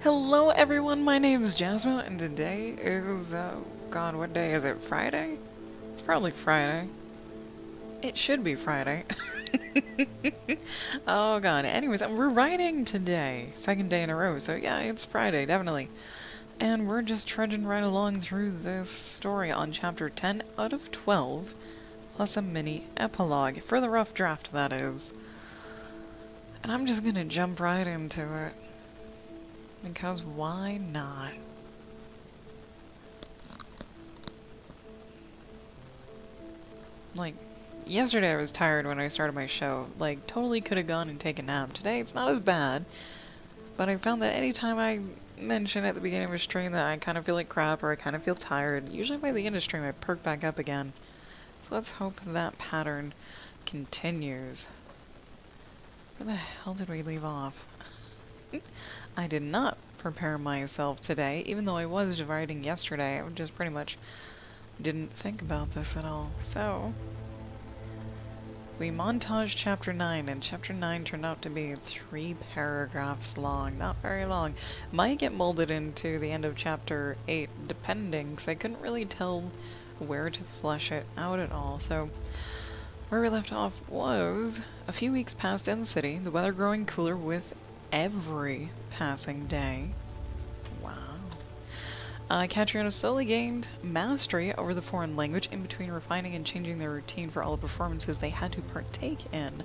Hello everyone, my name is Jasmo, and today is, God, what day is it? Friday? It's probably Friday. It should be Friday. Oh god, anyways, we're writing today. Second day in a row, so yeah, it's Friday, definitely. And we're just trudging right along through this story on chapter 10 out of 12, plus a mini epilogue, for the rough draft, that is. And I'm just gonna jump right into it. Because why not? Like, yesterday I was tired when I started my show. Like, totally could have gone and taken a nap. Today it's not as bad. But I found that anytime I mention at the beginning of a stream that I kind of feel like crap or I kind of feel tired, usually by the end of the stream I perk back up again. So let's hope that pattern continues. Where the hell did we leave off? I did not prepare myself today, even though I was writing yesterday. I just pretty much didn't think about this at all. So, we montaged chapter 9, and chapter 9 turned out to be 3 paragraphs long. Not very long. Might get molded into the end of chapter 8, depending, because I couldn't really tell where to flesh it out at all. So, where we left off was a few weeks passed in the city, the weather growing cooler with every passing day. Wow. Catriona slowly gained mastery over the foreign language in between refining and changing their routine for all the performances they had to partake in.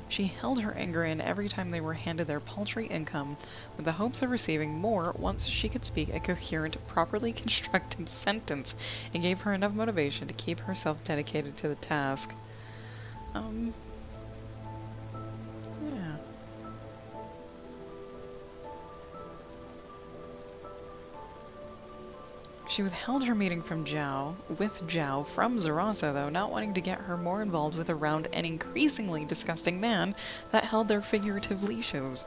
She held her anger in every time they were handed their paltry income, with the hopes of receiving more once she could speak a coherent, properly constructed sentence. It gave her enough motivation to keep herself dedicated to the task. Yeah. She withheld her meeting with Zhao from Zarasa, though, not wanting to get her more involved with around an increasingly disgusting man that held their figurative leashes.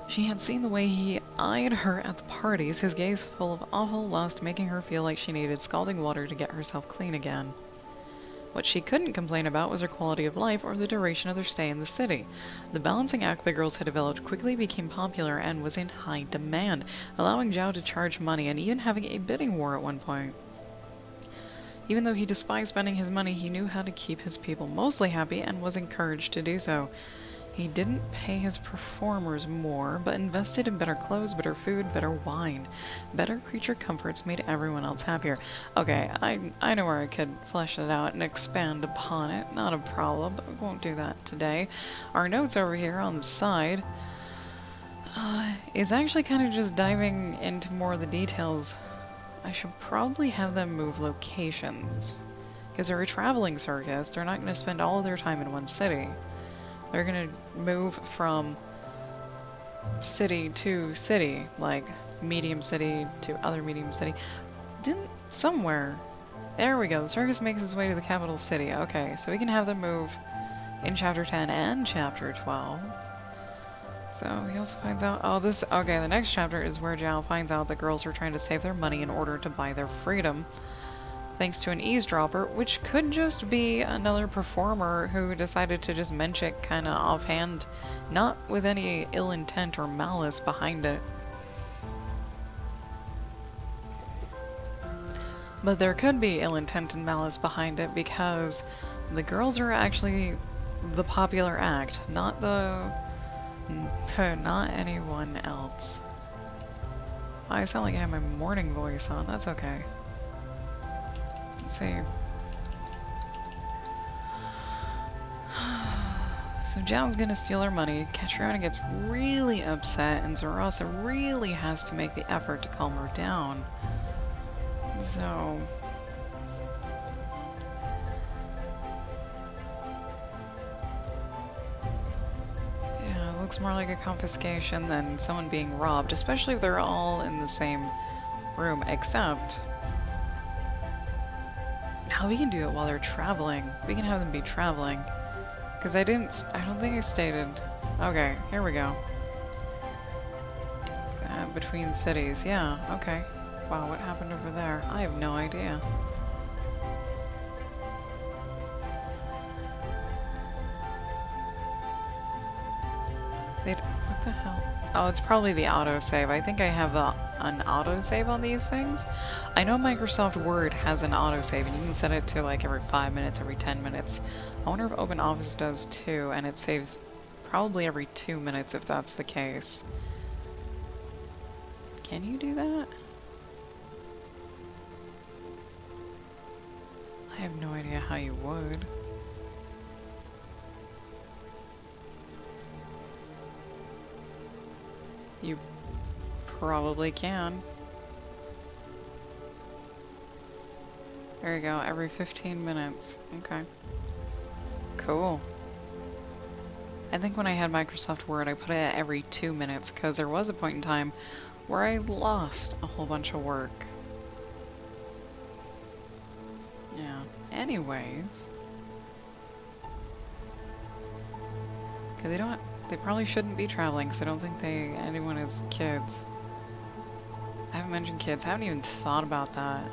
She had seen the way he eyed her at the parties, his gaze full of awful lust, making her feel like she needed scalding water to get herself clean again. What she couldn't complain about was her quality of life or the duration of their stay in the city. The balancing act the girls had developed quickly became popular and was in high demand, allowing Zhao to charge money and even having a bidding war at one point. Even though he despised spending his money, he knew how to keep his people mostly happy and was encouraged to do so. He didn't pay his performers more, but invested in better clothes, better food, better wine. Better creature comforts made everyone else happier. Okay, I know where I could flesh it out and expand upon it. Not a problem, but we won't do that today. Our notes over here on the side. is actually kind of just diving into more of the details. I should probably have them move locations. Because they're a traveling circus, they're not going to spend all of their time in one city. They're going to move from city to city, like medium city to other medium city. Somewhere. There we go, the circus makes its way to the capital city. Okay, so we can have them move in Chapter 10 and Chapter 12. So he also finds out, okay, the next chapter is where Zhao finds out that girls are trying to save their money in order to buy their freedom, thanks to an eavesdropper, which could just be another performer who decided to just mention it kinda offhand, not with any ill intent or malice behind it. But there could be ill intent and malice behind it because the girls are actually the popular act, not anyone else. I sound like I have my morning voice on, that's okay. Let's see. So Zhao's gonna steal her money, Catriona gets really upset, and Zarasa really has to make the effort to calm her down. So... yeah, it looks more like a confiscation than someone being robbed, especially if they're all in the same room, except... now we can do it while they're traveling. We can have them be traveling. Because I don't think I stated... okay, here we go. Between cities, yeah, okay. Wow, what happened over there? I have no idea. What the hell? Oh, it's probably the autosave. I think I have an autosave on these things. I know Microsoft Word has an autosave, and you can set it to like every 5 minutes, every 10 minutes. I wonder if OpenOffice does too, and it saves probably every 2 minutes if that's the case. Can you do that? I have no idea how you would. You probably can. There you go, every 15 minutes. Okay. Cool. I think when I had Microsoft Word, I put it at every 2 minutes, because there was a point in time where I lost a whole bunch of work. Yeah. Anyways. Okay, they probably shouldn't be traveling, because I don't think anyone has kids. I haven't mentioned kids. I haven't even thought about that.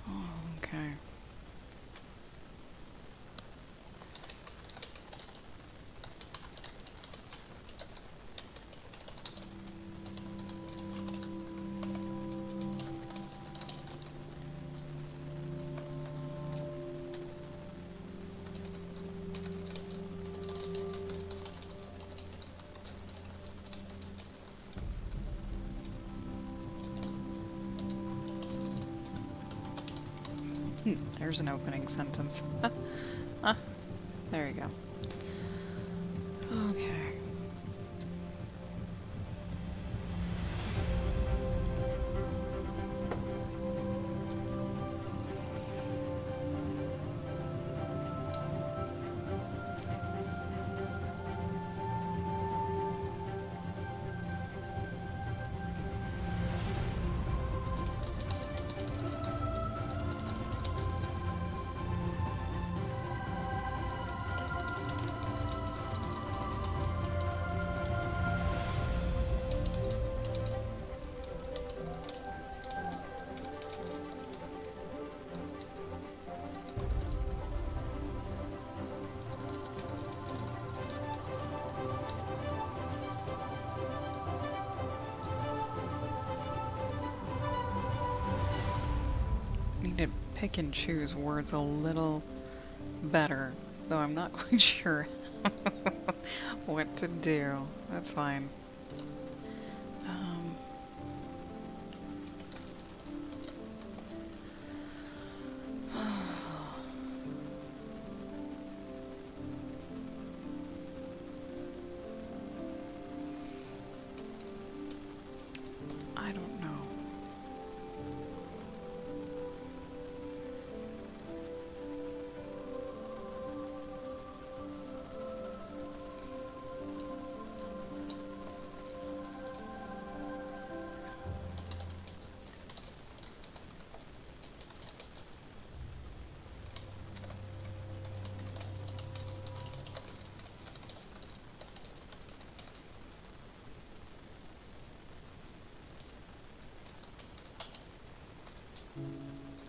Oh, okay. There's an opening sentence. There you go. Okay. Need to pick and choose words a little better, though I'm not quite sure what to do. That's fine.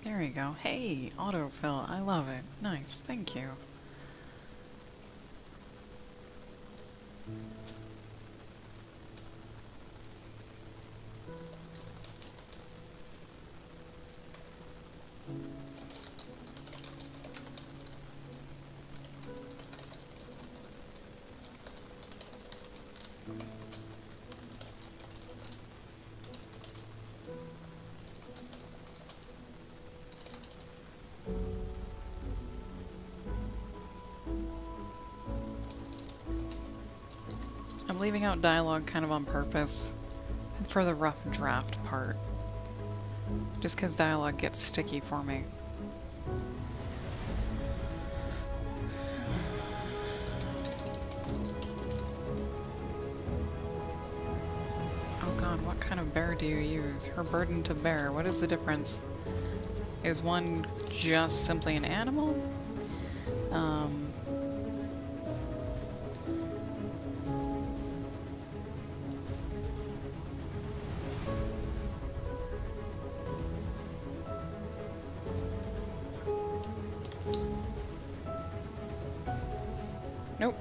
There you go. Hey, autofill. I love it. Nice. Thank you. I'm leaving out dialogue kind of on purpose for the rough draft part. Just because dialogue gets sticky for me. Oh god, what kind of bear do you use? Her burden to bear. What is the difference? Is one just simply an animal? Nope.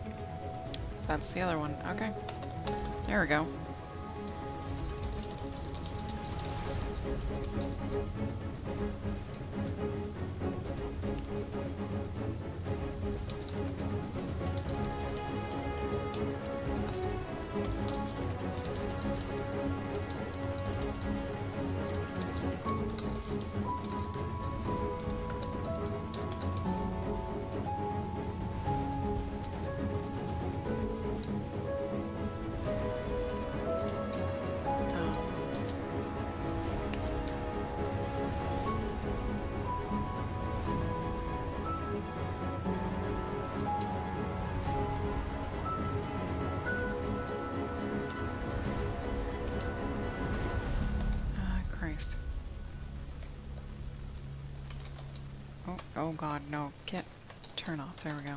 That's the other one. Okay. There we go. Christ. Oh god, no. Turn off. There we go.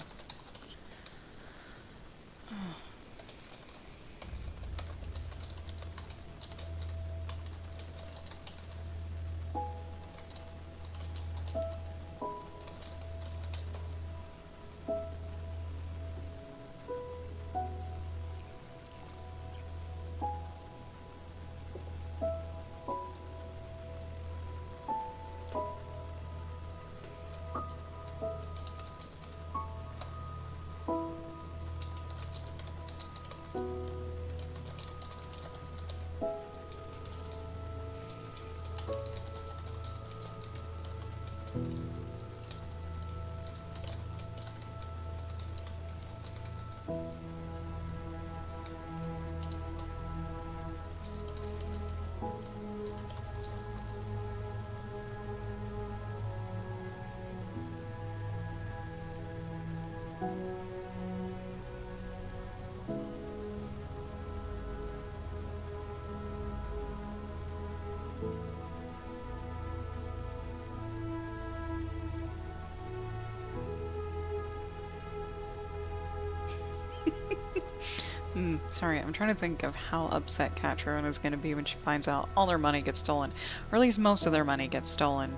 Sorry, I'm trying to think of how upset Catron is going to be when she finds out all their money gets stolen. Or at least most of their money gets stolen.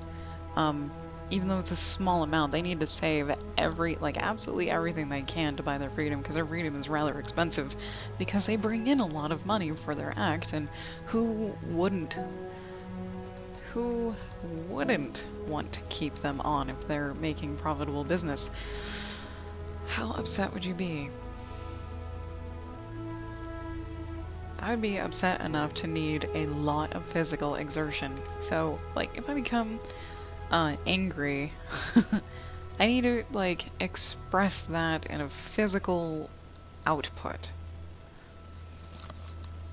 Even though it's a small amount, they need to save absolutely everything they can to buy their freedom, because their freedom is rather expensive, because they bring in a lot of money for their act, and who wouldn't want to keep them on if they're making profitable business? How upset would you be? I would be upset enough to need a lot of physical exertion. So, if I become angry, I need to, express that in a physical output.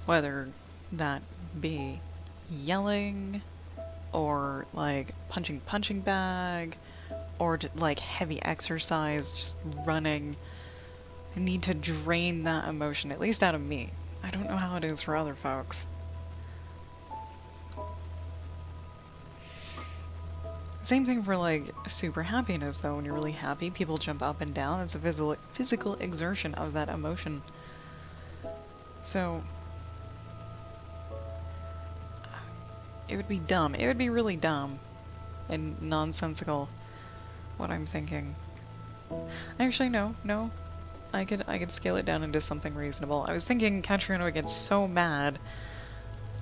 Whether that be yelling, or, punching bag, or just, heavy exercise, just running. I need to drain that emotion, at least out of me. I don't know how it is for other folks. Same thing for, super happiness, though. When you're really happy, people jump up and down. It's a physical exertion of that emotion. So, it would be dumb. It would be really dumb and nonsensical what I'm thinking. Actually, no. I could scale it down into something reasonable. I was thinking Catriona would get so mad,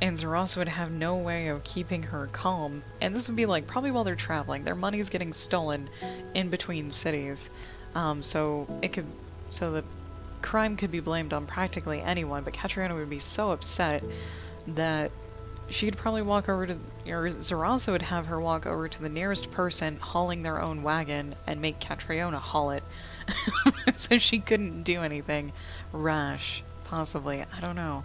and Zarasa would have no way of keeping her calm. And this would be like probably while they're traveling. Their money's getting stolen in between cities, so the crime could be blamed on practically anyone. But Catriona would be so upset that she'd probably walk over to, or Zarasa would have her walk over to the nearest person hauling their own wagon and make Catriona haul it. So she couldn't do anything rash, possibly. I don't know.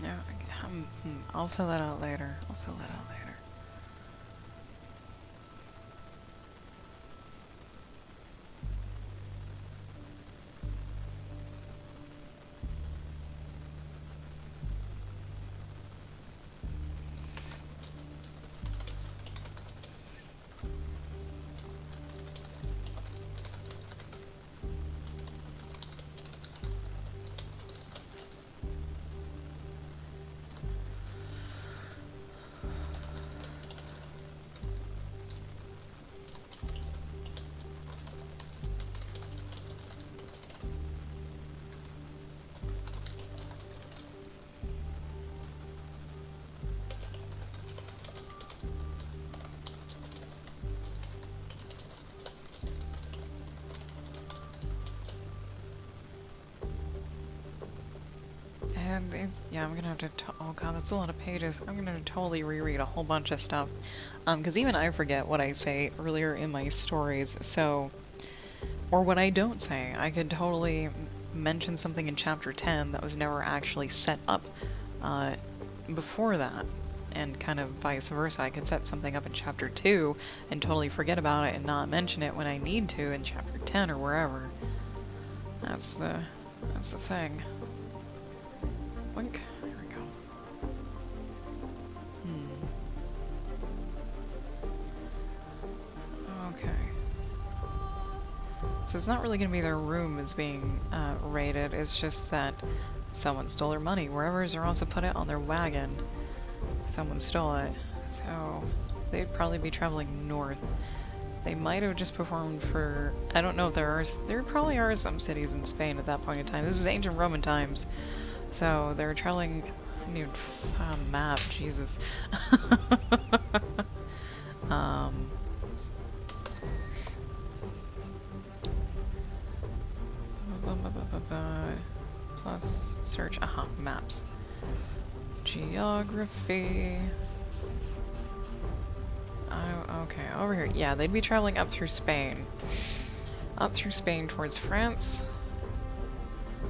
No, I'll fill that out later. And yeah, I'm gonna have to, oh god, that's a lot of pages. I'm gonna totally reread a whole bunch of stuff. Because even I forget what I say earlier in my stories, so, or what I don't say. I could totally mention something in chapter 10 that was never actually set up before that, and kind of vice versa. I could set something up in chapter 2 and totally forget about it and not mention it when I need to in chapter 10 or wherever. That's the thing. Wink. There we go. Okay. So it's not really going to be their room is being raided, it's just that someone stole their money. Wherever Zarasa put it on their wagon, someone stole it. So they'd probably be traveling north. They might have just performed for, I don't know if there probably are some cities in Spain at that point in time. This is ancient Roman times. So they're traveling. I need a map, Jesus. Plus search. Maps. Geography. Oh, okay, over here. Yeah, they'd be traveling up through Spain. Up through Spain towards France.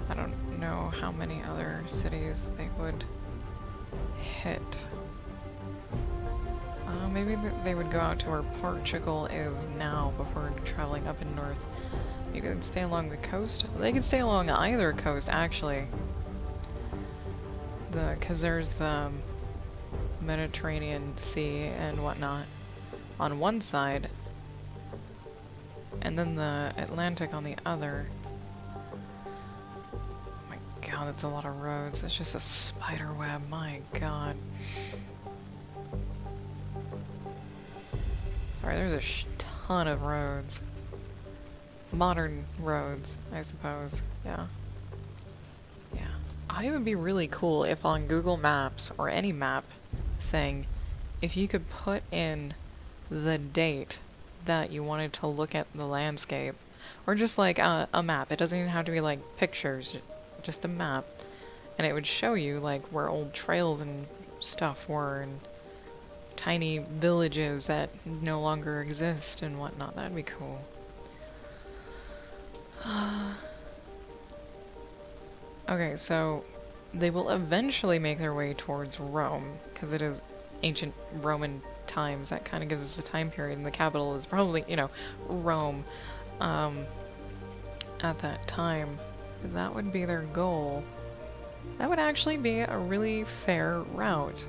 I don't know how many other cities they would hit. Maybe they would go out to where Portugal is now before traveling up in north. You could stay along the coast. They could stay along either coast, actually. Because there's the Mediterranean Sea and whatnot on one side, and then the Atlantic on the other. God, that's a lot of roads. It's just a spider web. My God. Sorry, there's a ton of roads. Modern roads, I suppose. Yeah. Yeah. It would be really cool if on Google Maps, or any map thing, if you could put in the date that you wanted to look at the landscape. Or just like a map. It doesn't even have to be like pictures. Just a map, and it would show you like where old trails and stuff were, and tiny villages that no longer exist and whatnot. That'd be cool. Okay, so they will eventually make their way towards Rome, because it is ancient Roman times. That kind of gives us a time period, and the capital is probably, you know, Rome, at that time. But that would be their goal. That would actually be a really fair route.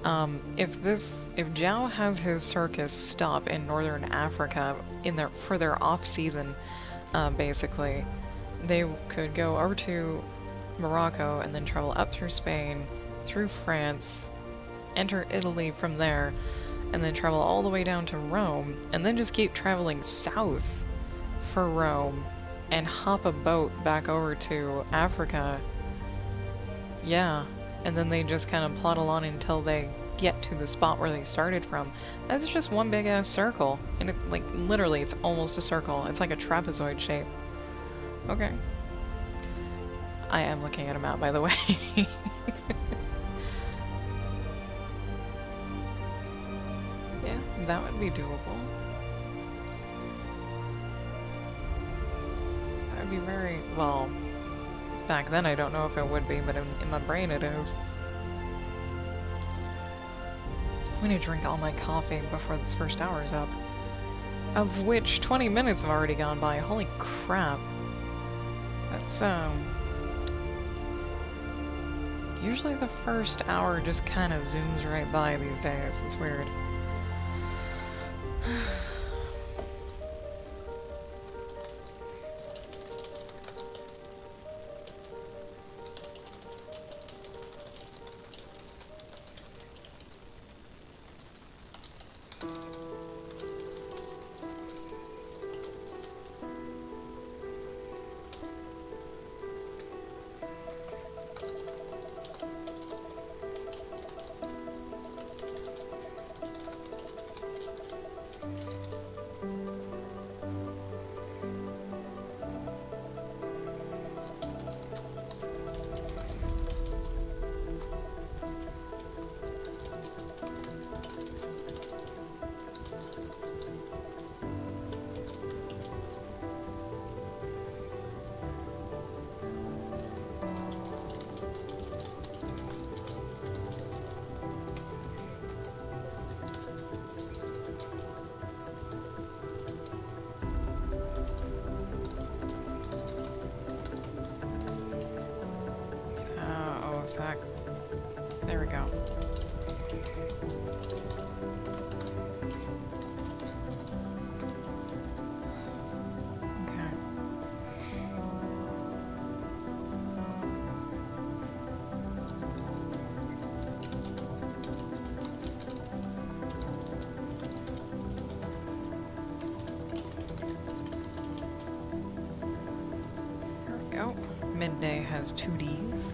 If Zhao has his circus stop in northern Africa for their off season, basically, they could go over to Morocco and then travel up through Spain, through France, enter Italy from there, and then travel all the way down to Rome, and then just keep traveling south for Rome, and hop a boat back over to Africa. Yeah, and then they just kind of plod along until they get to the spot where they started from. That's just one big ass circle, and it, like, literally, it's almost a circle. It's like a trapezoid shape. Okay. I am looking at a map, by the way. Yeah, that would be doable. That would be very, well, back then I don't know if it would be, but in my brain it is. I'm gonna drink all my coffee before this first hour is up. Of which 20 minutes have already gone by. Holy crap. That's, usually the first hour just kind of zooms right by these days. It's weird. Sec. There we go. Okay. There we go. Midday has 2 Ds.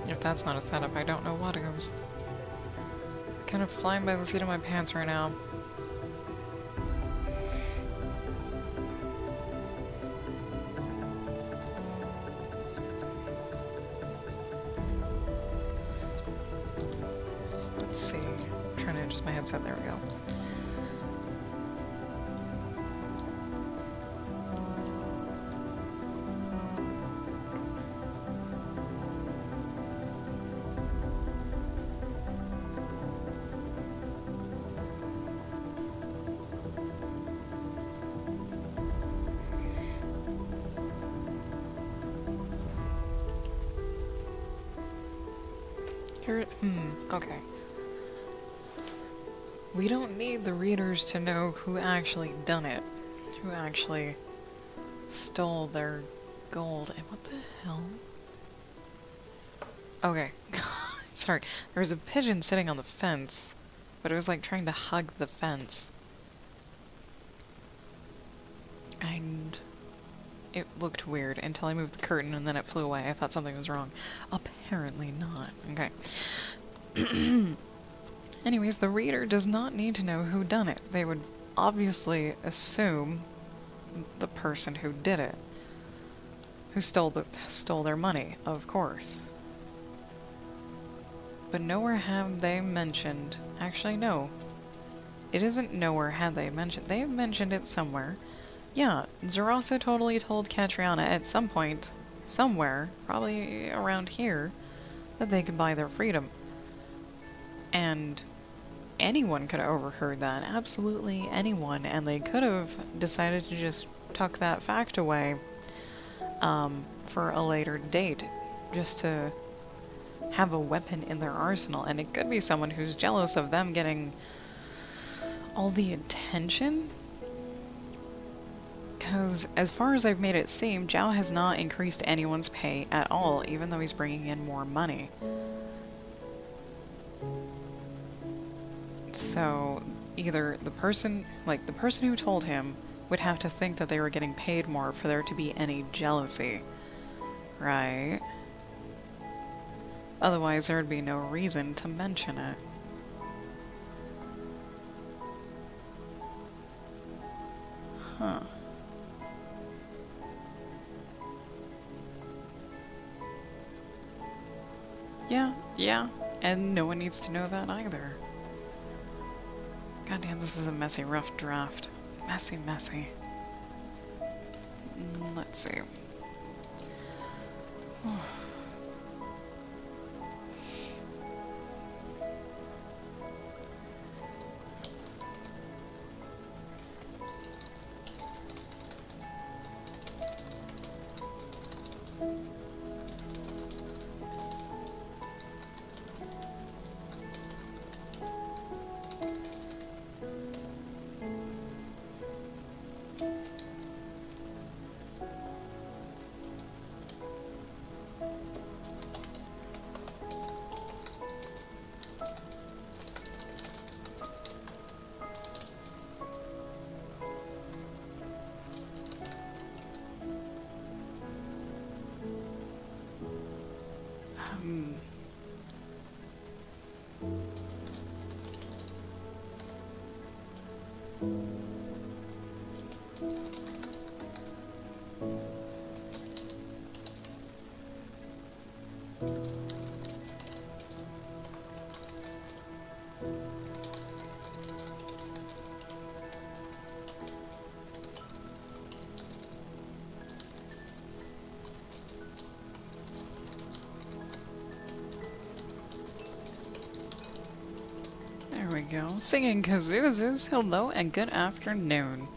If that's not a setup, I don't know what is. Kind of flying by the seat of my pants right now. Let's see. I'm trying to adjust my headset. There we go. Okay. We don't need the readers to know who actually done it. Who actually stole their gold. And what the hell? Okay. Sorry. There was a pigeon sitting on the fence, but it was like trying to hug the fence. And it looked weird until I moved the curtain and then it flew away. I thought something was wrong. Apparently not. Okay. Anyways, the reader does not need to know who done it. They would obviously assume the person who did it. Who stole their money, of course. But nowhere have they mentioned... Actually, no. It isn't nowhere have they mentioned... They have mentioned it somewhere. Yeah, Zaraso totally told Catriona at some point, somewhere, probably around here, that they could buy their freedom. And anyone could have overheard that. Absolutely anyone. And they could have decided to just tuck that fact away for a later date. Just to have a weapon in their arsenal. And it could be someone who's jealous of them getting all the attention. Because as far as I've made it seem, Zhao has not increased anyone's pay at all, even though he's bringing in more money. So either the person who told him would have to think that they were getting paid more for there to be any jealousy. Right? Otherwise, there would be no reason to mention it. Huh. Yeah, and no one needs to know that either. Goddamn, this is a messy, rough draft. Messy. Let's see. There we go. Singing kazoos, hello and good afternoon.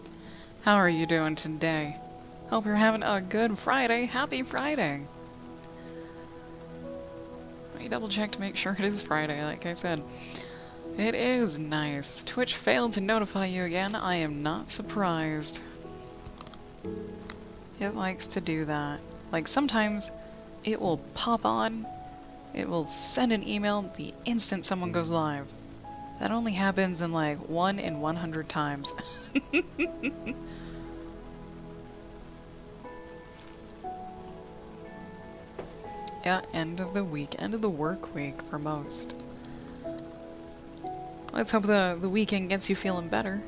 How are you doing today? Hope you're having a good Friday. Happy Friday! Let me double check to make sure it is Friday, like I said. It is nice. Twitch failed to notify you again. I am not surprised. It likes to do that. Like, sometimes it will pop on, it will send an email the instant someone goes live. That only happens in like 1 in 100 times. Yeah, end of the week, end of the work week for most. Let's hope the weekend gets you feeling better.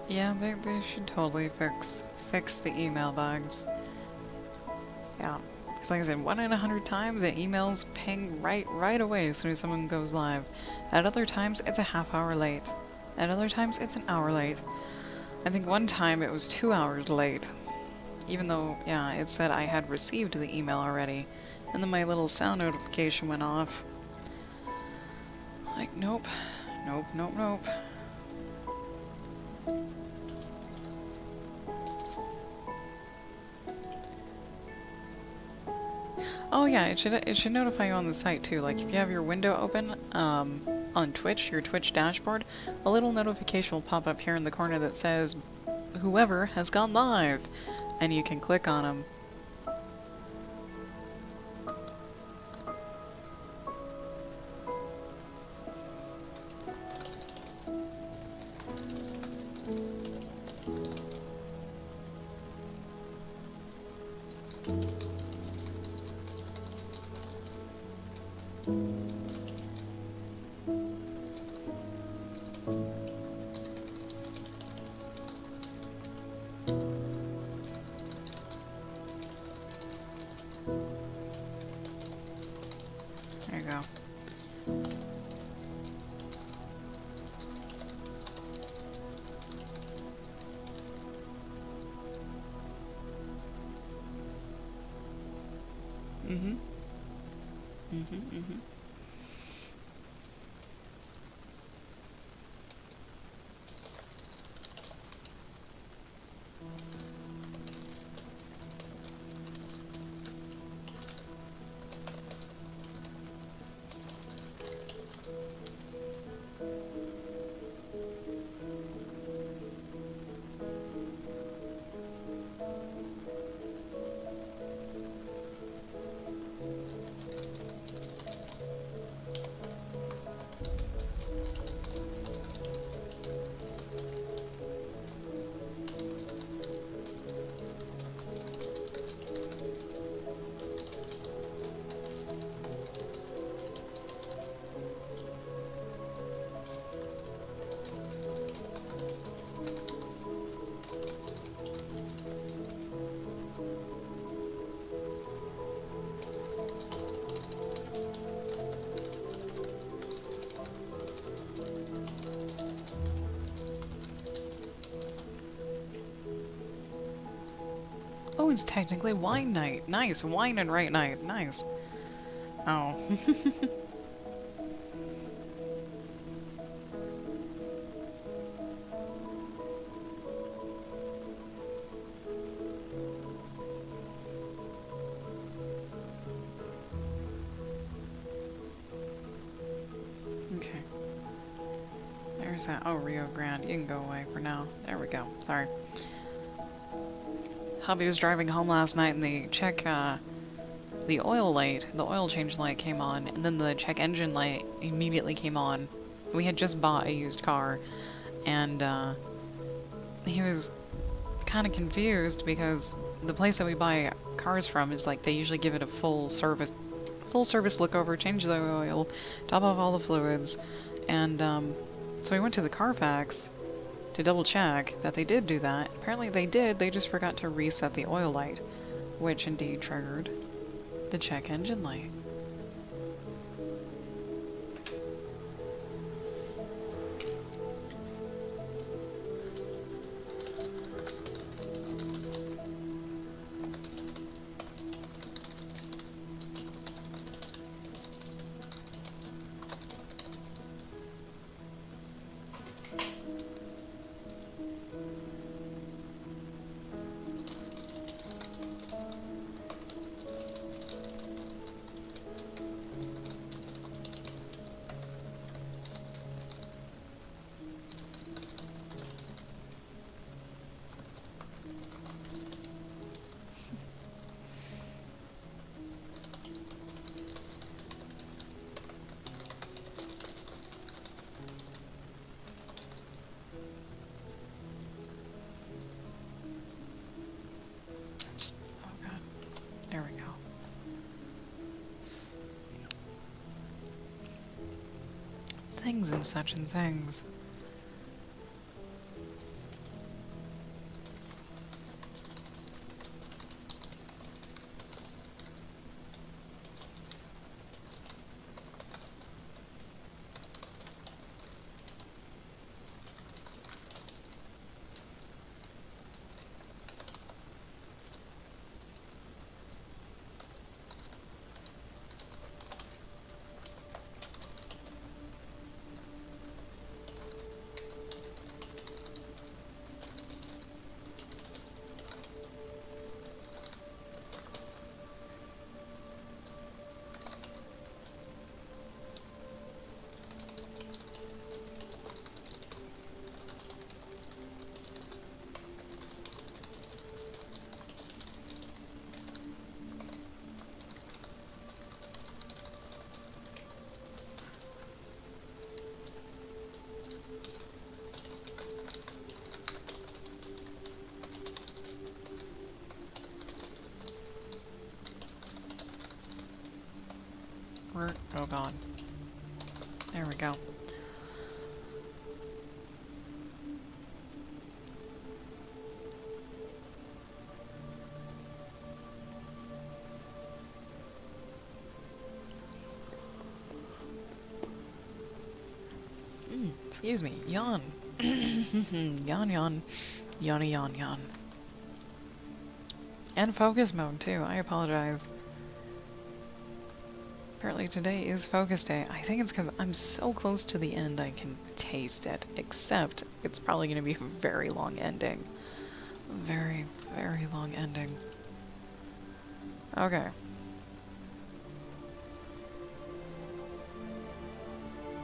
Yeah, they should totally fix the email bugs. Yeah, because like I said, 1 in 100 times the emails ping right away as soon as someone goes live. At other times, it's a half hour late. At other times, it's an hour late. I think one time it was 2 hours late. Even though, yeah, it said I had received the email already. And then my little sound notification went off. Like, nope. Nope, nope, nope. Oh yeah, it should notify you on the site too. Like if you have your window open on Twitch, your Twitch dashboard, a little notification will pop up here in the corner that says whoever has gone live, and you can click on them. There you go. Mm-hmm. Mm-hmm, mm-hmm. Oh, it's technically wine night. Nice. Wine and right night. Nice. Oh. Okay. There's that. Oh, Rio Grande. You can go away for now. There we go. Sorry. Hubby was driving home last night and the oil light, the oil change light came on, and then the check engine light immediately came on. We had just bought a used car, and he was kind of confused because the place that we buy cars from is like they usually give it a full service look over, change the oil, top off all the fluids, and so we went to the Carfax to double check that they did do that. Apparently they did, they just forgot to reset the oil light, which indeed triggered the check engine light. Oh god. There we go. Things and such and things. over. Oh god. There we go. Excuse me. Yawn. Yawn, yawn. Yawny, yawn, yawn. And focus mode, too. I apologize. Apparently today is focus day. I think it's because I'm so close to the end I can taste it. Except, it's probably going to be a very long ending. Very, very long ending. Okay.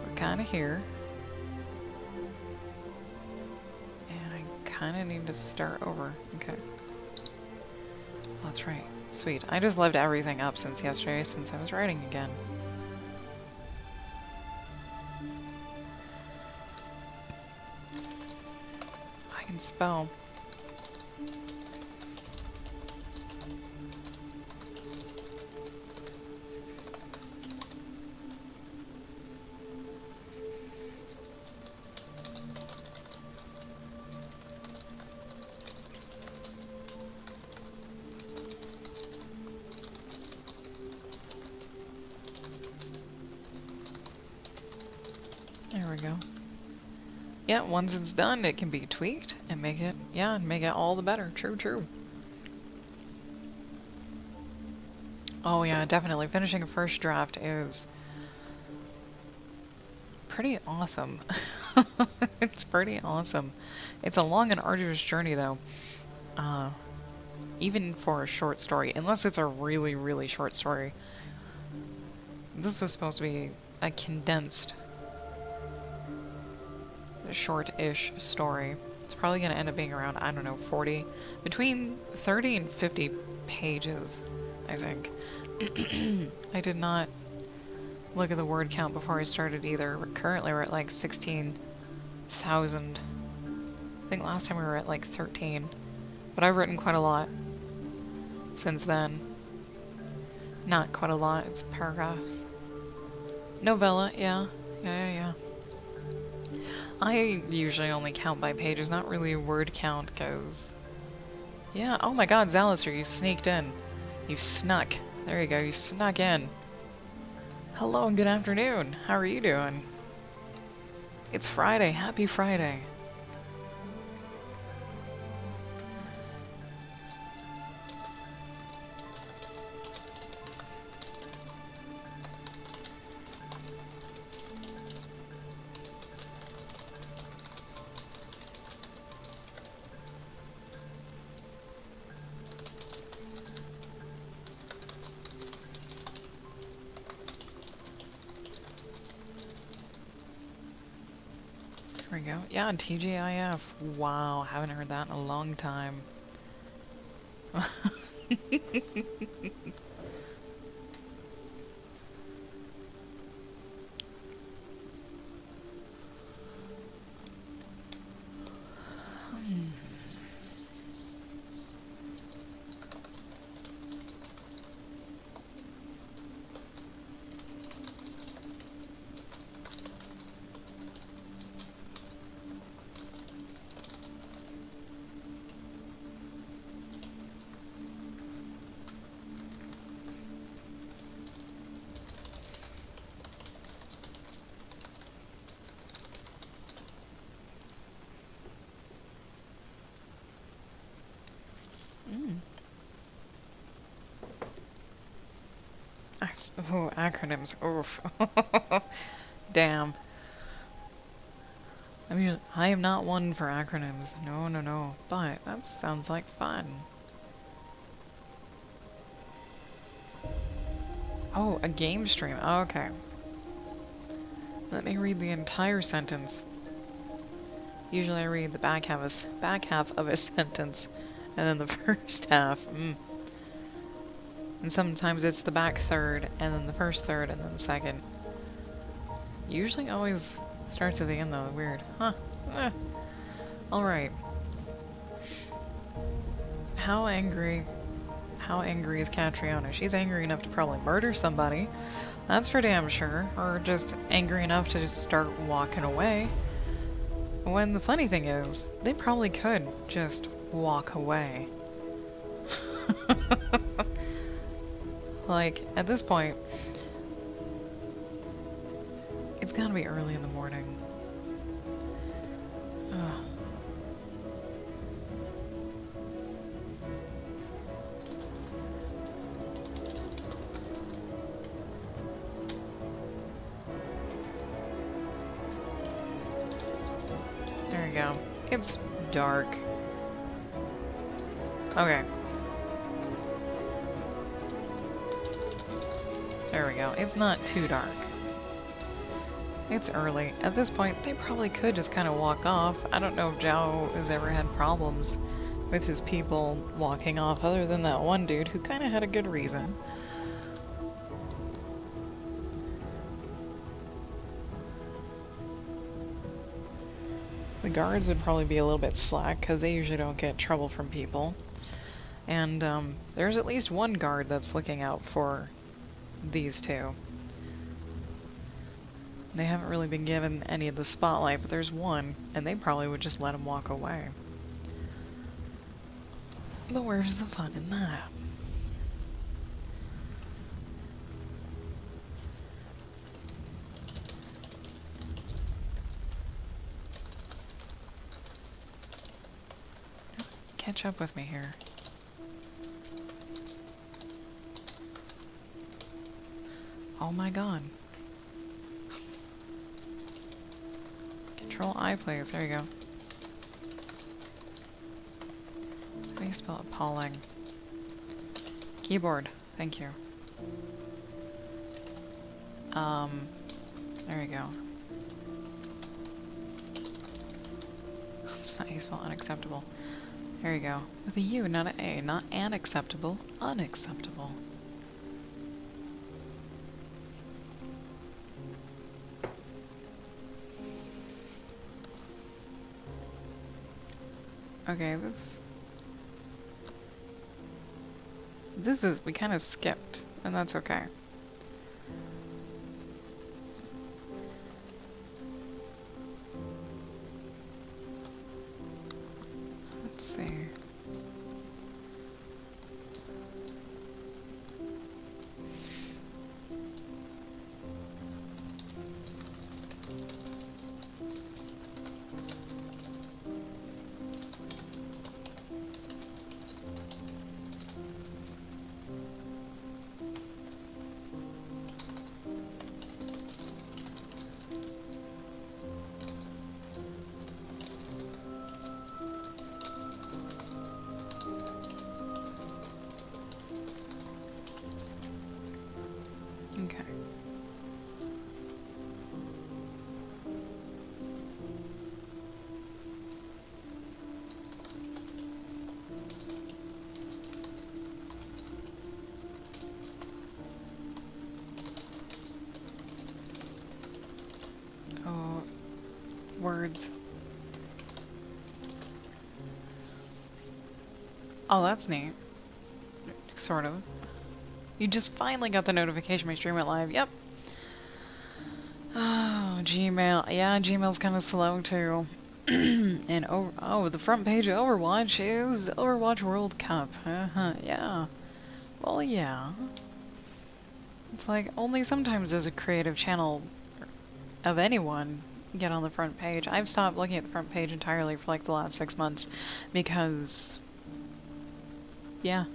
We're kind of here. And I kind of need to start over. Okay. That's right. Sweet. I just left everything up since yesterday, since I was writing again. I can spell. There we go. Yeah, once it's done, it can be tweaked and make it, yeah, and make it all the better. True, true. Oh yeah, definitely. Finishing a first draft is pretty awesome. It's pretty awesome. It's a long and arduous journey, though. Even for a short story, unless it's a really, really short story. This was supposed to be a condensed short-ish story. It's probably going to end up being around, I don't know, 40, between 30 and 50 pages, I think. I did not look at the word count before I started either. Currently we're at like 16,000. I think last time we were at like 13. But I've written quite a lot since then. Not quite a lot, it's paragraphs. Novella, yeah. Yeah. I usually only count by pages, not really a word count, because... Yeah, oh my god, Zalister, you sneaked in. You snuck. There you go, you snuck in. Hello and good afternoon. How are you doing? It's Friday. Happy Friday. There we go. Yeah, TGIF. Wow, haven't heard that in a long time. Oh, acronyms. Oof. Damn. I am not one for acronyms. No. But that sounds like fun. Oh, a game stream. Oh, okay. Let me read the entire sentence. Usually I read the back half of a sentence, and then the first half. And sometimes it's the back third, and then the first third, and then the second. Usually always starts at the end though. Weird. Huh. Alright. How how angry is Catriona? She's angry enough to probably murder somebody. That's for damn sure. Or just angry enough to just start walking away. When the funny thing is, they probably could just walk away. Like, at this point, it's gotta be early in the morning. Ugh. There we go. It's dark. Okay. There we go. It's not too dark. It's early. At this point, they probably could just kind of walk off. I don't know if Zhao has ever had problems with his people walking off, other than that one dude who kind of had a good reason. The guards would probably be a little bit slack, because they usually don't get trouble from people. And there's at least one guard that's looking out for these two. They haven't really been given any of the spotlight, but there's one, and they probably would just let him walk away. But where's the fun in that? Catch up with me here. Oh my god. Control I, please. There you go. How do you spell appalling? Keyboard. Thank you. There you go. That's not how you spell unacceptable. There you go. With a U, not an A. Not unacceptable. Unacceptable. Okay, this is, we kind of skipped, and that's okay. Let's see. Okay. Oh, words. Oh, that's neat. Sort of. You just finally got the notification my stream went live. Yep. Oh, Gmail. Yeah, Gmail's kind of slow too. And oh, the front page of Overwatch is Overwatch World Cup. Yeah. Well, yeah. It's like only sometimes does a creative channel of anyone get on the front page. I've stopped looking at the front page entirely for like the last 6 months because, yeah.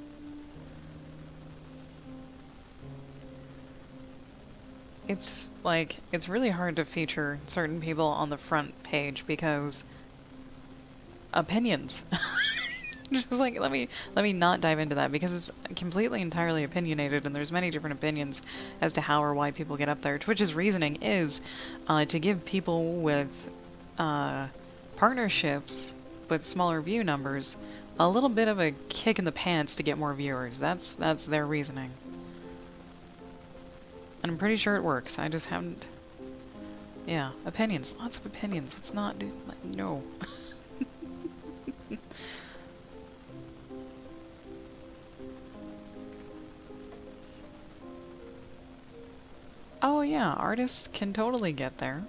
It's like, it's really hard to feature certain people on the front page because opinions. Just like, let me not dive into that because it's completely entirely opinionated and there's many different opinions as to how or why people get up there. Twitch's reasoning is to give people with partnerships with smaller view numbers a little bit of a kick in the pants to get more viewers. That's their reasoning. And I'm pretty sure it works. I just haven't... Yeah, opinions. Lots of opinions. Let's not do... Like, no. Oh yeah, artists can totally get there.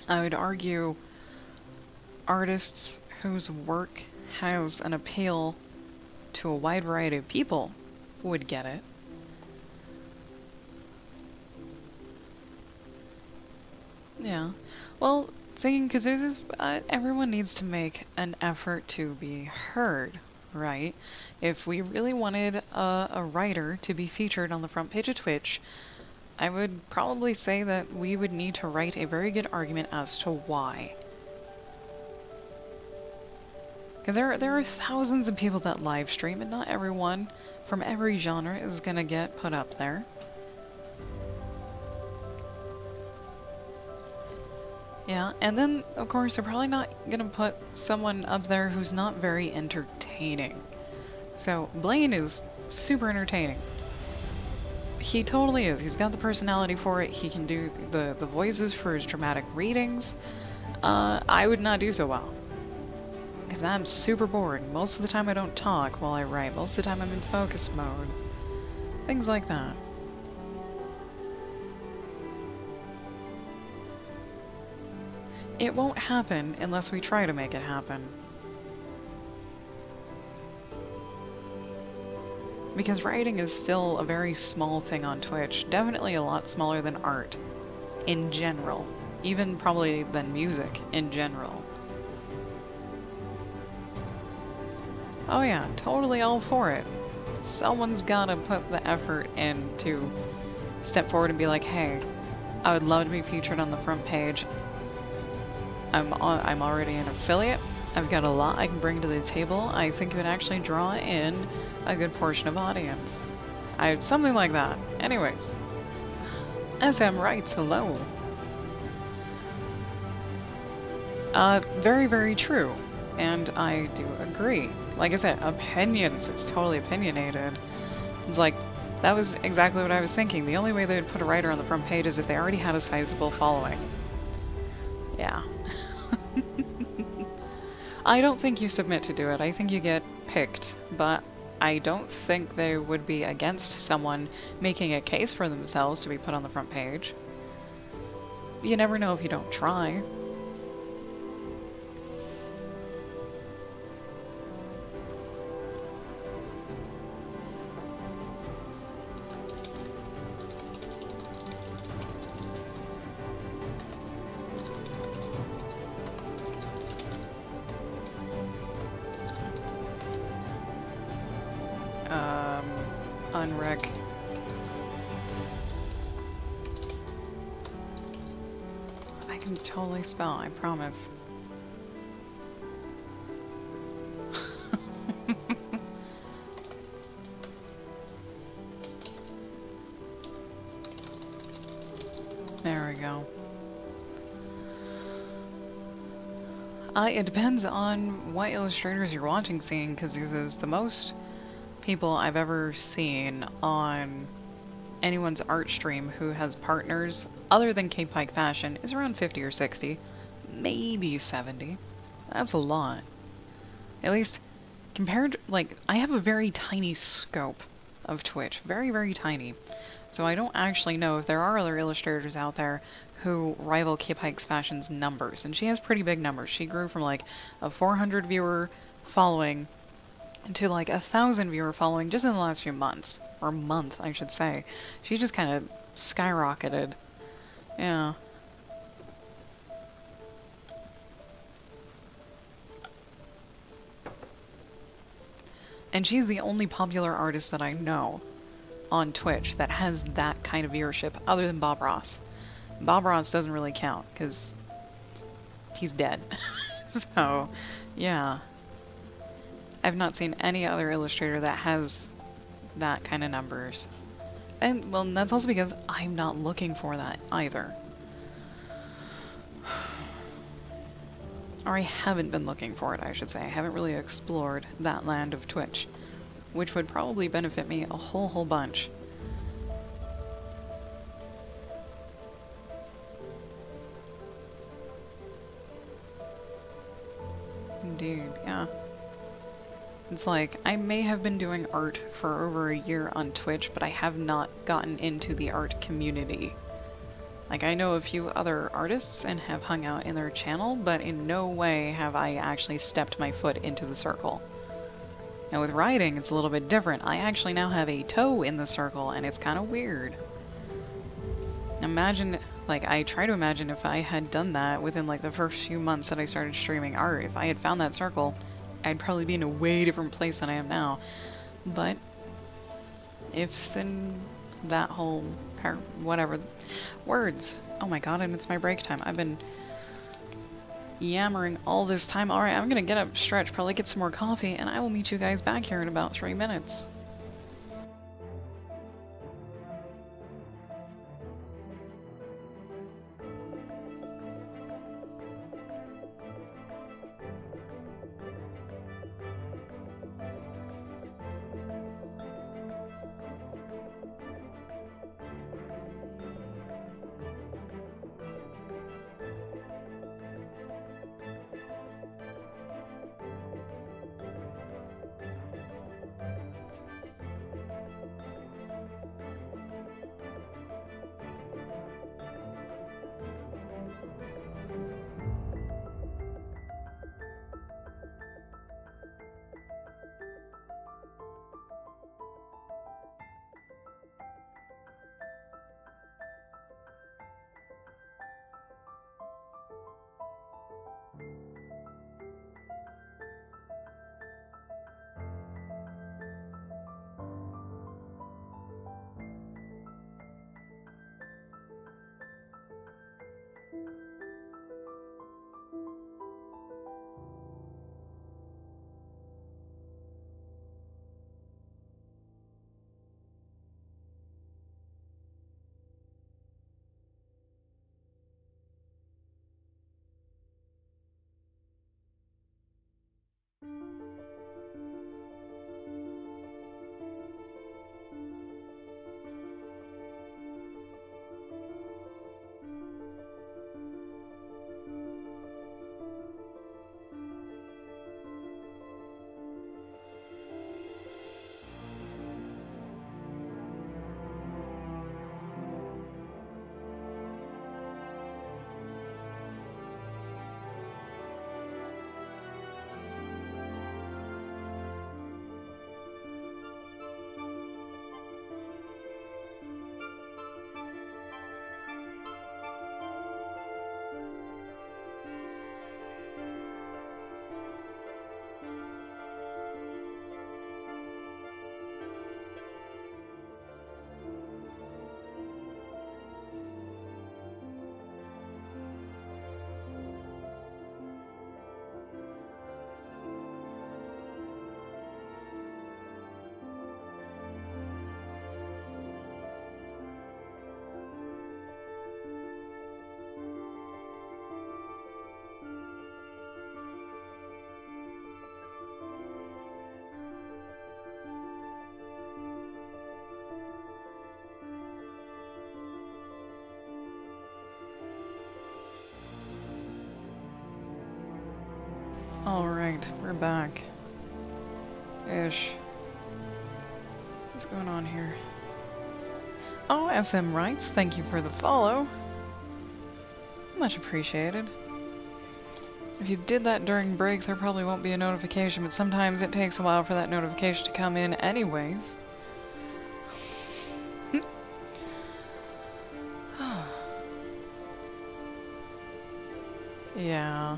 I would argue artists whose work has an appeal to a wide variety of people would get it. Yeah. Well, singing kazoos is, everyone needs to make an effort to be heard, right? If we really wanted a writer to be featured on the front page of Twitch, I would probably say that we would need to write a very good argument as to why. Because there are thousands of people that live stream, and not everyone from every genre is gonna get put up there. Yeah, and then, of course, they're probably not gonna put someone up there who's not very entertaining. So, Blaine is super entertaining. He totally is. He's got the personality for it. He can do the voices for his dramatic readings. I would not do so well. Because I'm super bored. Most of the time I don't talk while I write. Most of the time I'm in focus mode. Things like that. It won't happen unless we try to make it happen. Because writing is still a very small thing on Twitch. Definitely a lot smaller than art. In general. Even probably than music in general. Oh yeah, totally all for it. Someone's gotta put the effort in to step forward and be like, hey, I would love to be featured on the front page. I'm already an affiliate. I've got a lot I can bring to the table. I think it would actually draw in a good portion of audience. Something like that. Anyways. SM writes, hello. Very, very true. And I do agree. Like I said, opinions. It's totally opinionated. It's like, that was exactly what I was thinking. The only way they would put a writer on the front page is if they already had a sizable following. Yeah. I don't think you submit to do it. I think you get picked, but I don't think they would be against someone making a case for themselves to be put on the front page. You never know if you don't try. Unrec. I can totally spell, I promise. There we go. It depends on what illustrators you're watching seeing, because the most people I've ever seen on anyone's art stream who has partners other than K-Pike Fashion is around 50 or 60, maybe 70. That's a lot. At least compared, like, I have a very tiny scope of Twitch, very, very tiny. So I don't actually know if there are other illustrators out there who rival K-Pike's Fashion's numbers, and she has pretty big numbers. She grew from like a 400 viewer following to like 1,000 viewer following just in the last few months. Or month, I should say. She just kind of skyrocketed. Yeah. And she's the only popular artist that I know on Twitch that has that kind of viewership, other than Bob Ross. Bob Ross doesn't really count, because he's dead. So, yeah. I've not seen any other illustrator that has that kind of numbers. And, well, that's also because I'm not looking for that either. Or I haven't been looking for it, I should say. I haven't really explored that land of Twitch, which would probably benefit me a whole bunch. Indeed, yeah. It's like, I may have been doing art for over a year on Twitch, but I have not gotten into the art community. Like, I know a few other artists and have hung out in their channel, but in no way have I actually stepped my foot into the circle. Now with writing, it's a little bit different. I actually now have a toe in the circle, and it's kind of weird. Imagine, like, I try to imagine if I had done that within, like, the first few months that I started streaming art. If I had found that circle, I'd probably be in a way different place than I am now. But ifs and that whole whatever words. Oh my god, and it's my break time. I've been yammering all this time. Alright, I'm gonna get up, stretch, probably get some more coffee, and I will meet you guys back here in about 3 minutes. Alright, we're back. Ish. What's going on here? Oh, SM Rights, thank you for the follow. Much appreciated. If you did that during break, there probably won't be a notification, but sometimes it takes a while for that notification to come in anyways. Yeah.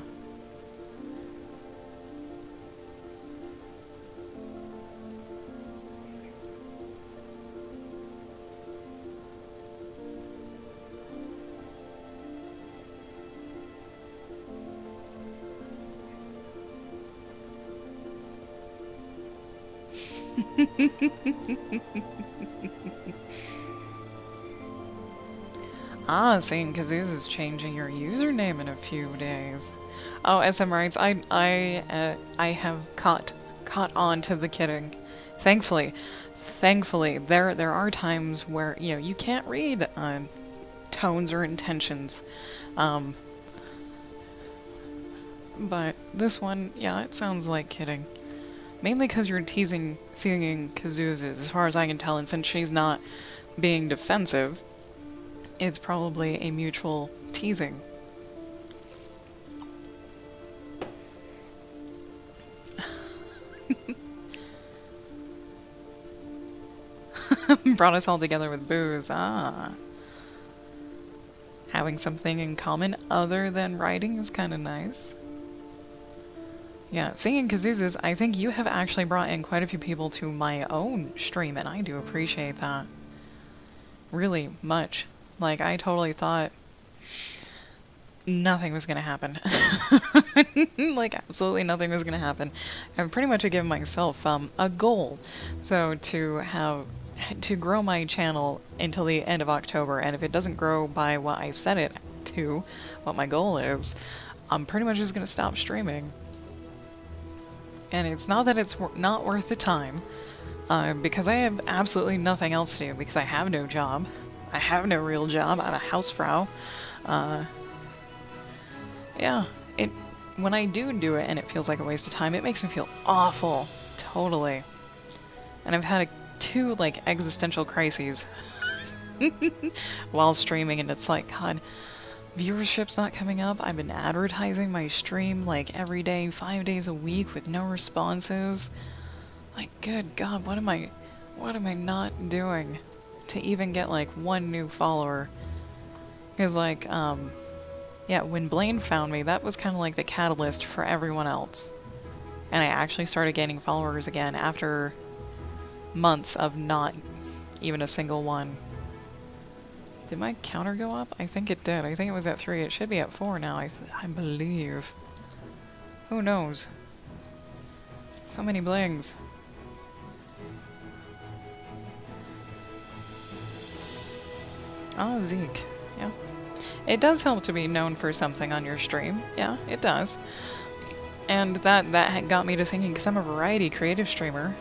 Ah, Saint Kazooz is changing your username in a few days. Oh, SM Rights, I have caught on to the kidding. Thankfully, there are times where, you know, you can't read tones or intentions. But this one, yeah, it sounds like kidding. Mainly because you're teasing singing kazoozes, as far as I can tell, and since she's not being defensive, it's probably a mutual teasing. Brought us all together with booze. Ah. Having something in common other than writing is kind of nice. Yeah, singing kazoozes, I think you have actually brought in quite a few people to my own stream, and I do appreciate that. Really much. Like, I totally thought nothing was gonna happen. Like, absolutely nothing was gonna happen. I've pretty much given myself a goal. So to grow my channel until the end of October, and if it doesn't grow by what I set it to, what my goal is, I'm pretty much just gonna stop streaming. And it's not that it's not worth the time, because I have absolutely nothing else to do, because I have no job. I have no real job. I'm a housefrau. Yeah, when I do it and it feels like a waste of time, it makes me feel awful. Totally. And I've had two, like, existential crises while streaming, and it's like, God, viewership's not coming up. I've been advertising my stream, like, every day, 5 days a week with no responses. Like, good God, what am I not doing to even get, like, one new follower? Because, like, yeah, when Blaine found me, that was kind of like the catalyst for everyone else. And I actually started gaining followers again after months of not even a single one. Did my counter go up? I think it did. I think it was at 3. It should be at 4 now, I believe. Who knows? So many blings. Ah, Zeke. Yeah. It does help to be known for something on your stream. Yeah, it does. And that got me to thinking, because I'm a variety creative streamer,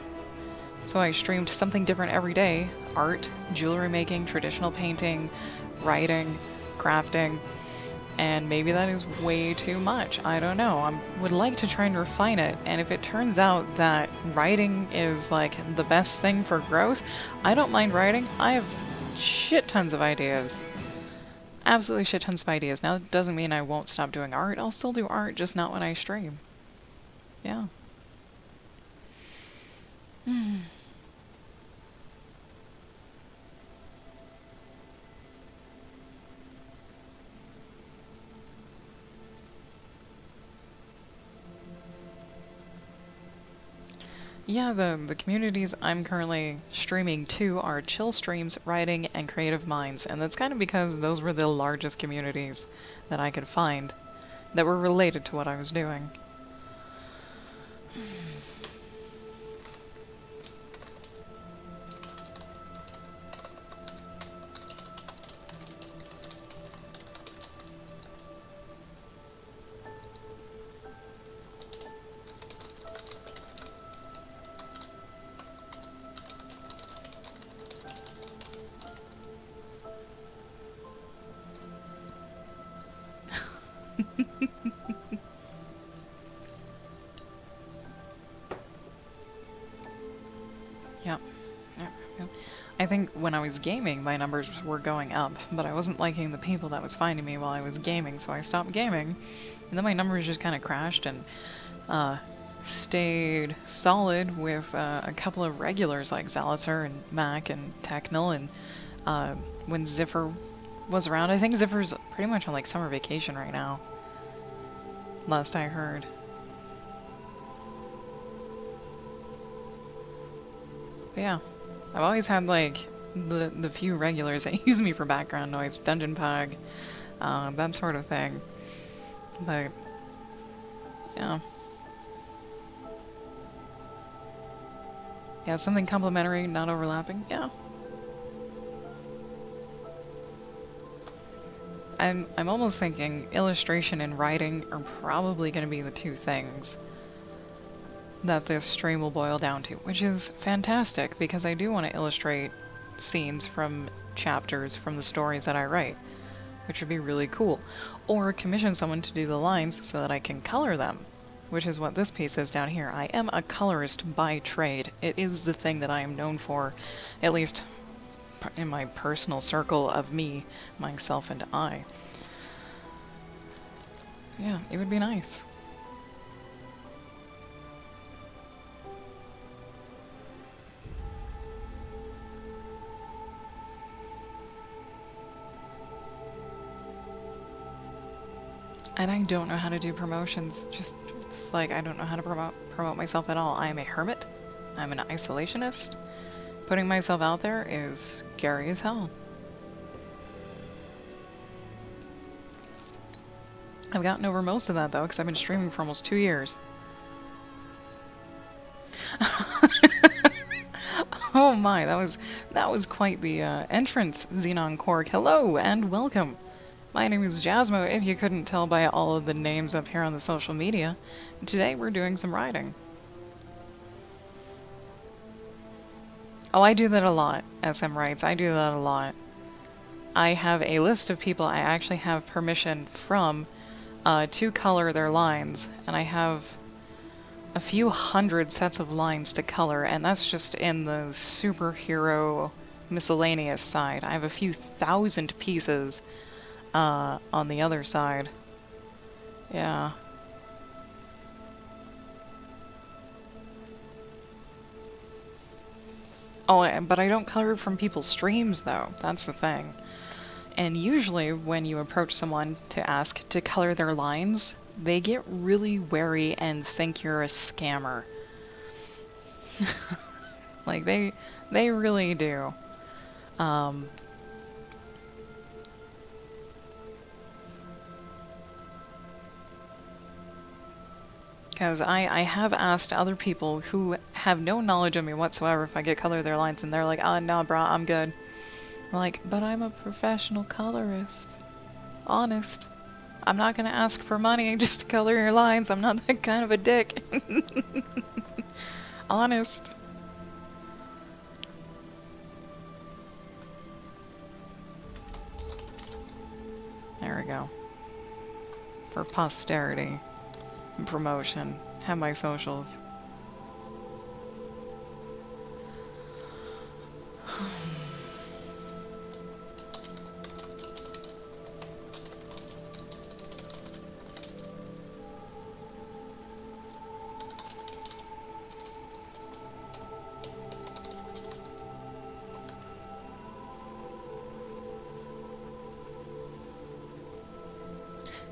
so I streamed something different every day. Art, jewelry making, traditional painting, writing, crafting, and maybe that is way too much. I don't know. I would like to try and refine it, and if it turns out that writing is like the best thing for growth, I don't mind writing. I have shit tons of ideas. Absolutely shit tons of ideas. Now, it doesn't mean I won't stop doing art. I'll still do art, just not when I stream. Yeah. Yeah, the communities I'm currently streaming to are Chill Streams, Writing, and Creative Minds, and that's kind of because those were the largest communities that I could find that were related to what I was doing. Yep. I think when I was gaming, my numbers were going up, but I wasn't liking the people that was finding me while I was gaming, so I stopped gaming. And then my numbers just kind of crashed and stayed solid with a couple of regulars like Zalicer and Mac and Technil, and when Ziffer was around. I think Ziffer's pretty much on like summer vacation right now, last I heard. But yeah, I've always had like the few regulars that use me for background noise, Dungeon Pug, that sort of thing. But yeah. Yeah, something complementary, not overlapping. Yeah. I'm almost thinking illustration and writing are probably going to be the two things that this stream will boil down to, which is fantastic because I do want to illustrate scenes from chapters from the stories that I write, which would be really cool. Or commission someone to do the lines so that I can color them, which is what this piece is down here. I am a colorist by trade. It is the thing that I am known for, at least in my personal circle of me, myself, and I. Yeah, it would be nice. And I don't know how to do promotions. Just like, I don't know how to promote myself at all. I am a hermit. I'm an isolationist. Putting myself out there is scary as hell. I've gotten over most of that though, because I've been streaming for almost 2 years. Oh my, that was quite the entrance, Xenon Korg. Hello and welcome. My name is Jasmo, if you couldn't tell by all of the names up here on the social media. Today we're doing some writing. Oh, I do that a lot, SM writes. I do that a lot. I have a list of people I actually have permission from to color their lines, and I have a few hundred sets of lines to color, and that's just in the superhero miscellaneous side. I have a few thousand pieces on the other side. Yeah. Oh, but I don't color from people's streams, though. That's the thing. And usually, when you approach someone to ask to color their lines, they get really wary and think you're a scammer. Like, they really do. Because I have asked other people who have no knowledge of me whatsoever if I get color their lines, and they're like, oh, no, brah, I'm good. I'm like, but I'm a professional colorist. Honest. I'm not gonna ask for money just to color your lines. I'm not that kind of a dick. Honest. There we go. For posterity. Promotion. Have my socials.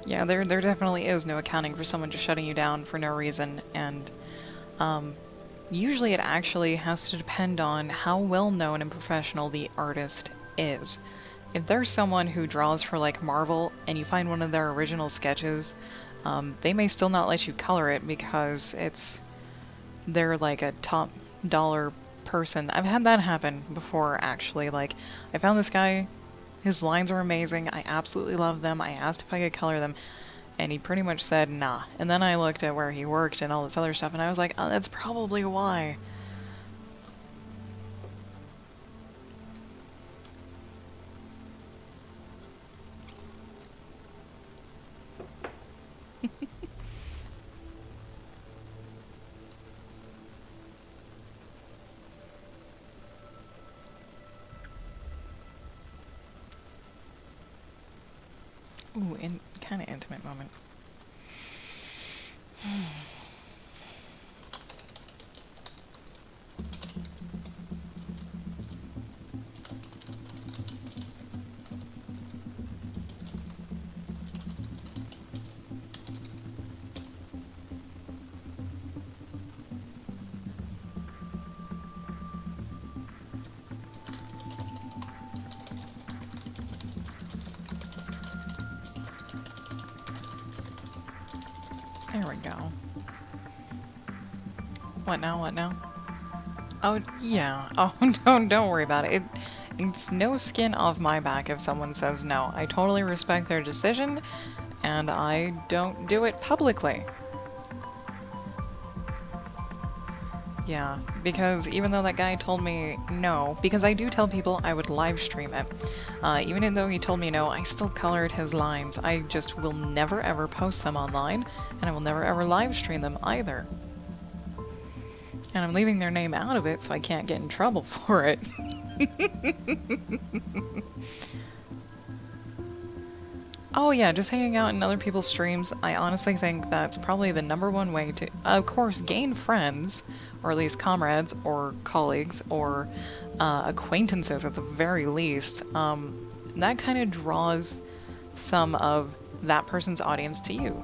Yeah, there definitely is no accounting for someone just shutting you down for no reason, and usually it actually has to depend on how well known and professional the artist is. If there's someone who draws for like Marvel and you find one of their original sketches, they may still not let you color it because they're like a top dollar person. I've had that happen before, actually. Like, I found this guy. His lines were amazing. I absolutely loved them. I asked if I could color them, and he pretty much said nah. And then I looked at where he worked and all this other stuff, and I was like, oh, that's probably why. Ooh, kind of intimate moment. There we go. What now? What now? Oh, yeah. Oh, don't worry about it. It's no skin off my back if someone says no. I totally respect their decision, and I don't do it publicly. Yeah, because even though that guy told me no, because I do tell people I would live stream it, even though he told me no, I still colored his lines. I just will never ever post them online, and I will never ever live stream them either. And I'm leaving their name out of it so I can't get in trouble for it. Oh yeah, just hanging out in other people's streams, I honestly think that's probably the #1 way to, of course, gain friends, or at least comrades, or colleagues, or acquaintances at the very least. That kind of draws some of that person's audience to you.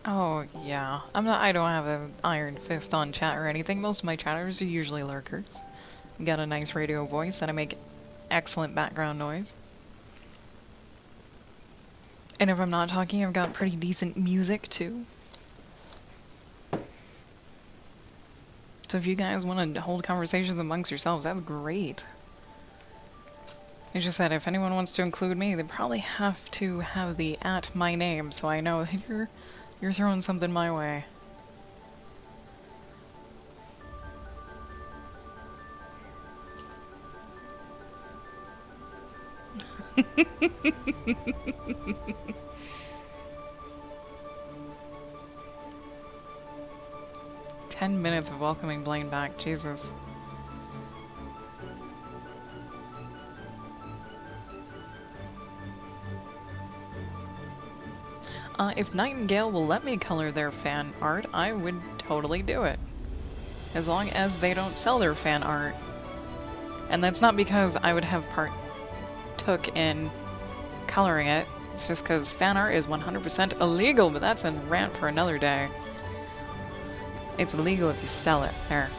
Oh, yeah. I don't have an iron fist on chat or anything. Most of my chatters are usually lurkers. Got a nice radio voice and I make excellent background noise. And if I'm not talking, I've got pretty decent music too. So if you guys want to hold conversations amongst yourselves, that's great. It's just that if anyone wants to include me, they probably have to have the @my name so I know that you're throwing something my way. "10 minutes of welcoming Blaine back, Jesus." If Nightingale will let me color their fan art, I would totally do it. As long as they don't sell their fan art. And that's not because I would have partook in coloring it. It's just because fan art is 100% illegal, but that's a rant for another day. It's illegal if you sell it. There.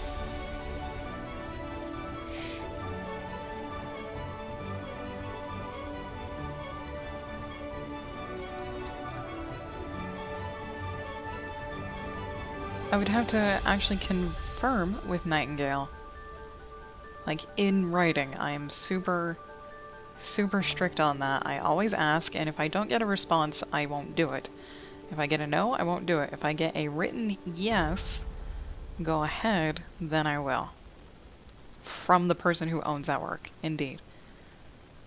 I would have to actually confirm with Nightingale. Like, in writing. I am super strict on that. I always ask, and if I don't get a response, I won't do it. If I get a no, I won't do it. If I get a written yes, go ahead, then I will. From the person who owns that work, indeed.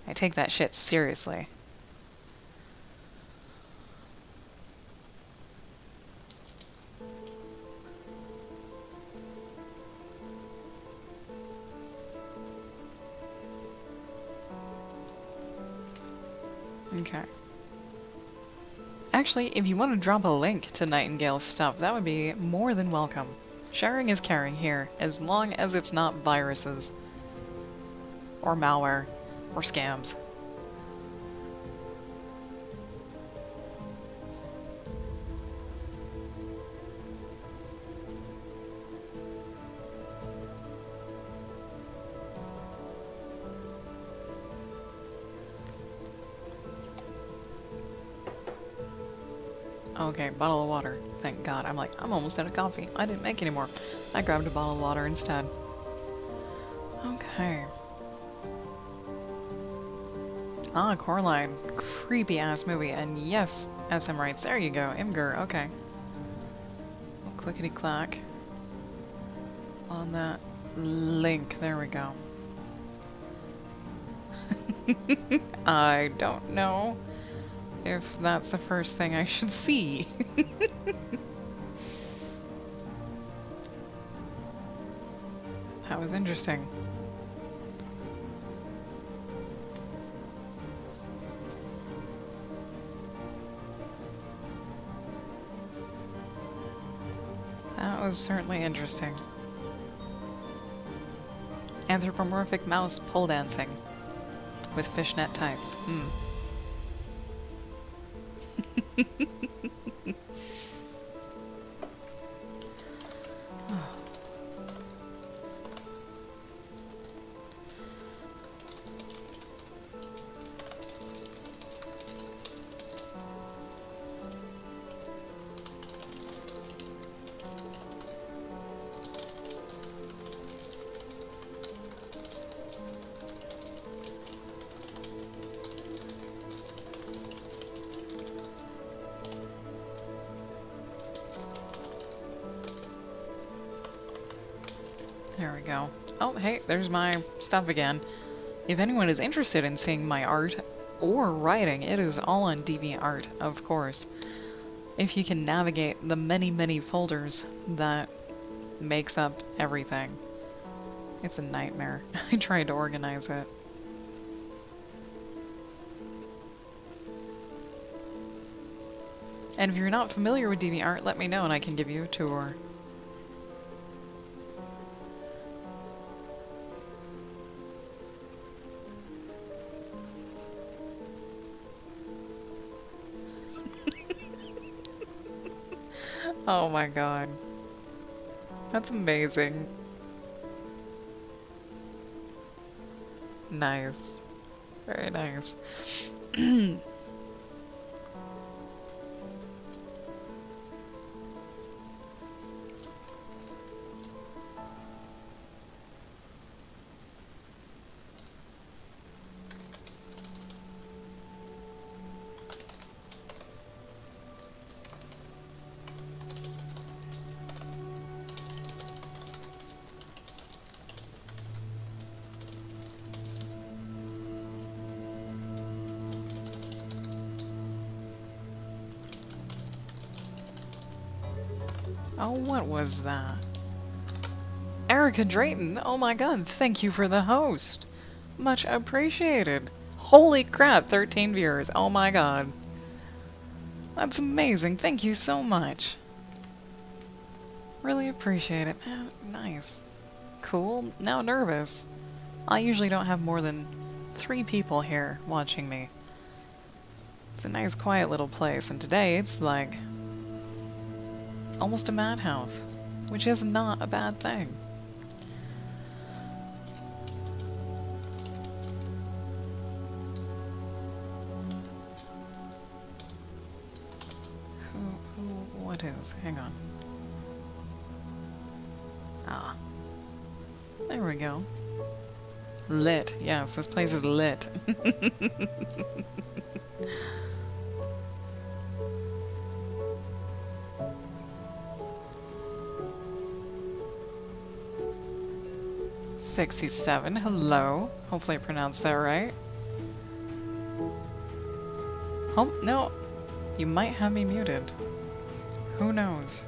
I take that shit seriously. Okay. Actually, if you want to drop a link to Nightingale's stuff, that would be more than welcome. Sharing is caring here, as long as it's not viruses. Or malware. Or scams. Okay, bottle of water. Thank God. I'm almost out of coffee. I didn't make any more. I grabbed a bottle of water instead. Okay. Ah, Coraline. Creepy ass movie. And yes, SM writes. There you go. Imgur. Okay. Clickety clack. On that link. There we go. I don't know if that's the first thing I should see. That was interesting. That was certainly interesting. Anthropomorphic mouse pole dancing with fishnet tights. There we go. Oh, hey, there's my stuff again. If anyone is interested in seeing my art or writing, it is all on DeviantArt, of course. If you can navigate the many, many folders that makes up everything. It's a nightmare. I tried to organize it. And if you're not familiar with DeviantArt, let me know and I can give you a tour. Oh my god. That's amazing. Nice. Very nice. Oh, what was that? Erica Drayton! Oh my god, thank you for the host! Much appreciated! Holy crap, 13 viewers! Oh my god. That's amazing, thank you so much! Really appreciate it, man. Nice. Cool, now nervous. I usually don't have more than 3 people here watching me. It's a nice quiet little place, and today it's like almost a madhouse, which is not a bad thing. What is? Hang on. Ah. There we go. Lit. Yes, this place is lit. '67, hello. Hopefully I pronounced that right. Oh, no. You might have me muted. Who knows?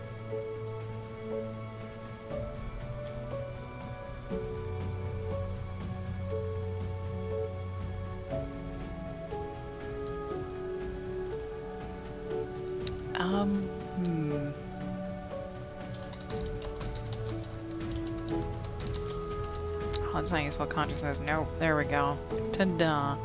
Oh, it's not useful consciousness. Nope. There we go. Ta-da.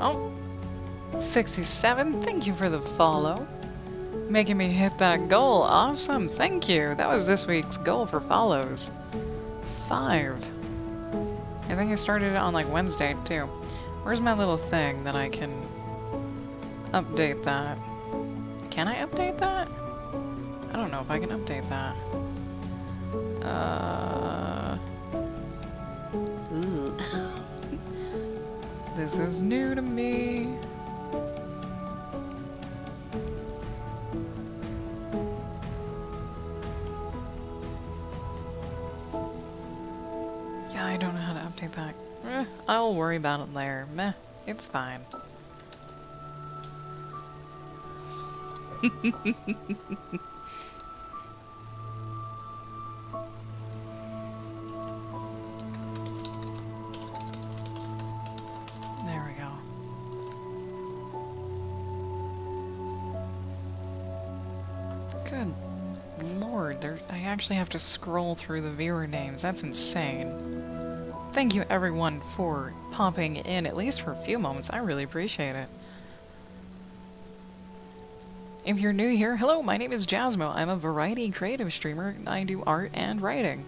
Oh. 67. Thank you for the follow. Making me hit that goal. Awesome. Thank you. That was this week's goal for follows. 5. I think I started it on like Wednesday too. Where's my little thing that I can update that? Can I update that? I don't know if I can update that. This is new to me. Yeah, I don't know how to update that. I'll worry about it later. Meh, it's fine. There we go. Good lord, I actually have to scroll through the viewer names. That's insane. Thank you everyone for popping in, at least for a few moments. I really appreciate it. If you're new here, hello, my name is Jasmo. I'm a variety creative streamer, and I do art and writing.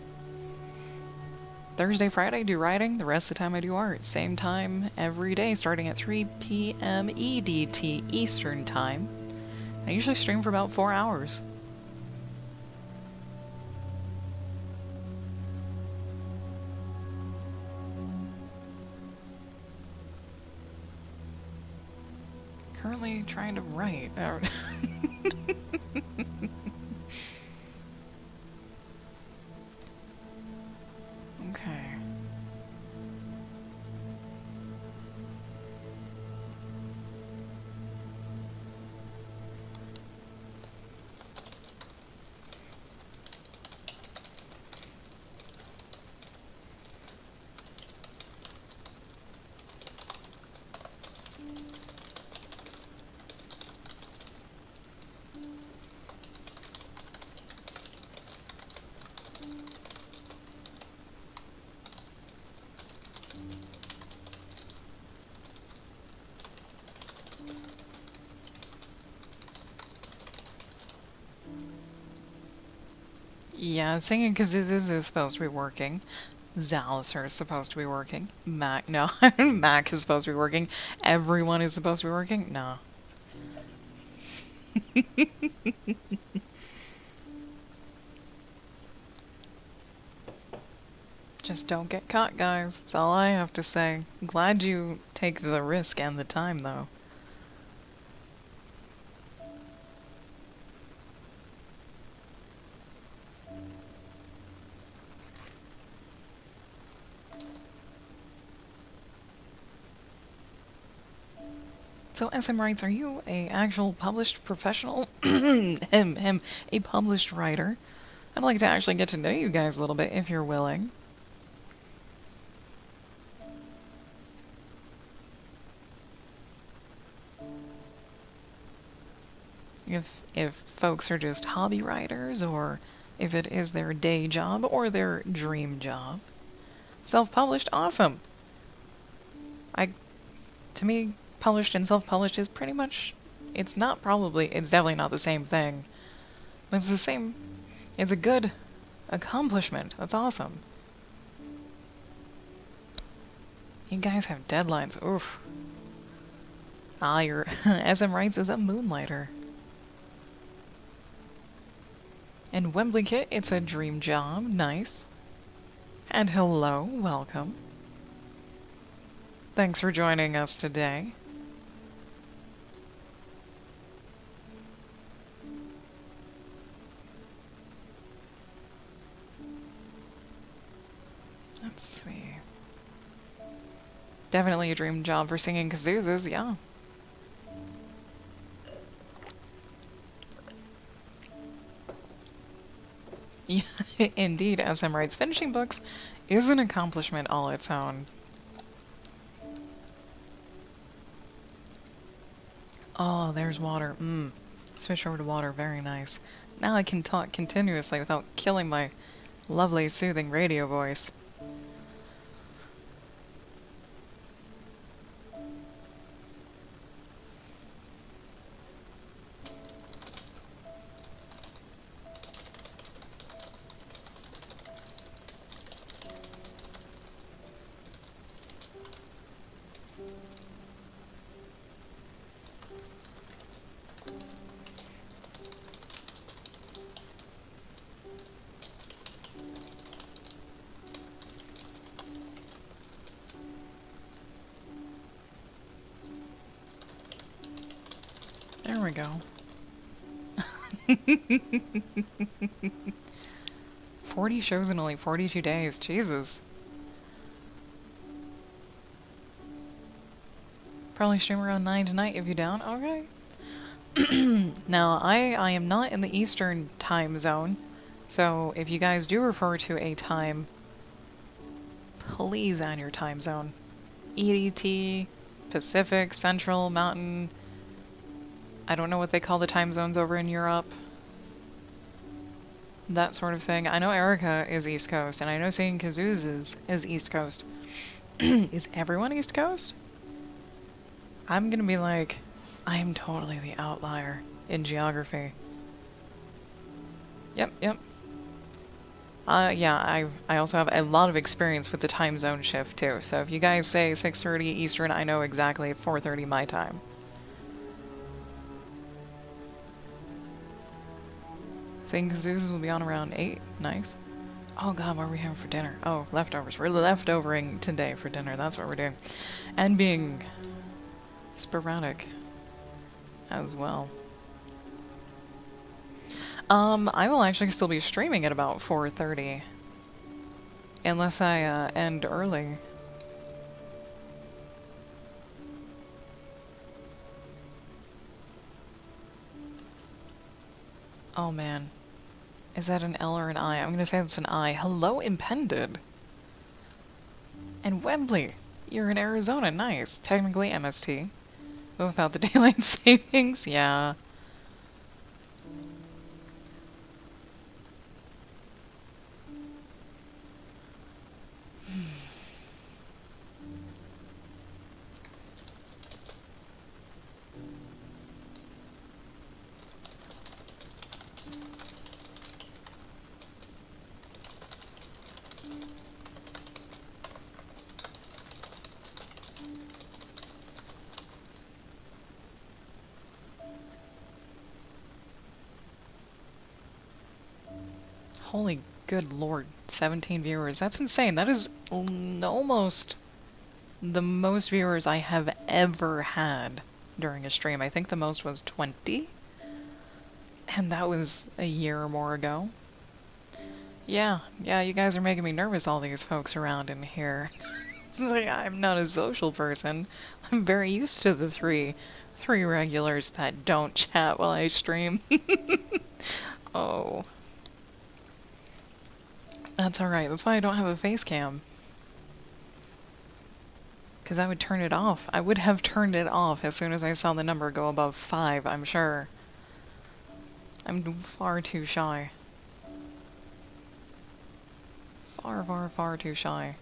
Thursday, Friday, I do writing. The rest of the time, I do art. Same time every day, starting at 3 p.m. EDT Eastern Time. I usually stream for about 4 hours. Currently trying to write. Okay. Yeah, singing kazoozes is supposed to be working. Zaliser is supposed to be working. Mac, no, Mac is supposed to be working. Everyone is supposed to be working. No. Just don't get caught, guys. That's all I have to say. Glad you take the risk and the time, though. So, SM Writes, are you a actual published professional? A published writer? I'd like to actually get to know you guys a little bit, if you're willing. If folks are just hobby writers, or if it is their day job or their dream job. Self-published, awesome. To me, published and self-published is pretty much, it's definitely not the same thing. But it's the same, it's a good accomplishment. That's awesome. You guys have deadlines, oof. Ah, your SM Writes is a moonlighter. And Wembley Kit, it's a dream job, nice. And hello, welcome. Thanks for joining us today. Let's see. Definitely a dream job for singing kazoozes, yeah. Yeah, indeed, SM Writes finishing books is an accomplishment all its own. Oh, there's water. Switch over to water, very nice. Now I can talk continuously without killing my lovely, soothing radio voice. There we go. 40 shows in only 42 days. Jesus. Probably stream around 9 tonight if you're down. Okay. Now, I am not in the Eastern time zone, so if you guys do refer to a time, please add your time zone. EDT, Pacific, Central, Mountain. I don't know what they call the time zones over in Europe. That sort of thing. I know Erica is East Coast, and I know Seeing Kazooz is East Coast. Is everyone East Coast? I'm gonna be like, I'm totally the outlier in geography. Yep. Yeah, I also have a lot of experience with the time zone shift, too. So if you guys say 6:30 Eastern, I know exactly 4:30 my time. Think Zeus will be on around 8. Nice. Oh god, what are we having for dinner? Oh, leftovers. We're leftovering today for dinner. That's what we're doing. And being sporadic as well. I will actually still be streaming at about 4:30. Unless I end early. Oh man. Is that an L or an I? I'm gonna say it's an I. Hello, Impended. And Wembley. You're in Arizona. Nice. Technically MST. But without the daylight savings, yeah. Holy good lord, 17 viewers. That's insane. That is almost the most viewers I have ever had during a stream. I think the most was 20. And that was a year or more ago. Yeah, you guys are making me nervous, all these folks around in here. It's like, I'm not a social person. I'm very used to the three regulars that don't chat while I stream. Oh. That's alright. That's why I don't have a face cam. Because I would turn it off. I would have turned it off as soon as I saw the number go above 5, I'm sure. I'm far too shy. Far too shy.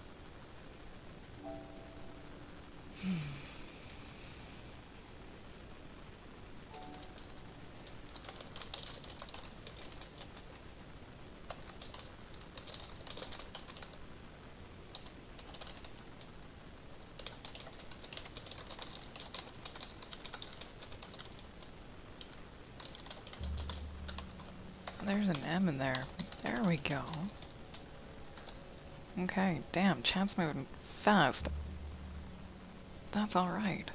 There's an M in there. There we go. Okay, damn, chat's moving fast. That's alright.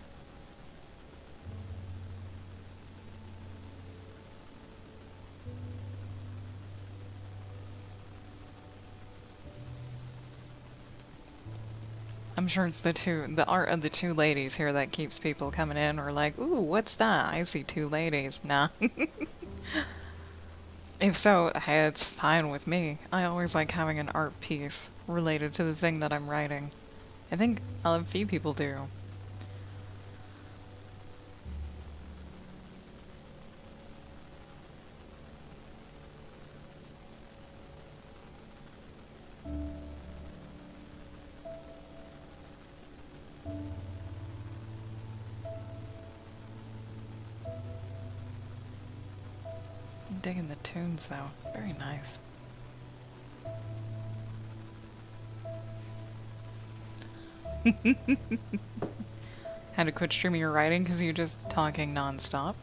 I'm sure it's the art of the two ladies here that keeps people coming in, or like, ooh, what's that? I see two ladies. Nah. If so, hey, it's fine with me. I always like having an art piece related to the thing that I'm writing. I think a few people do. I'm digging the tunes, though. Very nice. Had to quit streaming your writing because you're just talking non-stop?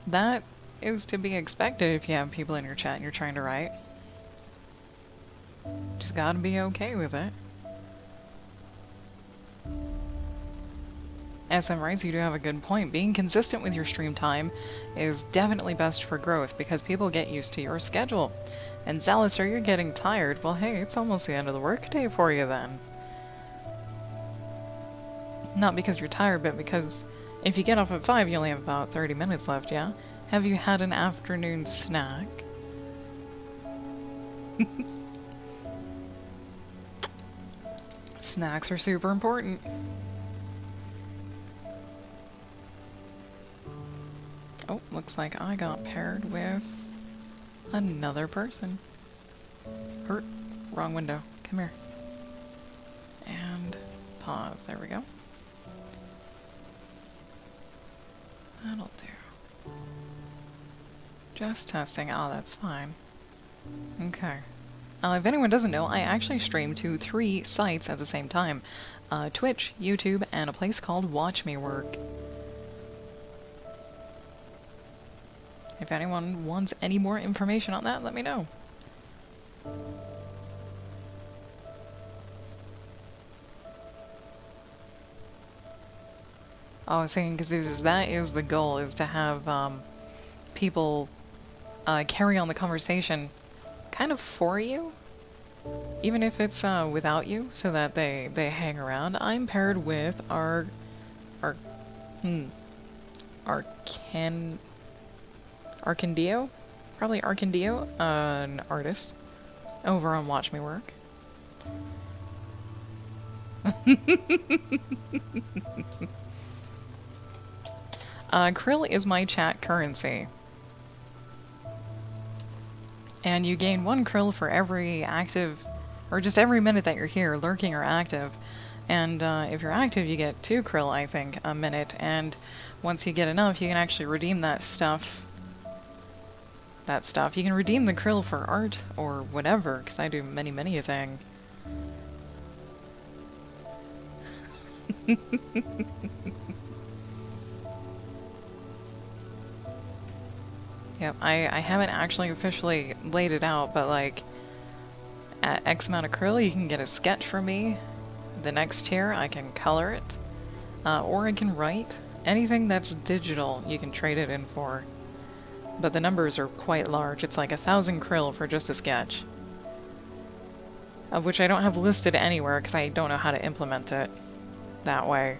That is to be expected if you have people in your chat and you're trying to write. Just gotta be okay with it. SM writes, you do have a good point. Being consistent with your stream time is definitely best for growth because people get used to your schedule. And Zalister, you're getting tired. Well, hey, it's almost the end of the workday for you then. Not because you're tired, but because if you get off at 5, you only have about 30 minutes left, yeah? Have you had an afternoon snack? Snacks are super important. Oh, looks like I got paired with another person. Hurt. Wrong window. Come here. And pause. There we go. That'll do. Just testing. Oh, that's fine. Okay. If anyone doesn't know, I actually stream to 3 sites at the same time. Twitch, YouTube, and a place called Watch Me Work. If anyone wants any more information on that, let me know. Oh, I was thinking, because that is the goal, is to have people carry on the conversation kind of for you, even if it's without you, so that they hang around. I'm paired with Arcandio? Probably Arcandio, an artist, over on Watch Me Work. Krill is my chat currency. And you gain 1 krill for every active, or just every minute that you're here, lurking or active. And if you're active, you get 2 krill, I think, a minute. And once you get enough, you can actually redeem that stuff. You can redeem the krill for art or whatever, because I do many a thing. Yep, I haven't actually officially laid it out, but like, at X amount of krill, you can get a sketch from me. The next tier, I can color it, or I can write. Anything that's digital, you can trade it in for. But the numbers are quite large. It's like 1,000 krill for just a sketch. Of which I don't have listed anywhere, because I don't know how to implement it that way.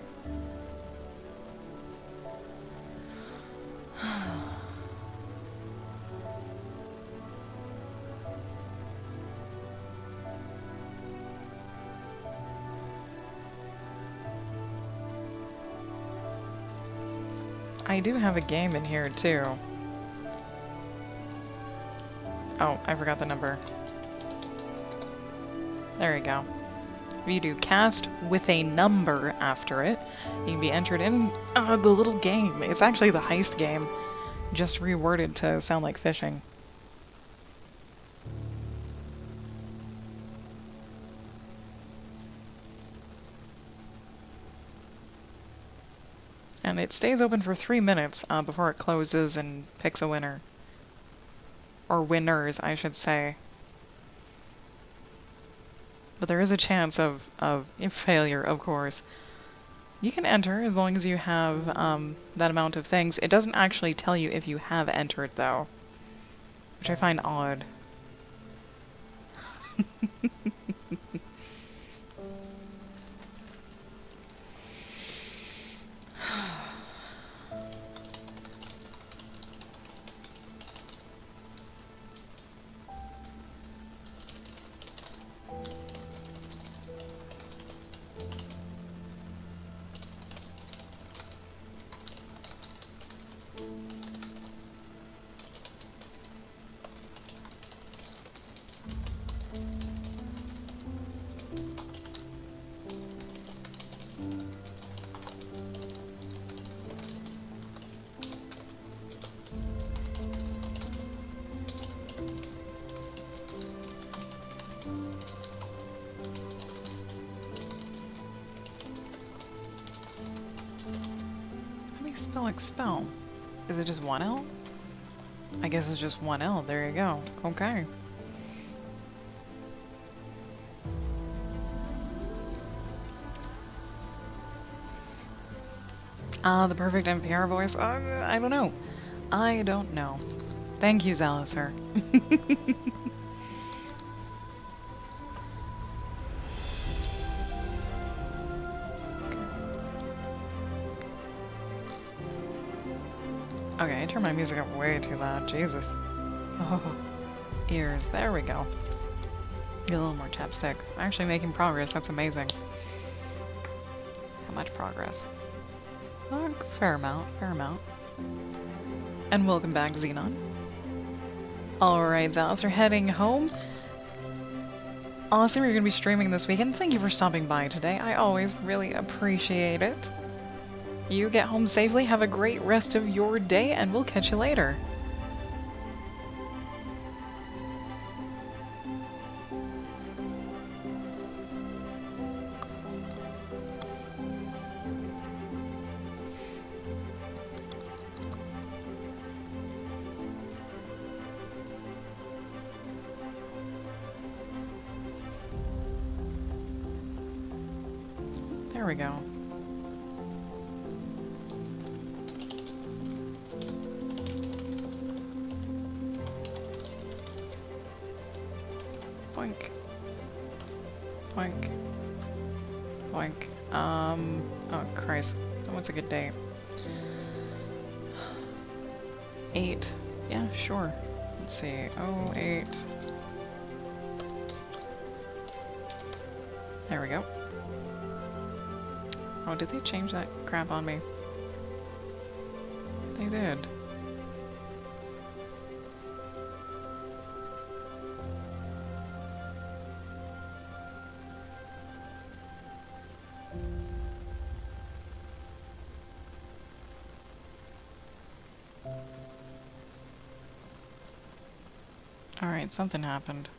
I do have a game in here, too. Oh, I forgot the number. There you go. If you do cast with a number after it, you can be entered in the little game. It's actually the heist game, just reworded to sound like fishing. And it stays open for 3 minutes before it closes and picks a winner. Or winners, I should say. But there is a chance of failure, of course. You can enter as long as you have that amount of things. It doesn't actually tell you if you have entered, though. Which I find odd. Spell expel. Is it just 1 L? I guess it's just 1 L. There you go. Okay. The perfect NPR voice? I don't know. I don't know. Thank you, Zaliser. Okay, I turned my music up way too loud. Jesus. Oh, ears. There we go. Get a little more chapstick. I'm actually making progress. That's amazing. How much progress? Oh, fair amount. Fair amount. And welcome back, Xenon. Alright, Dallas, we're heading home. Awesome, you're going to be streaming this weekend. Thank you for stopping by today. I always really appreciate it. You get home safely, have a great rest of your day, and we'll catch you later. There we go. Boink. Boink. Boink. Oh Christ. What's a good date? 8. Yeah, sure. Let's see. 08. There we go. Oh, did they change that crap on me? They did. Alright, something happened.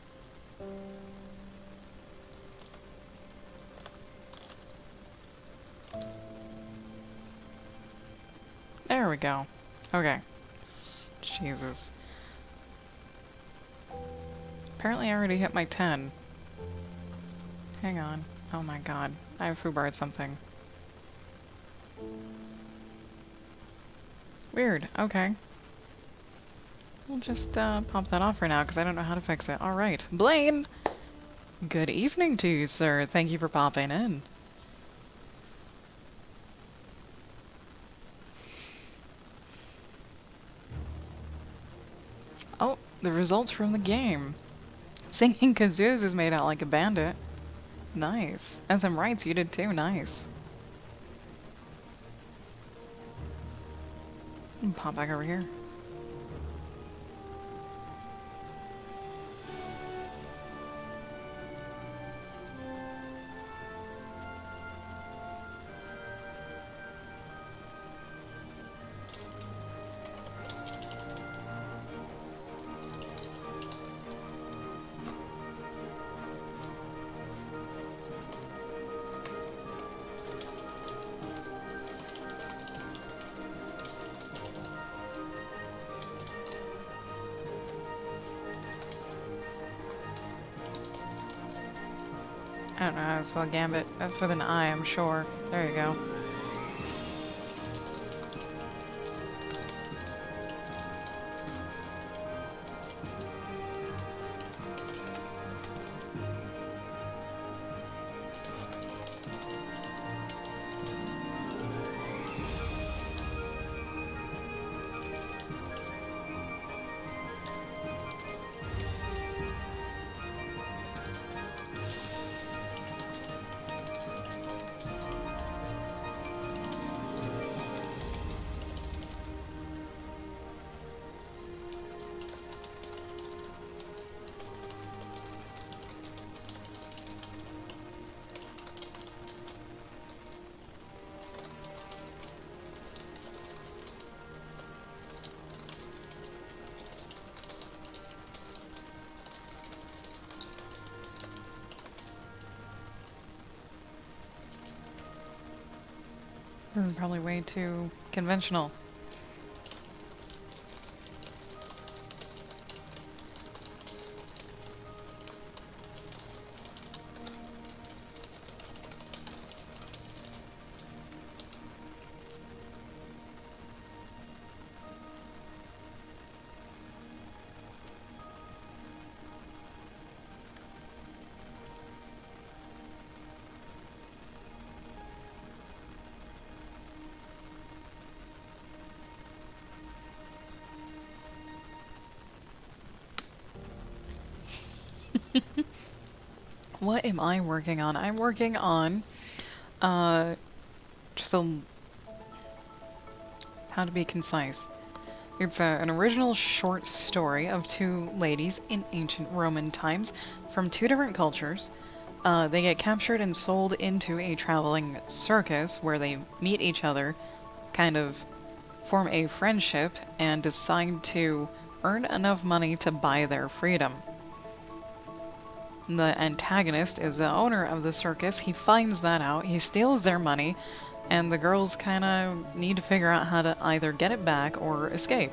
There we go. Okay. Jesus. Apparently I already hit my 10. Hang on. Oh my god. I have foobarred something. Weird. Okay. We'll just pop that off for now because I don't know how to fix it. Alright. Blaine! Good evening to you, sir. Thank you for popping in. Oh, the results from the game. Singing kazoos is made out like a bandit. Nice. And some rights you did too. Nice. Pop back over here. I don't know how to spell Gambit. That's with an I, I'm sure. There you go. This is probably way too conventional. What am I working on? I'm working on, uh, just a... how to be concise. It's an original short story of two ladies in ancient Roman times from two different cultures. They get captured and sold into a traveling circus where they meet each other, kind of form a friendship, and decide to earn enough money to buy their freedom. The antagonist is the owner of the circus. He finds that out, he steals their money, and the girls kind of need to figure out how to either get it back or escape.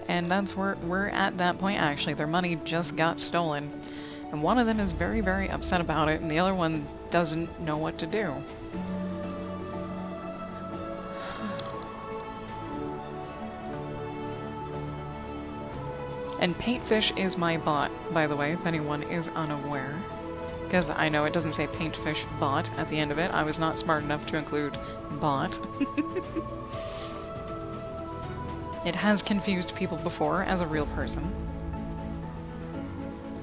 And that's where we're at that point, actually. Their money just got stolen. And one of them is very, very upset about it, and the other one doesn't know what to do. And Paintfish is my bot, by the way, if anyone is unaware. Because I know it doesn't say Paintfish bot at the end of it. I was not smart enough to include bot. It has confused people before as a real person.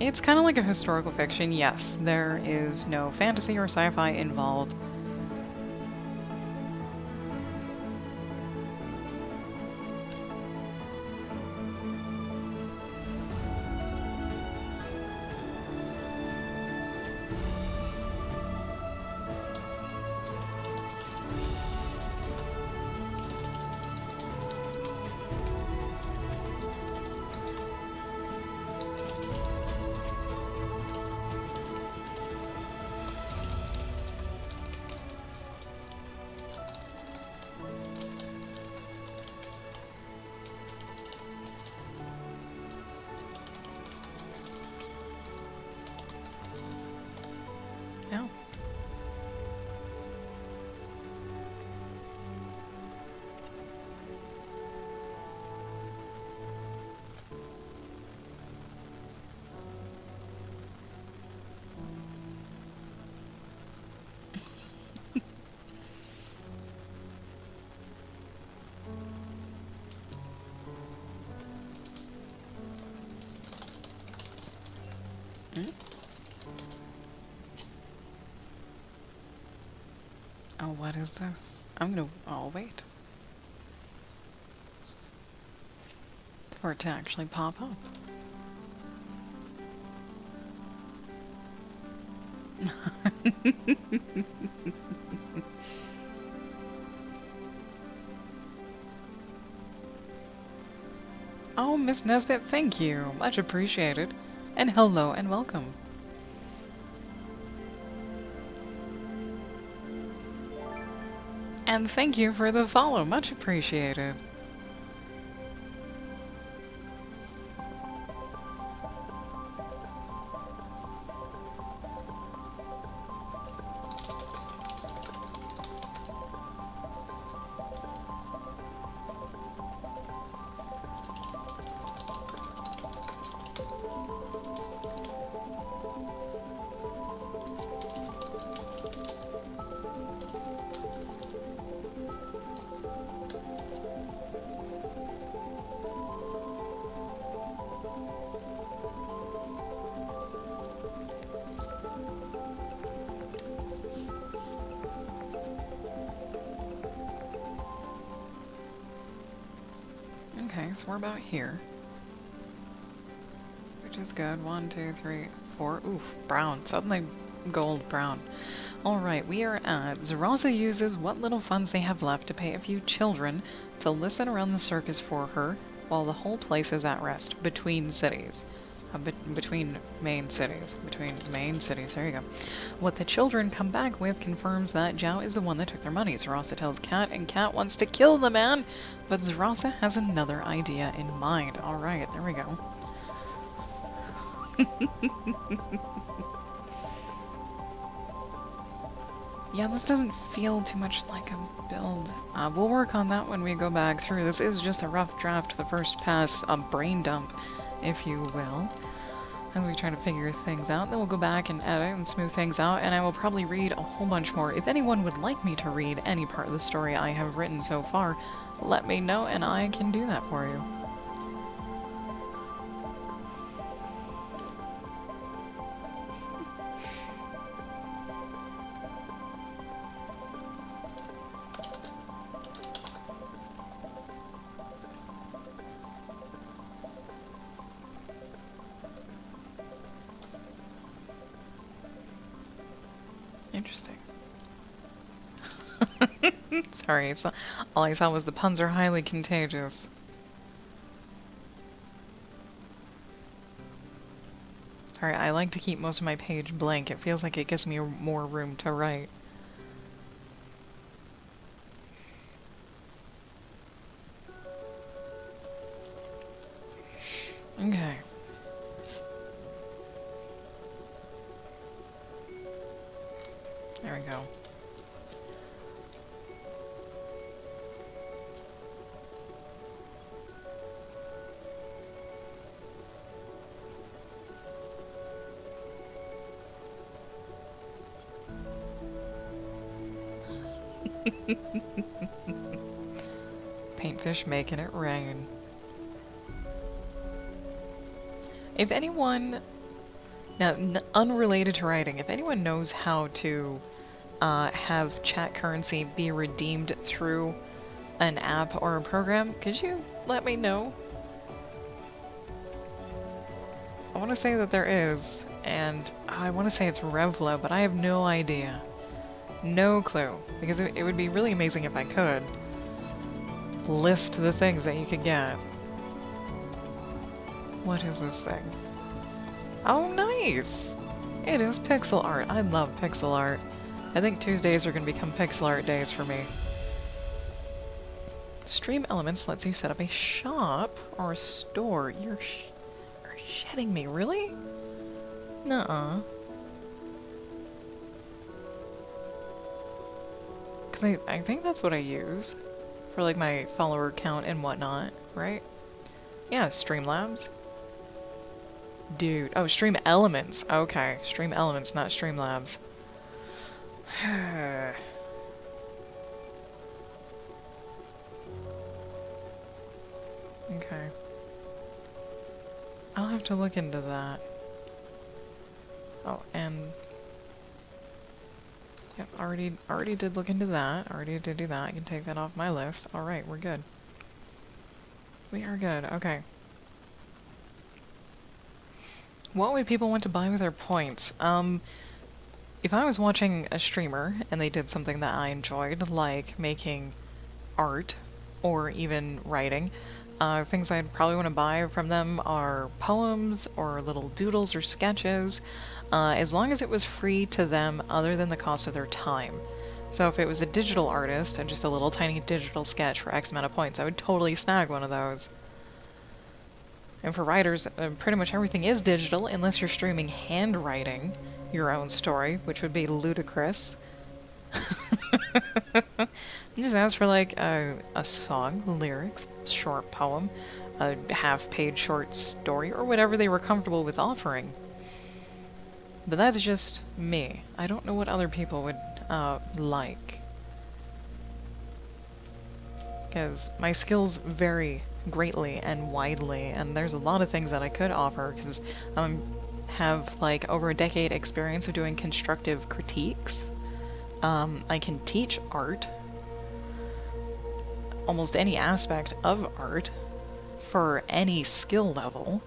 It's kind of like a historical fiction, yes. There is no fantasy or sci-fi involved. Oh, what is this? I'm gonna... oh, wait. For it to actually pop up. Oh, Miss Nesbit, thank you. Much appreciated. And hello and welcome. And thank you for the follow. Much appreciated. Okay, so we're about here. Which is good. 1, 2, 3, 4. Oof, brown. Suddenly gold brown. Alright, we are at Zaraza uses what little funds they have left to pay a few children to listen around the circus for her while the whole place is at rest between cities. Between main cities. There you go. What the children come back with confirms that Zhao is the one that took their money. Zaraza tells Cat, and Cat wants to kill the man, but Zaraza has another idea in mind. Alright, there we go. Yeah, this doesn't feel too much like a build. We'll work on that when we go back through. This is just a rough draft, the first pass, a brain dump, if you will, as we try to figure things out. Then we'll go back and edit and smooth things out, and I will probably read a whole bunch more. If anyone would like me to read any part of the story I have written so far, let me know and I can do that for you. Interesting. Sorry, so all I saw was the puns are highly contagious. Sorry, I like to keep most of my page blank. It feels like it gives me more room to write. Okay. There we go. Paintfish making it rain. If anyone, now unrelated to writing, if anyone knows how to have chat currency be redeemed through an app or a program, could you let me know? I want to say that there is, and I want to say it's Revlo, but I have no idea. No clue, because it would be really amazing if I could list the things that you could get. What is this thing? Oh, nice! It is pixel art. I love pixel art. I think Tuesdays are going to become pixel art days for me. Stream Elements lets you set up a shop or a store. You're shitting me, really? Nuh-uh. Because I think that's what I use for, like, my follower count and whatnot, right? Yeah, Streamlabs. Dude. Oh, Stream Elements. Okay. Stream Elements, not Streamlabs. Okay. I'll have to look into that. Oh, and... Yep, already did look into that. Already did do that. I can take that off my list. Alright, we're good. We are good. Okay. What would people want to buy with their points? If I was watching a streamer and they did something that I enjoyed, like making art or even writing, things I'd probably want to buy from them are poems or little doodles or sketches, as long as it was free to them other than the cost of their time. So if it was a digital artist and just a little tiny digital sketch for X amount of points, I would totally snag one of those. And for writers, pretty much everything is digital unless you're streaming handwriting your own story, which would be ludicrous. Just ask for like a song, lyrics, short poem, a half-page short story, or whatever they were comfortable with offering. But that's just me. I don't know what other people would like. Because my skills vary greatly and widely, and there's a lot of things that I could offer, because I have like over a decade experience of doing constructive critiques. I can teach art, almost any aspect of art, for any skill level.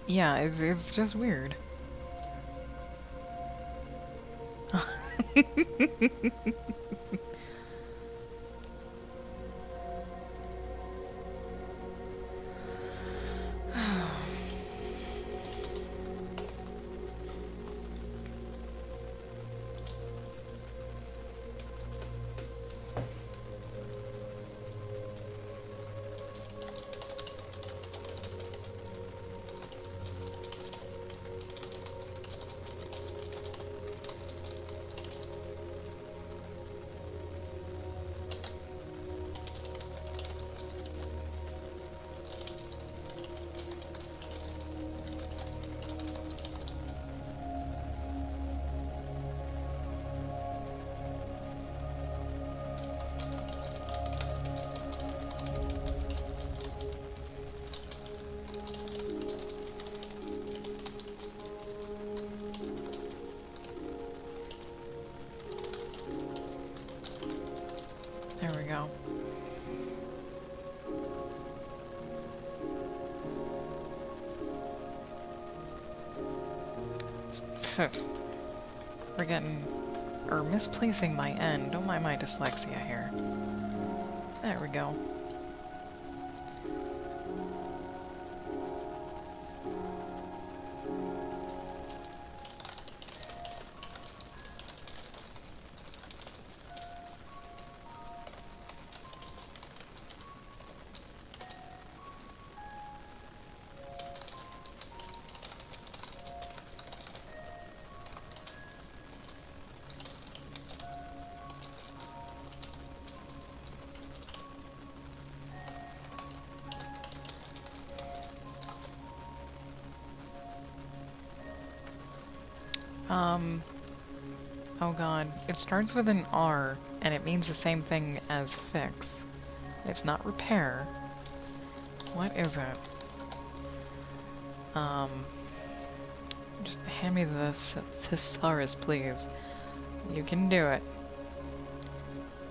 Yeah, it's just weird. There we go. forgetting or misplacing my N. Don't mind my dyslexia here. There we go. Oh god. It starts with an R, and it means the same thing as fix. It's not repair. What is it? Just hand me the thesaurus, please. You can do it.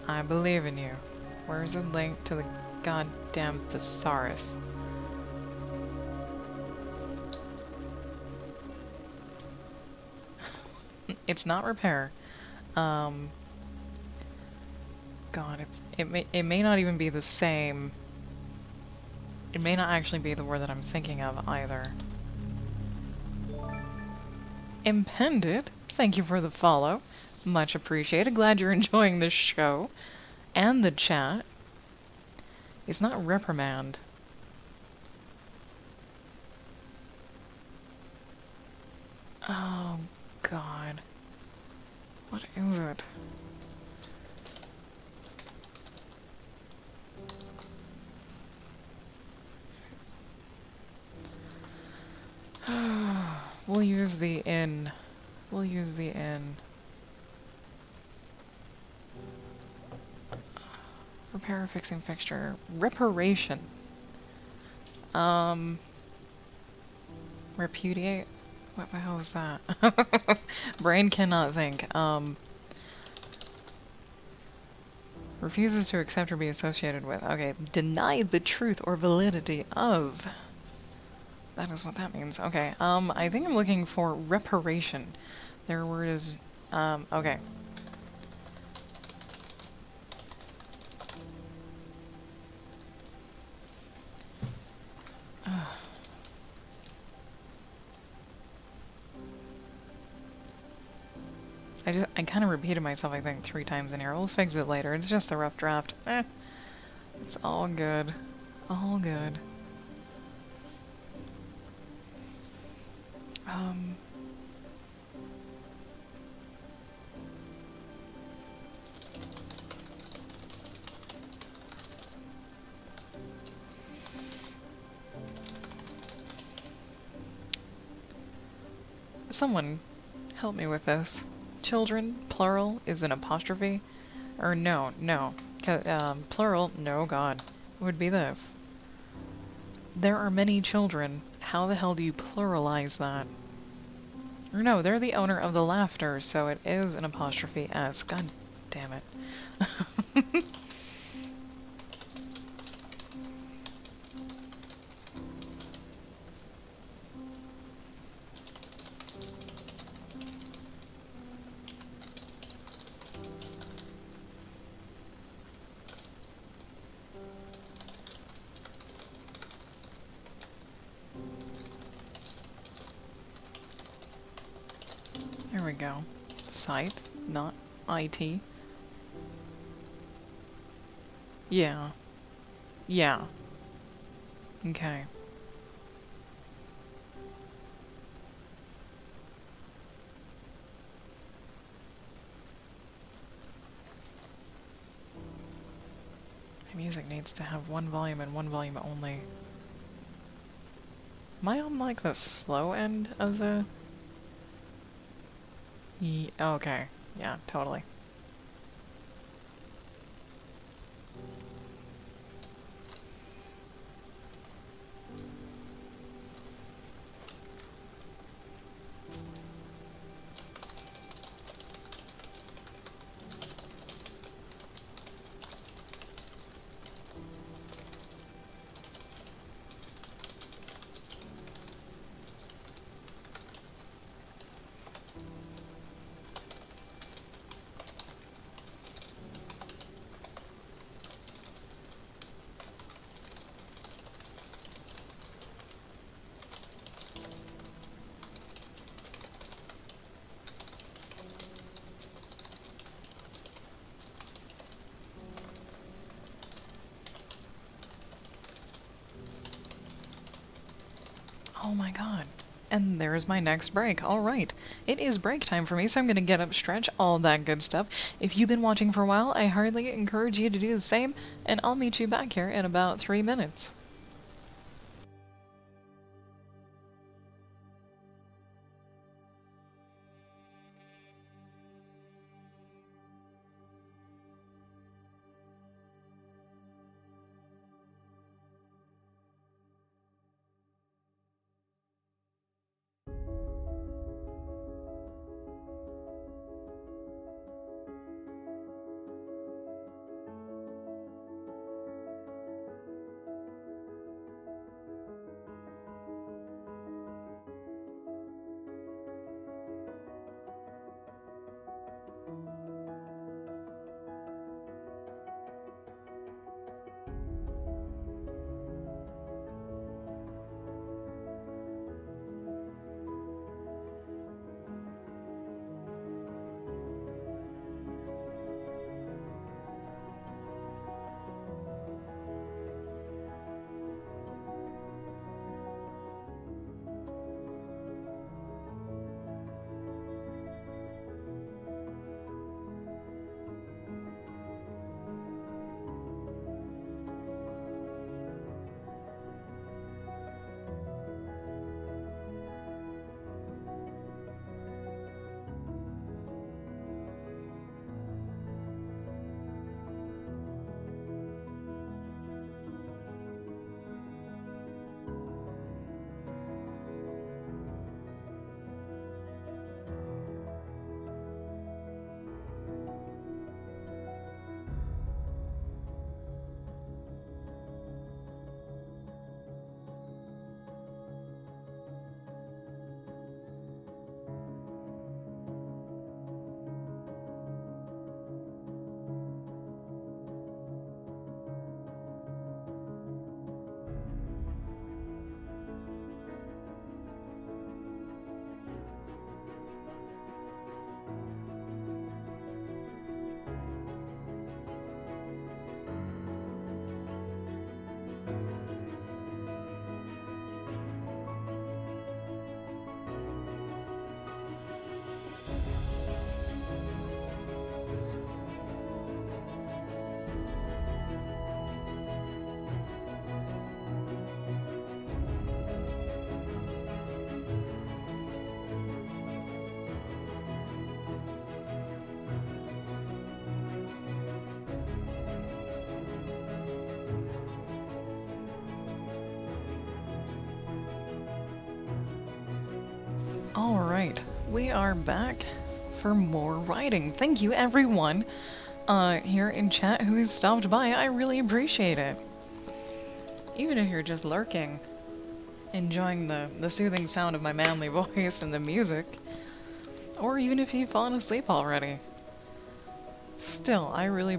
I believe in you. Where's the link to the goddamn thesaurus? It's not repair. God, it may not even be the same. It may not actually be the word that I'm thinking of either. Impended, thank you for the follow. Much appreciated. Glad you're enjoying the show. And the chat. It's not reprimand. Oh, God. What is it? We'll use the in. We'll use the in. Repair, fixing fixture. Reparation. Repudiate? What the hell is that? Brain cannot think. Refuses to accept or be associated with. Okay, deny the truth or validity of. That is what that means. Okay, I think I'm looking for reparation. Their word is, okay. I kind of repeated myself, I think, 3 times in here. We'll fix it later. It's just a rough draft. It's all good. All good. Someone help me with this. Children, plural, is an apostrophe? Or no. Plural, no, God, would be this. There are many children. How the hell do you pluralize that? Or no, they're the owner of the laughter, so it is an apostrophe S. God damn it. There we go. Site, not IT. Yeah. Yeah. Okay. My music needs to have 1 volume and 1 volume only. Am I on, like, the slow end of the... Okay. Yeah, totally. And there's my next break. Alright, it is break time for me, so I'm gonna get up, stretch, all that good stuff. If you've been watching for a while, I heartily encourage you to do the same, and I'll meet you back here in about 3 minutes. Alright, we are back for more writing. Thank you everyone here in chat who has stopped by. I really appreciate it. Even if you're just lurking, enjoying the soothing sound of my manly voice and the music, or even if you've fallen asleep already. Still, I really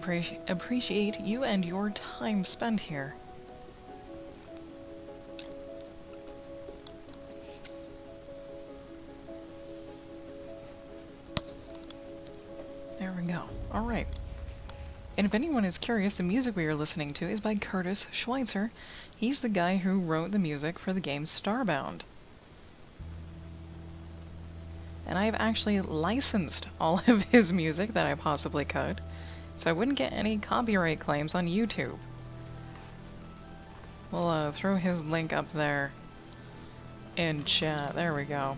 appreciate you and your time spent here. There we go. Alright. And if anyone is curious, the music we are listening to is by Curtis Schweitzer. He's the guy who wrote the music for the game Starbound. And I've actually licensed all of his music that I possibly could, so I wouldn't get any copyright claims on YouTube. We'll throw his link up there in chat. There we go.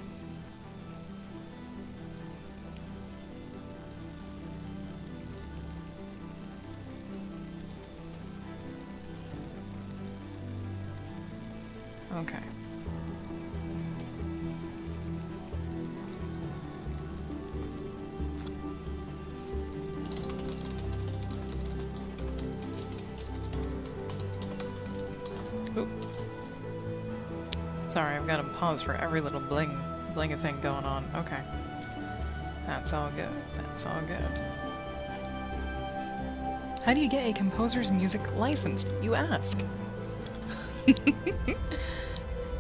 Okay. Oop. Sorry, I've got to pause for every little bling thing going on. Okay. That's all good. That's all good. How do you get a composer's music licensed, you ask?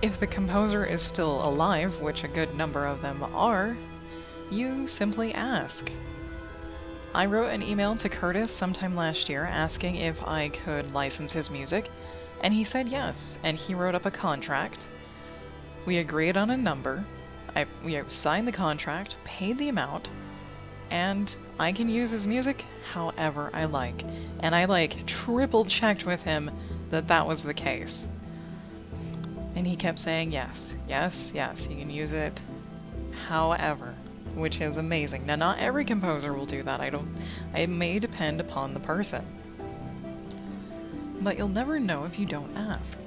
If the composer is still alive, which a good number of them are, you simply ask. I wrote an email to Curtis sometime last year asking if I could license his music, and he said yes, and he wrote up a contract We agreed on a number. We signed the contract, paid the amount, and I can use his music however I like. And I like triple checked with him that that was the case. And he kept saying yes, yes, yes, you can use it however, which is amazing. Now, not every composer will do that. It may depend upon the person. But you'll never know if you don't ask.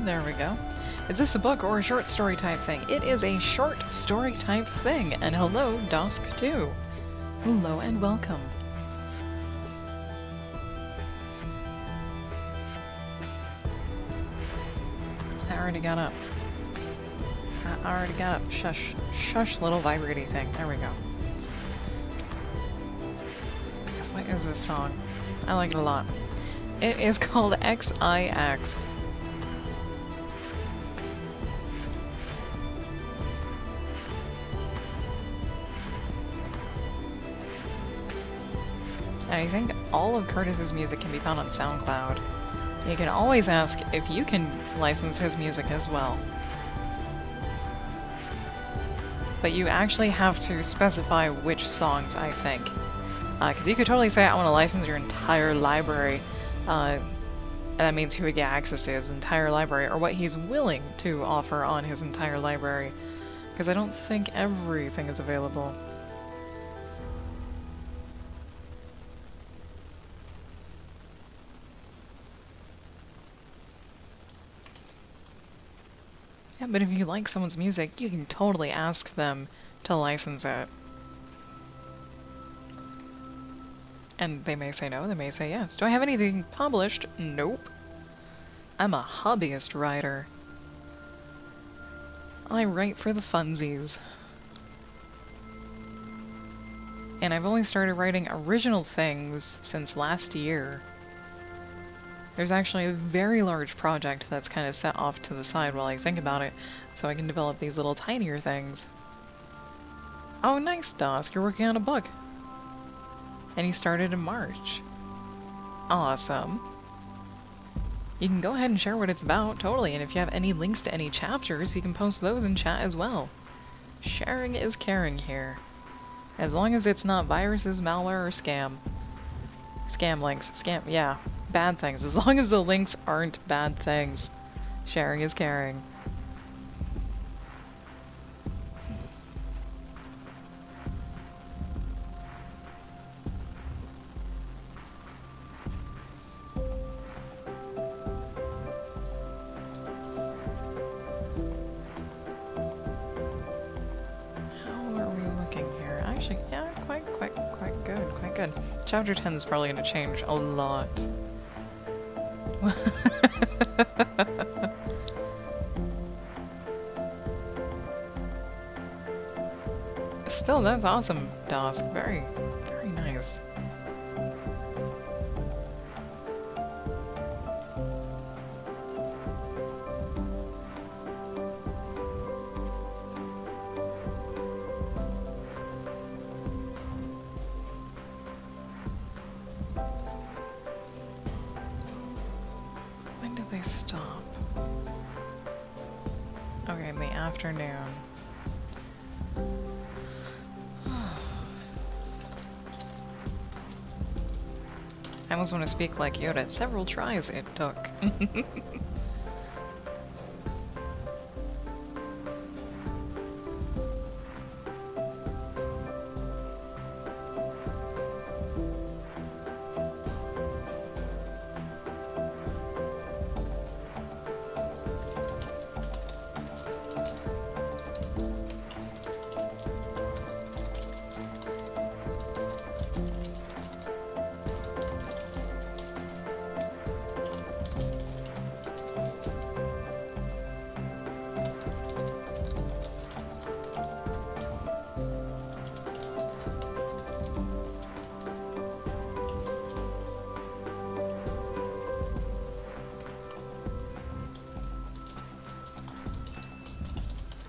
There we go. Is this a book or a short story type thing? It is a short story type thing. And hello, Dusk too. Hello and welcome. I already got up. Shush. Shush, little vibrating thing. There we go. Guess what is this song? I like it a lot. It is called XIX. I think all of Curtis's music can be found on SoundCloud. You can always ask if you can license his music as well. But you actually have to specify which songs, I think. Because you could totally say, I want to license your entire library. And that means he would get access to his entire library, or what he's willing to offer on his entire library. Because I don't think everything is available. Yeah, but if you like someone's music, you can totally ask them to license it. And they may say no, they may say yes. Do I have anything published? Nope. I'm a hobbyist writer. I write for the funsies. And I've only started writing original things since last year. There's actually a very large project that's kind of set off to the side while I think about it, so I can develop these little tinier things. Oh, nice, Dusk. You're working on a book. And you started in March. Awesome. You can go ahead and share what it's about, totally, and if you have any links to any chapters, you can post those in chat as well. Sharing is caring here. As long as it's not viruses, malware, or scam. Scam links. Yeah. Bad things. As long as the links aren't bad things. Sharing is caring. Yeah, quite good. Chapter 10 is probably going to change a lot. Still, that's awesome, Dusk. Very, very nice. Stop. Okay, in the afternoon. I almost want to speak like Yoda. Several tries it took.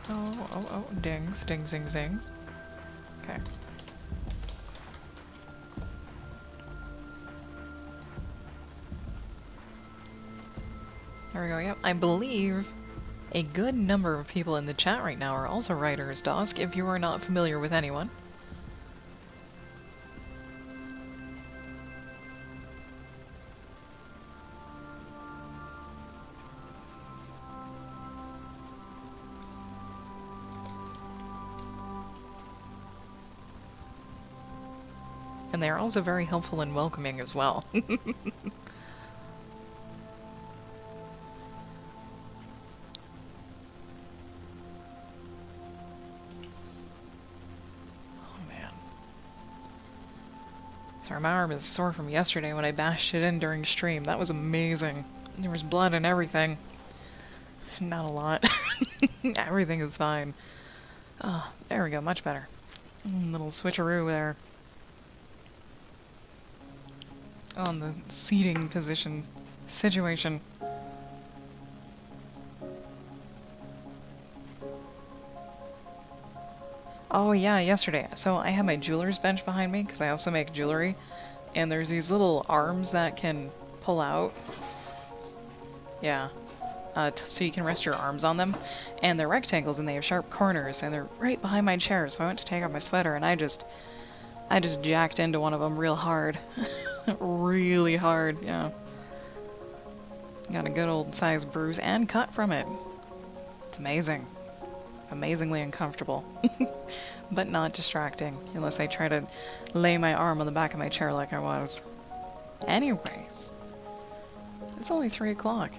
Oh, oh, oh, dings, dings, dings, dings. Okay. There we go, yep. I believe a good number of people in the chat right now are also writers, Dosk, if you are not familiar with anyone. And they are also very helpful and welcoming as well. Sorry, my arm is sore from yesterday when I bashed it in during stream. That was amazing. There was blood and everything. Not a lot. Everything is fine. Oh, there we go, much better. Little switcheroo there. On the seating position situation. Oh yeah, yesterday. So I have my jeweler's bench behind me, because I also make jewelry. And there's these little arms that can pull out. Yeah. So you can rest your arms on them. And they're rectangles and they have sharp corners. And they're right behind my chair. So I went to take off my sweater and I just jacked into one of them real hard. Really hard, yeah. Got a good old sized bruise and cut from it. It's amazing. Amazingly uncomfortable. But not distracting, unless I try to lay my arm on the back of my chair like I was. Anyways. It's only 3 o'clock.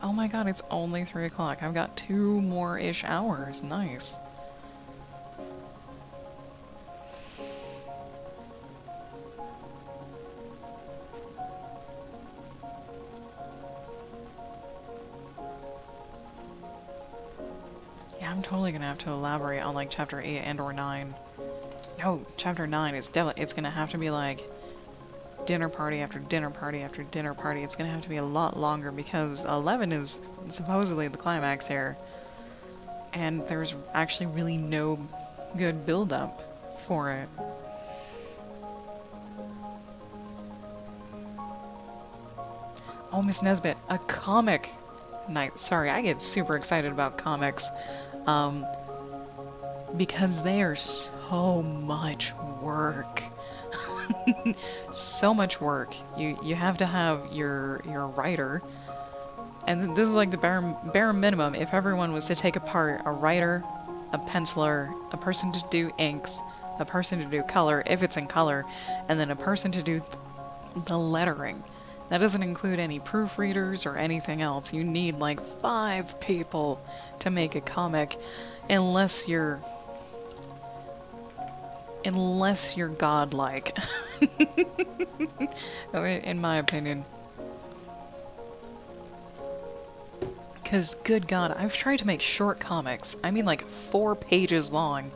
Oh my god, it's only 3 o'clock. I've got 2 more-ish hours. Nice. I'm totally gonna have to elaborate on like chapter 8 and or 9. No, chapter 9 is definitely, it's gonna have to be like dinner party after dinner party after dinner party. It's gonna have to be a lot longer because 11 is supposedly the climax here. And there's actually really no good build-up for it. Oh, Miss Nesbit, a comic! Nice. Sorry, I get super excited about comics. Because they are so much work. So much work. You have to have your writer, and this is like the bare minimum. If everyone was to take apart a writer, a penciler, a person to do inks, a person to do color, if it's in color, and then a person to do the lettering. That doesn't include any proofreaders or anything else. You need like 5 people to make a comic, unless you're godlike. In my opinion. Because, good god, I've tried to make short comics. I mean like 4 pages long.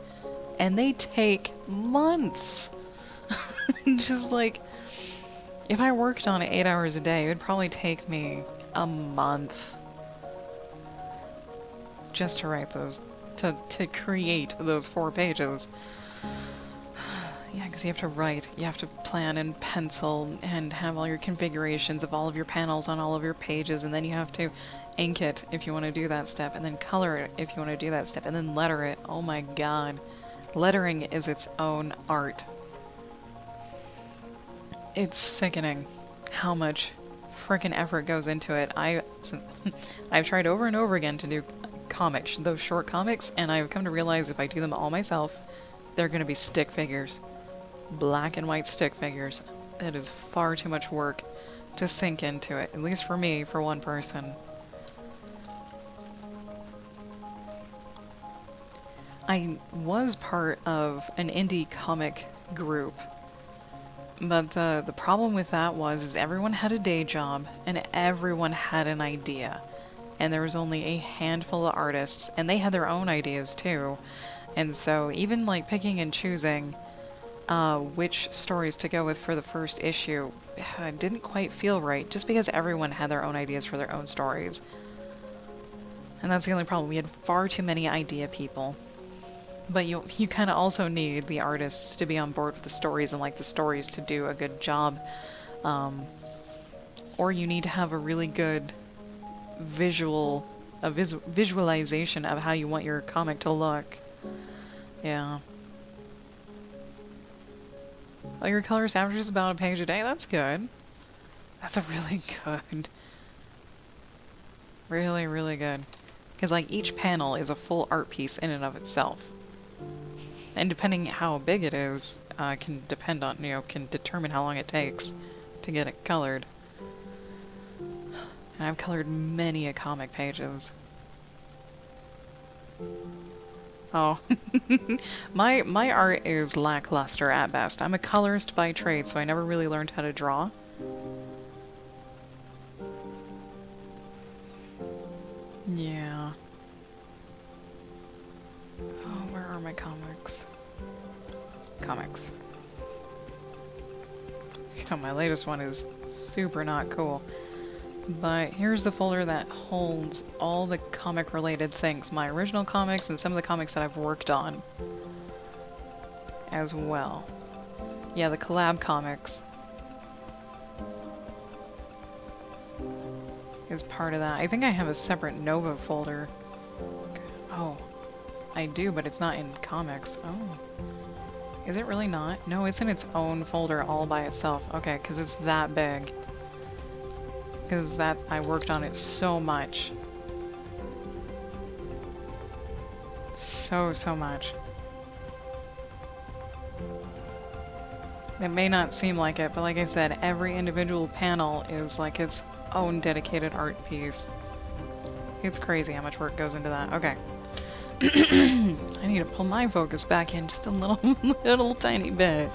And they take months. Just like, if I worked on it 8 hours a day, it would probably take me a month. Just to write those, to create those 4 pages. Yeah, because you have to write, you have to plan and pencil and have all your configurations of all of your panels on all of your pages, and then you have to ink it if you want to do that step, and then color it if you want to do that step, and then letter it. Oh my god. Lettering is its own art. It's sickening how much frickin' effort goes into it. I've tried over and over again to do comics, those short comics, and I've come to realize if I do them all myself, they're gonna be stick figures. Black and white stick figures. It is far too much work to sink into it, at least for me, for one person. I was part of an indie comic group, but the problem with that was everyone had a day job and everyone had an idea, and there was only a handful of artists, and they had their own ideas too. And so even like picking and choosing which stories to go with for the first issue didn't quite feel right, just because everyone had their own ideas for their own stories. And that's the only problem. We had far too many idea people. But you kind of also need the artists to be on board with the stories and like the stories to do a good job. Or you need to have a really good visualization of how you want your comic to look. Yeah. Oh, your colorist averages about a page a day? That's good. That's a really good. Really, really good. Because, like, each panel is a full art piece in and of itself. And depending how big it is, can depend on, can determine how long it takes to get it colored. And I've colored many a comic pages. Oh. My art is lackluster at best. I'm a colorist by trade, so I never really learned how to draw. Yeah. Oh, where are my comics? Comics. Oh, my latest one is super not cool. But here's the folder that holds all the comic-related things. My original comics and some of the comics that I've worked on as well. Yeah, the collab comics is part of that. I think I have a separate Nova folder. Oh, I do, but it's not in comics. Oh. Is it really not? No, it's in its own folder all by itself. Okay, because it's that big. Because I worked on it so much. So much. It may not seem like it, but like I said, every individual panel is like its own dedicated art piece. It's crazy how much work goes into that. Okay. I need to pull my focus back in just a little tiny bit.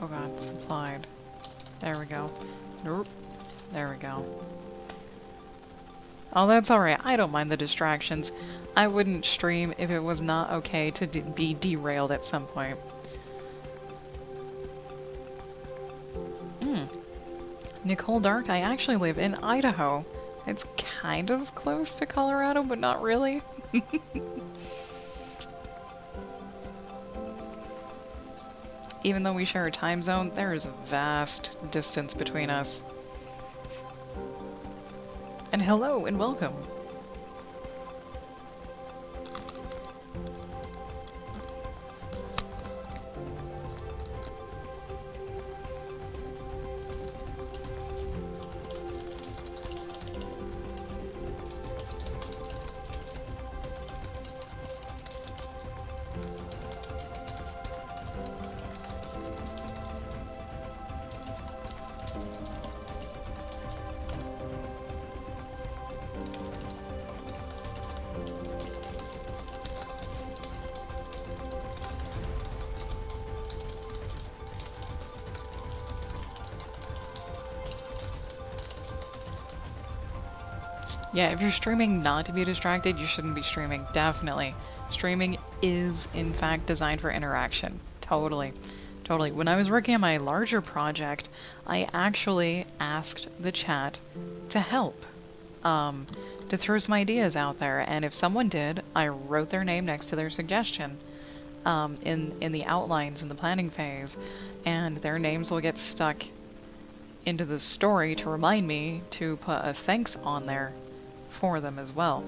Oh god, supplied. There we go. Nope. There we go. Oh, that's alright. I don't mind the distractions. I wouldn't stream if it was not okay to be derailed at some point. Nicole Dark, I actually live in Idaho. It's kind of close to Colorado, but not really. Even though we share a time zone, there is a vast distance between us. And hello and welcome. Yeah, if you're streaming not to be distracted, you shouldn't be streaming. Definitely. Streaming is, in fact, designed for interaction. Totally. Totally. When I was working on my larger project, I actually asked the chat to help. To throw some ideas out there. And if someone did, I wrote their name next to their suggestion in the outlines in the planning phase. And their names will get stuck into the story to remind me to put a thanks on there for them as well.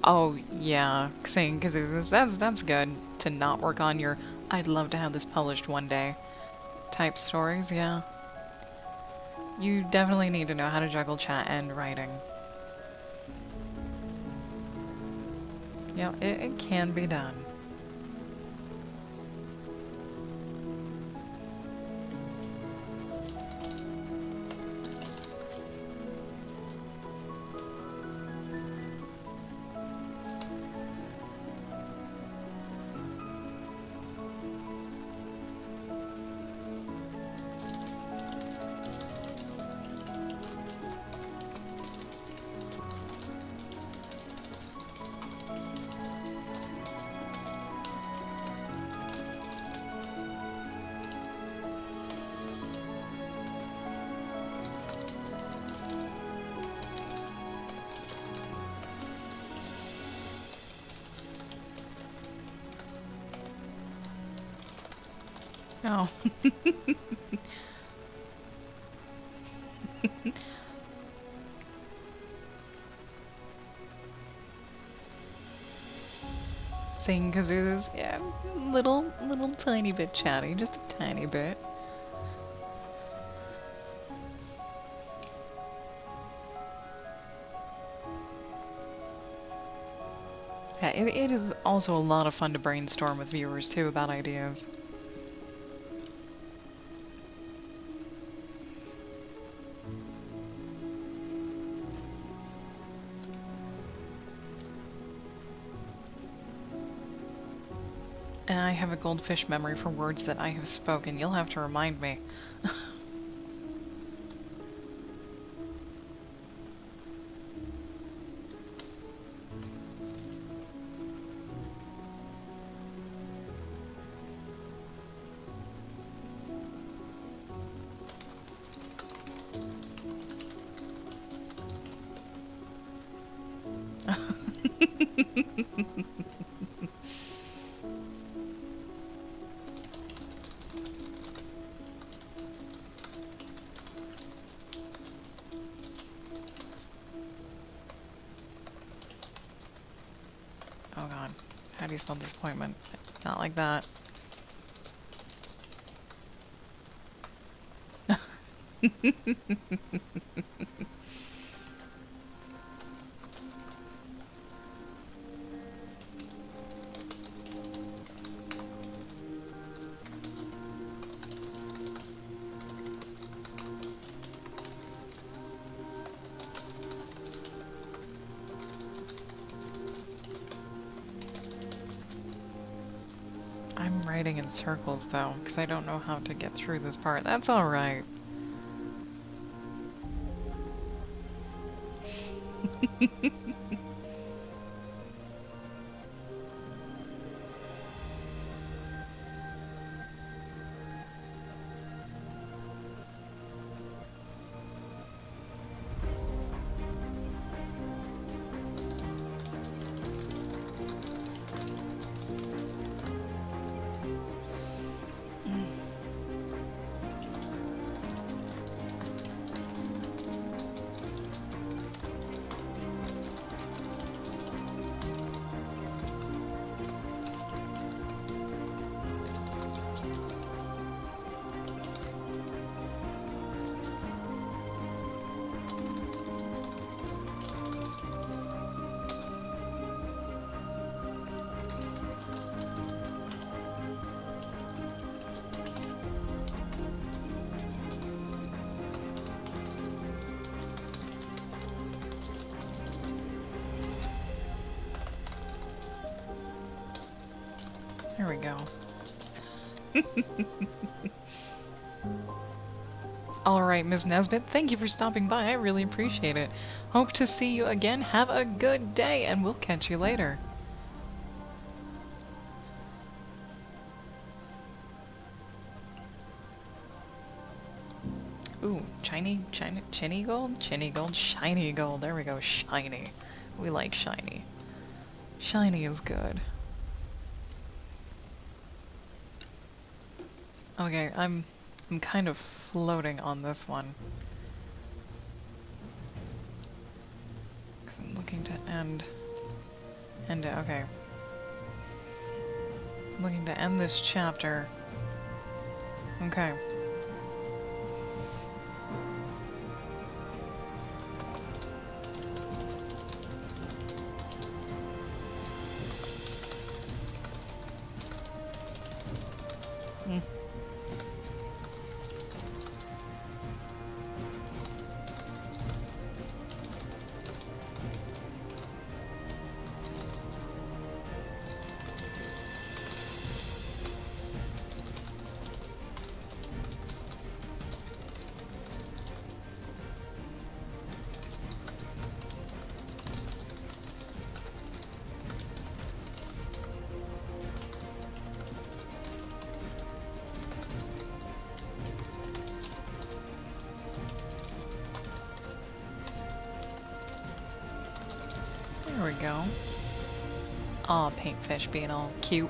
Oh, yeah, saying kazoozas, that's good. To not work on your "I'd love to have this published one day" type stories, yeah. You definitely need to know how to juggle chat and writing. Yeah, it can be done. Oh. Saying kazoozas, yeah, little tiny bit chatty, just a tiny bit. Yeah, it is also a lot of fun to brainstorm with viewers too about ideas. And I have a goldfish memory for words that I have spoken. You'll have to remind me. Oh god. How do you spell disappointment? Not like that. I'm writing in circles though, because I don't know how to get through this part. That's alright. There we go. Alright, Ms. Nesbitt, thank you for stopping by. I really appreciate it. Hope to see you again. Have a good day, and we'll catch you later. Ooh, chinny gold? Chinny gold, shiny gold. There we go, shiny. We like shiny. Shiny is good. Okay, I'm kind of floating on this one. 'Cause I'm looking End it. Okay. I'm looking to end this chapter. Okay. Hmm. There we go. Aw, paintfish being all cute.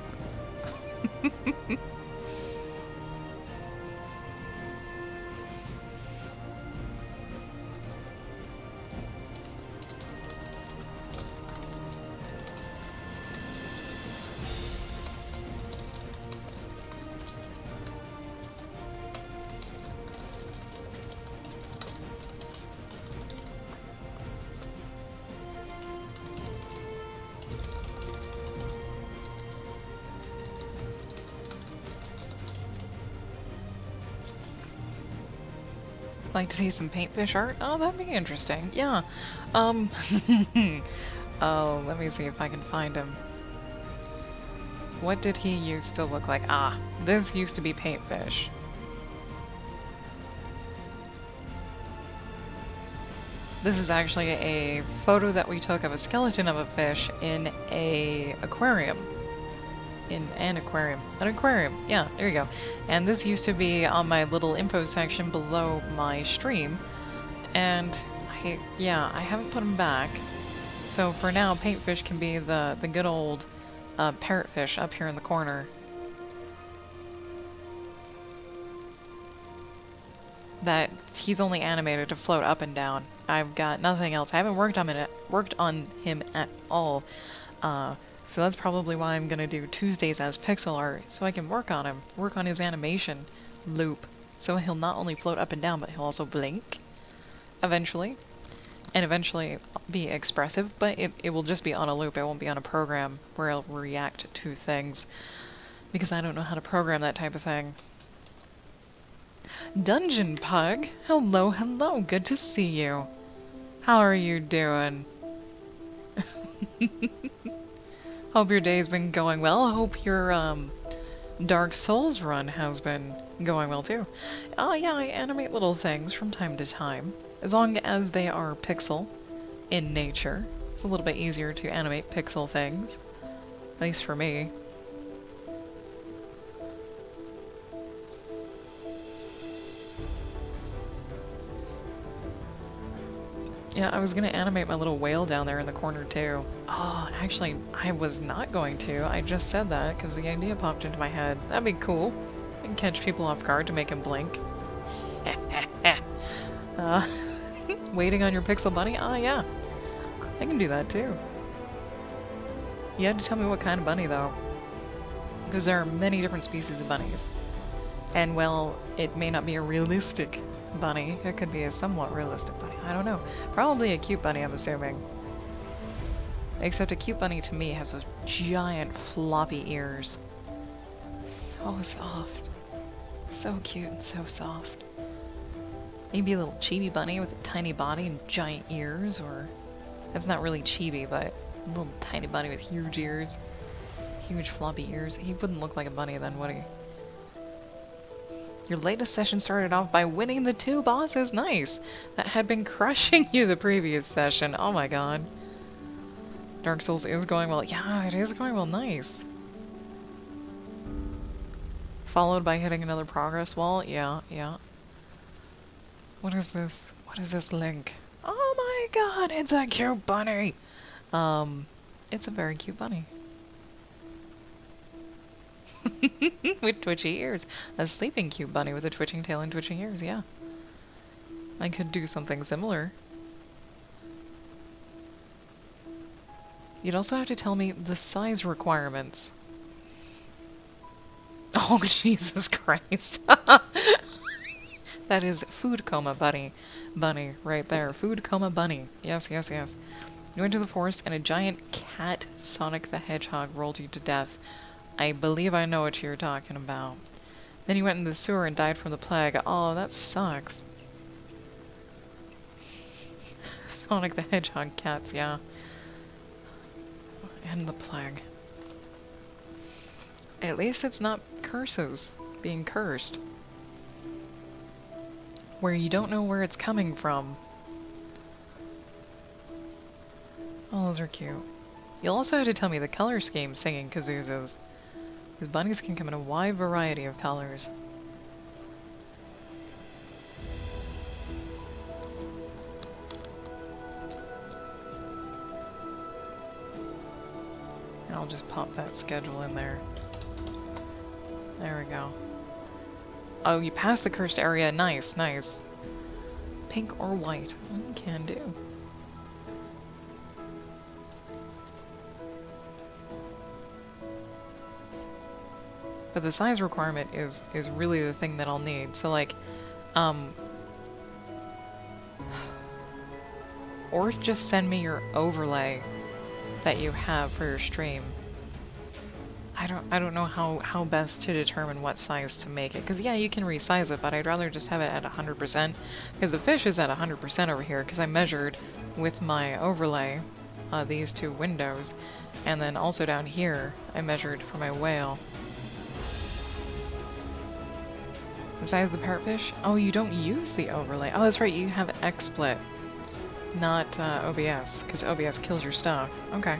Like to see some paintfish art? Oh, that'd be interesting. Yeah. Oh, let me see if I can find him. What did he used to look like? Ah, this used to be paintfish. This is actually a photo that we took of a skeleton of a fish in a aquarium. In an aquarium. An aquarium. Yeah, there you go. And this used to be on my little info section below my stream. And I haven't put them back. So for now, paintfish can be the good old parrotfish up here in the corner. That he's only animated to float up and down. I've got nothing else. I haven't worked on him at all. So that's probably why I'm gonna do Tuesdays as pixel art, so I can work on him, work on his animation loop. So he'll not only float up and down, but he'll also blink, eventually. And eventually be expressive, but it will just be on a loop, it won't be on a program where it'll react to things. Because I don't know how to program that type of thing. Dungeon Pug! Hello, hello, good to see you. How are you doing? Hope your day's been going well. I hope your Dark Souls run has been going well too. Oh yeah, I animate little things from time to time. As long as they are pixel in nature. It's a little bit easier to animate pixel things. At least for me. Yeah, I was gonna animate my little whale down there in the corner too. Oh, actually, I was not going to. I just said that because the idea popped into my head. That'd be cool. I can catch people off guard to make them blink. Waiting on your pixel bunny? Ah, yeah. I can do that too. You had to tell me what kind of bunny though. Because there are many different species of bunnies. And well, it may not be a realistic bunny. It could be a somewhat realistic bunny. I don't know. Probably a cute bunny, I'm assuming. Except a cute bunny to me has those giant floppy ears. So soft. So cute and so soft. Maybe a little chibi bunny with a tiny body and giant ears, or... It's not really chibi, but a little tiny bunny with huge ears. Huge floppy ears. He wouldn't look like a bunny then, would he? Your latest session started off by winning the 2 bosses. Nice! That had been crushing you the previous session. Oh my god. Dark Souls is going well. Yeah, it is going well. Nice. Followed by hitting another progress wall. Yeah, yeah. What is this? What is this link? Oh my god, it's a cute bunny! It's a very cute bunny. With twitchy ears. A sleeping cute bunny with a twitching tail and twitching ears, yeah. I could do something similar. You'd also have to tell me the size requirements. Oh, Jesus Christ. That is food coma bunny. Bunny, right there. Food coma bunny. Yes, yes, yes. You went to the forest and a giant cat, Sonic the Hedgehog, rolled you to death. I believe I know what you're talking about. Then you went in the sewer and died from the plague. Oh, that sucks. Sonic the Hedgehog cats, yeah. And the plague. At least it's not curses being cursed. Where you don't know where it's coming from. Oh, those are cute. You'll also have to tell me the color scheme singing kazoozes. Because bunnies can come in a wide variety of colors. And I'll just pop that schedule in there. There we go. Oh, you passed the cursed area. Nice, nice. Pink or white? Can do. But the size requirement is really the thing that I'll need. So like, or just send me your overlay that you have for your stream. I don't know how best to determine what size to make it. Because yeah, you can resize it, but I'd rather just have it at 100%. Because the fish is at 100% over here, because I measured with my overlay these two windows. And then also down here, I measured for my whale. The size of the parrotfish? Oh, you don't use the overlay. Oh, that's right, you have XSplit, not OBS, because OBS kills your stuff. Okay.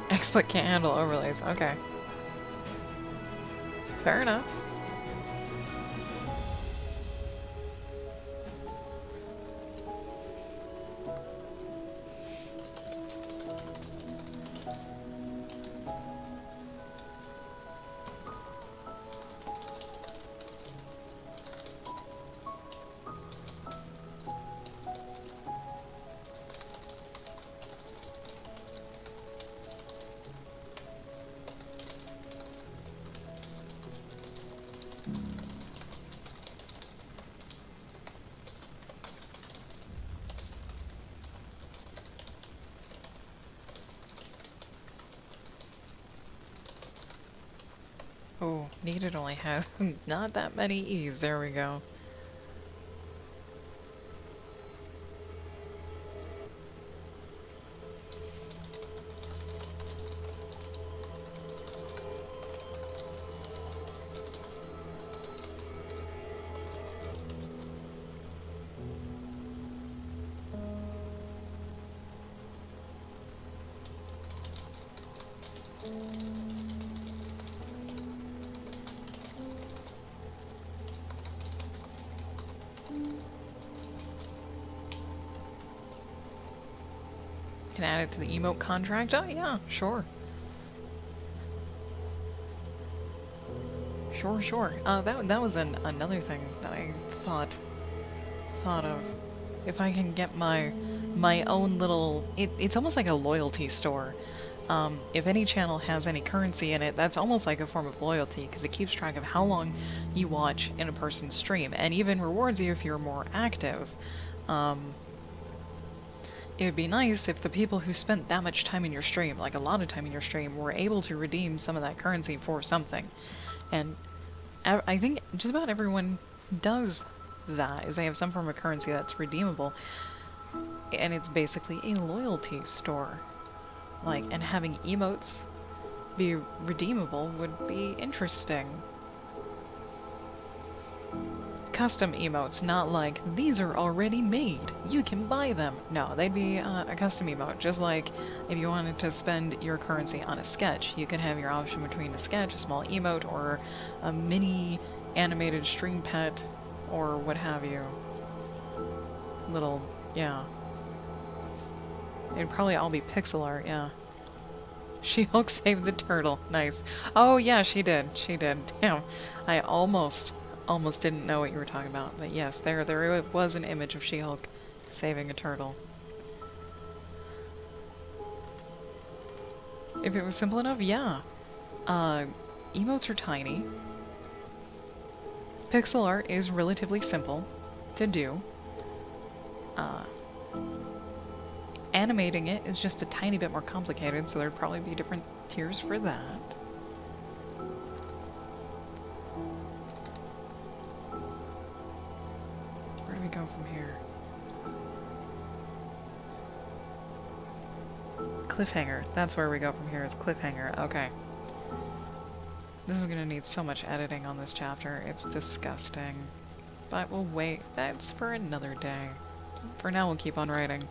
XSplit can't handle overlays. Okay. Fair enough. Oh, needed only has not that many E's. There we go. Can add it to the emote contract? Oh yeah, sure. Sure. That was another thing that I thought of. If I can get my own little, it's almost like a loyalty store. If any channel has any currency in it, that's almost like a form of loyalty, because it keeps track of how long you watch in a person's stream, and even rewards you if you're more active. It would be nice if the people who spent that much time in your stream, like a lot of time in your stream, were able to redeem some of that currency for something. And I think just about everyone does that, is they have some form of currency that's redeemable. And it's basically a loyalty store. Like, and having emotes be redeemable would be interesting. Custom emotes, not like, these are already made, you can buy them. No, they'd be a custom emote, just like if you wanted to spend your currency on a sketch, you could have your option between a sketch, a small emote, or a mini animated stream pet, or what have you. Little, yeah. It'd probably all be pixel art, yeah. She-Hulk saved the turtle, nice. Oh yeah, she did, damn. I almost didn't know what you were talking about, but yes, there was an image of She-Hulk saving a turtle. If it was simple enough, yeah. Emotes are tiny. Pixel art is relatively simple to do. Animating it is just a tiny bit more complicated, so there'd probably be different tiers for that. Where do we go from here? Cliffhanger. That's where we go from here, is cliffhanger. Okay. This is gonna need so much editing on this chapter. It's disgusting. But we'll wait. That's for another day. For now, we'll keep on writing.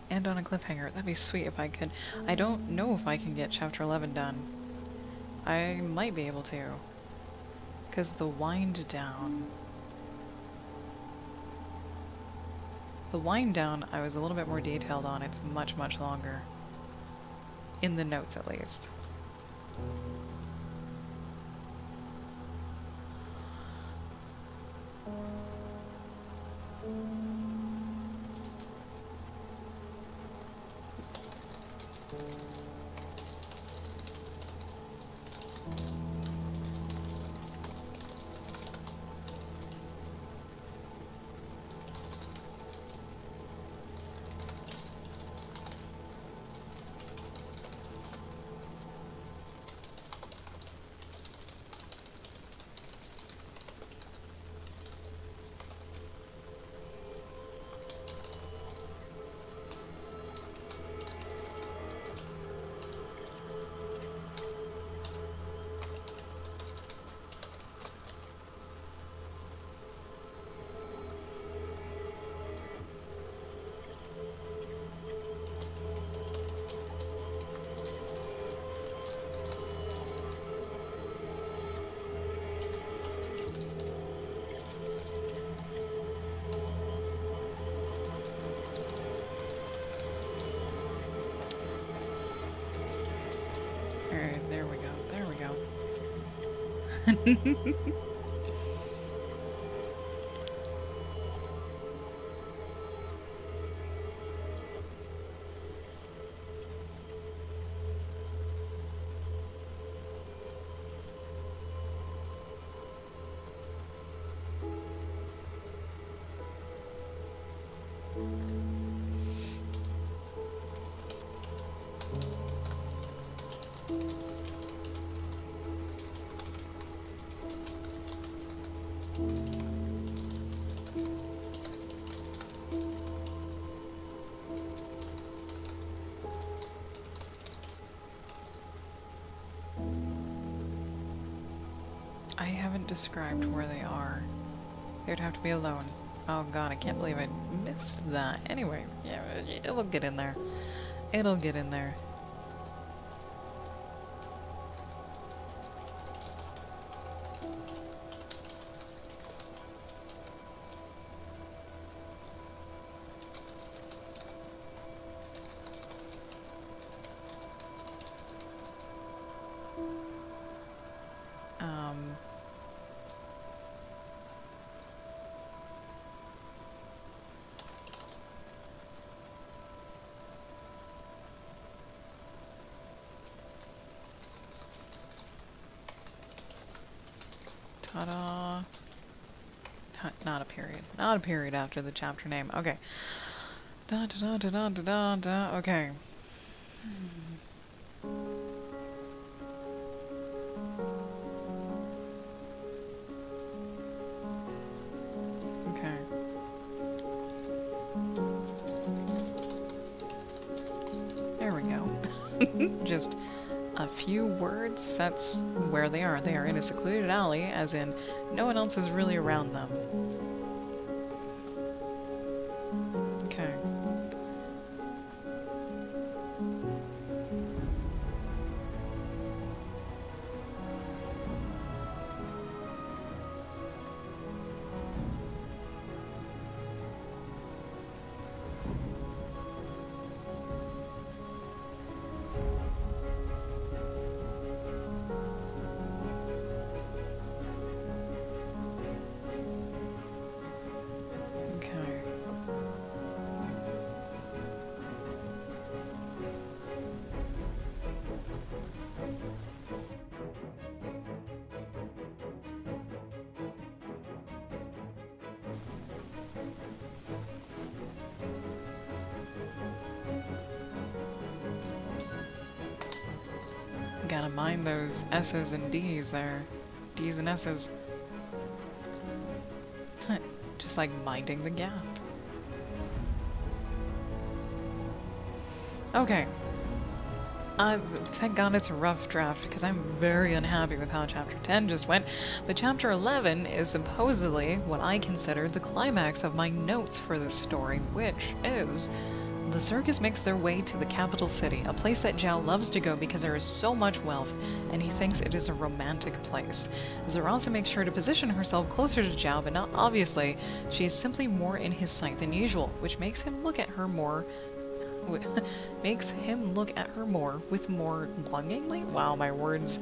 And on a cliffhanger. That'd be sweet if I could. I don't know if I can get chapter 11 done. I might be able to. Because the wind down... The wind down, I was a little bit more detailed on. It's much, much longer. In the notes, at least. Alright, there we go. There we go. I haven't described where they are. They would have to be alone. Oh god, I can't believe I missed that. Anyway, yeah, it'll get in there. It'll get in there. Ta-da. Not a period. Not a period after the chapter name. Okay. Da da da da da da da. Okay. Okay. There we go. Just a few words, that's where they are. They are in a secluded alley, as in no one else is really around them. Okay. Gotta mind those S's and D's there. D's and S's. Just like minding the gap. Okay. Thank God it's a rough draft, because I'm very unhappy with how Chapter 10 just went, but Chapter 11 is supposedly what I consider the climax of my notes for this story, which is... The circus makes their way to the capital city, a place that Zhao loves to go because there is so much wealth, and he thinks it is a romantic place. Zarasa makes sure to position herself closer to Zhao, but not obviously. She is simply more in his sight than usual, which makes him look at her more with more longingly. Wow, my words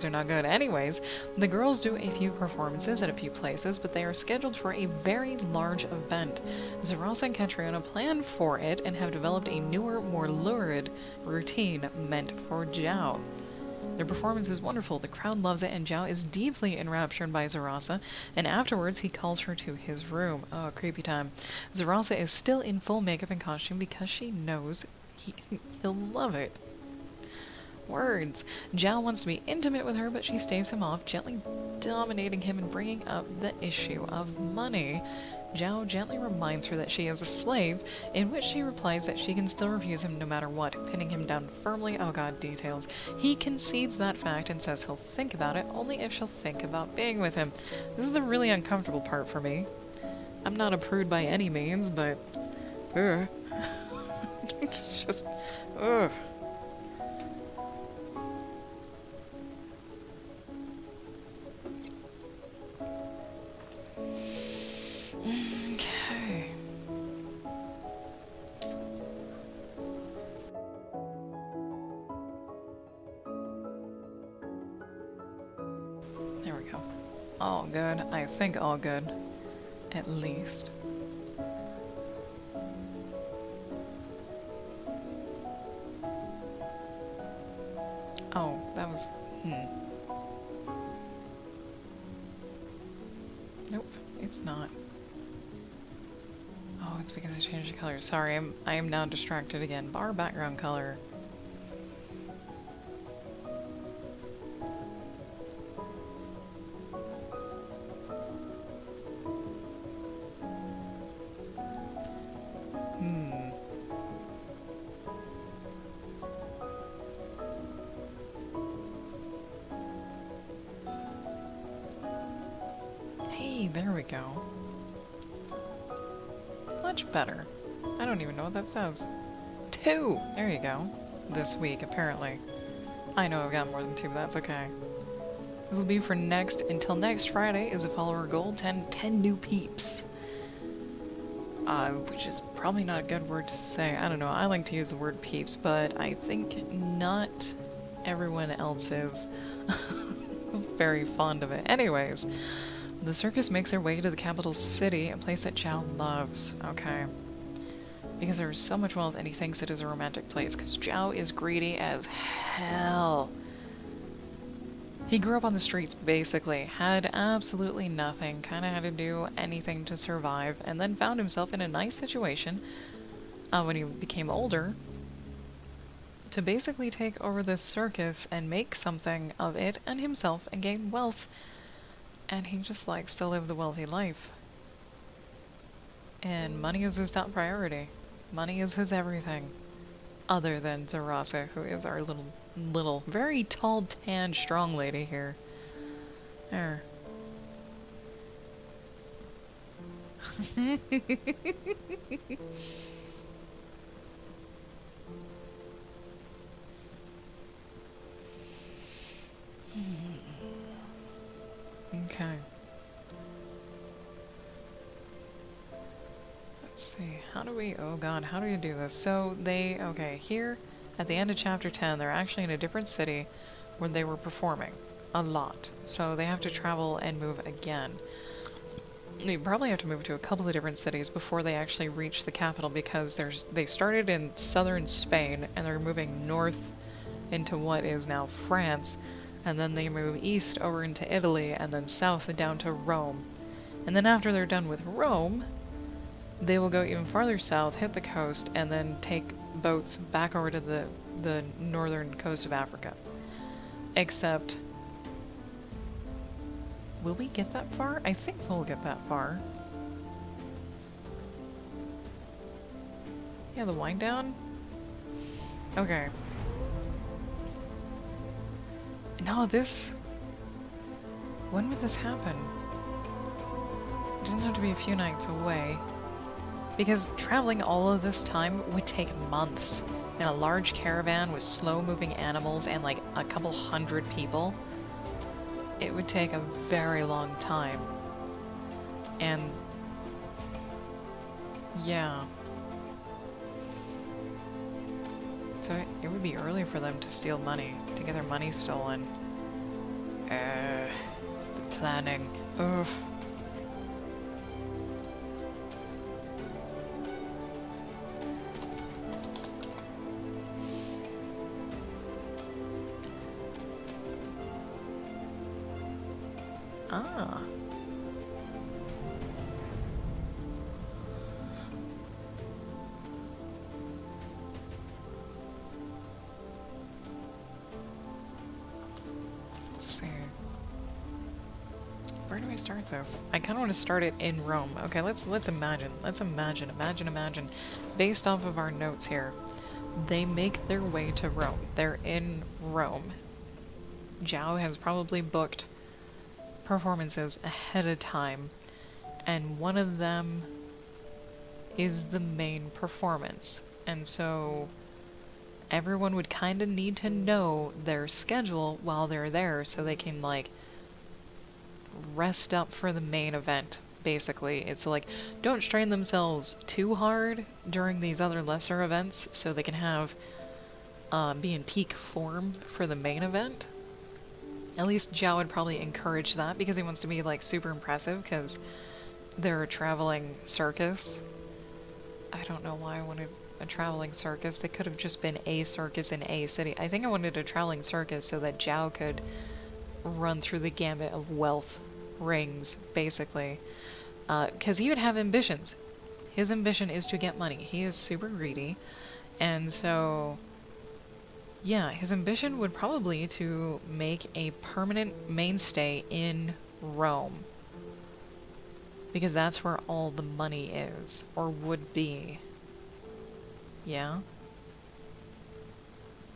are not good. Anyways, the girls do a few performances at a few places, but they are scheduled for a very large event. Zarasa and Catriona plan for it and have developed a newer, more lurid routine meant for Zhao. Their performance is wonderful, the crowd loves it, and Zhao is deeply enraptured by Zarasa, and afterwards he calls her to his room. Oh, creepy time. Zarasa is still in full makeup and costume because she knows he'll love it. Words. Zhao wants to be intimate with her, but she staves him off, gently dominating him and bringing up the issue of money. Zhao gently reminds her that she is a slave, in which she replies that she can still refuse him no matter what, pinning him down firmly. Oh god, details. He concedes that fact and says he'll think about it only if she'll think about being with him. This is the really uncomfortable part for me. I'm not a prude by any means, but... It's just... Ugh. There we go. All good. I think all good. At least. Oh, that was... Nope, it's not. Oh, it's because I changed the color. Sorry, I am now distracted again. Bar background color. There we go. Much better. I don't even know what that says. 2! There you go. This week, apparently. I know I've got more than 2, but that's okay. This will be for until next Friday is a follower goal, 10 new peeps. Which is probably not a good word to say. I don't know, I like to use the word peeps, but I think not everyone else is very fond of it. Anyways. The circus makes their way to the capital city, a place that Zhao loves. Okay. Because there is so much wealth and he thinks it is a romantic place, because Zhao is greedy as hell. He grew up on the streets, basically. Had absolutely nothing, kinda had to do anything to survive, and then found himself in a nice situation, when he became older, to basically take over this circus and make something of it and himself and gain wealth. And he just likes to live the wealthy life. And money is his top priority. Money is his everything. Other than Zarasa, who is our little, very tall, tan, strong lady here. There. Okay. Let's see. How do we... Oh god, how do we do this? So they... Okay, here at the end of Chapter 10, they're actually in a different city where they were performing a lot. So they have to travel and move again. They probably have to move to a couple of different cities before they actually reach the capital, because they started in southern Spain and they're moving north into what is now France. And then they move east over into Italy, and then south and down to Rome. And then after they're done with Rome, they will go even farther south, hit the coast, and then take boats back over to the northern coast of Africa. Except, will we get that far? I think we'll get that far. Yeah, the wind down? Okay. No, this... When would this happen? It doesn't have to be a few nights away. Because traveling all of this time would take months. In a large caravan with slow-moving animals and like a couple hundred people. It would take a very long time. And... yeah. So it would be early for them to steal money, to get their money stolen. The planning. Ugh. Ah. Let's see. Where do I start this? I kind of want to start it in Rome. Okay, let's imagine. Let's imagine. Based off of our notes here, they make their way to Rome. They're in Rome. Zhao has probably booked performances ahead of time, and one of them is the main performance. And so everyone would kind of need to know their schedule while they're there so they can, like, rest up for the main event, basically. It's like, don't strain themselves too hard during these other lesser events so they can have, be in peak form for the main event. At least Zhao would probably encourage that because he wants to be, like, super impressive because they're a traveling circus. I don't know why I wanted a traveling circus. They could have just been a circus in a city. I think I wanted a traveling circus so that Zhao could run through the gambit of wealth rings, basically. Because he would have ambitions. His ambition is to get money. He is super greedy. And so, yeah, his ambition would probably to make a permanent mainstay in Rome. Because that's where all the money is, or would be. Yeah?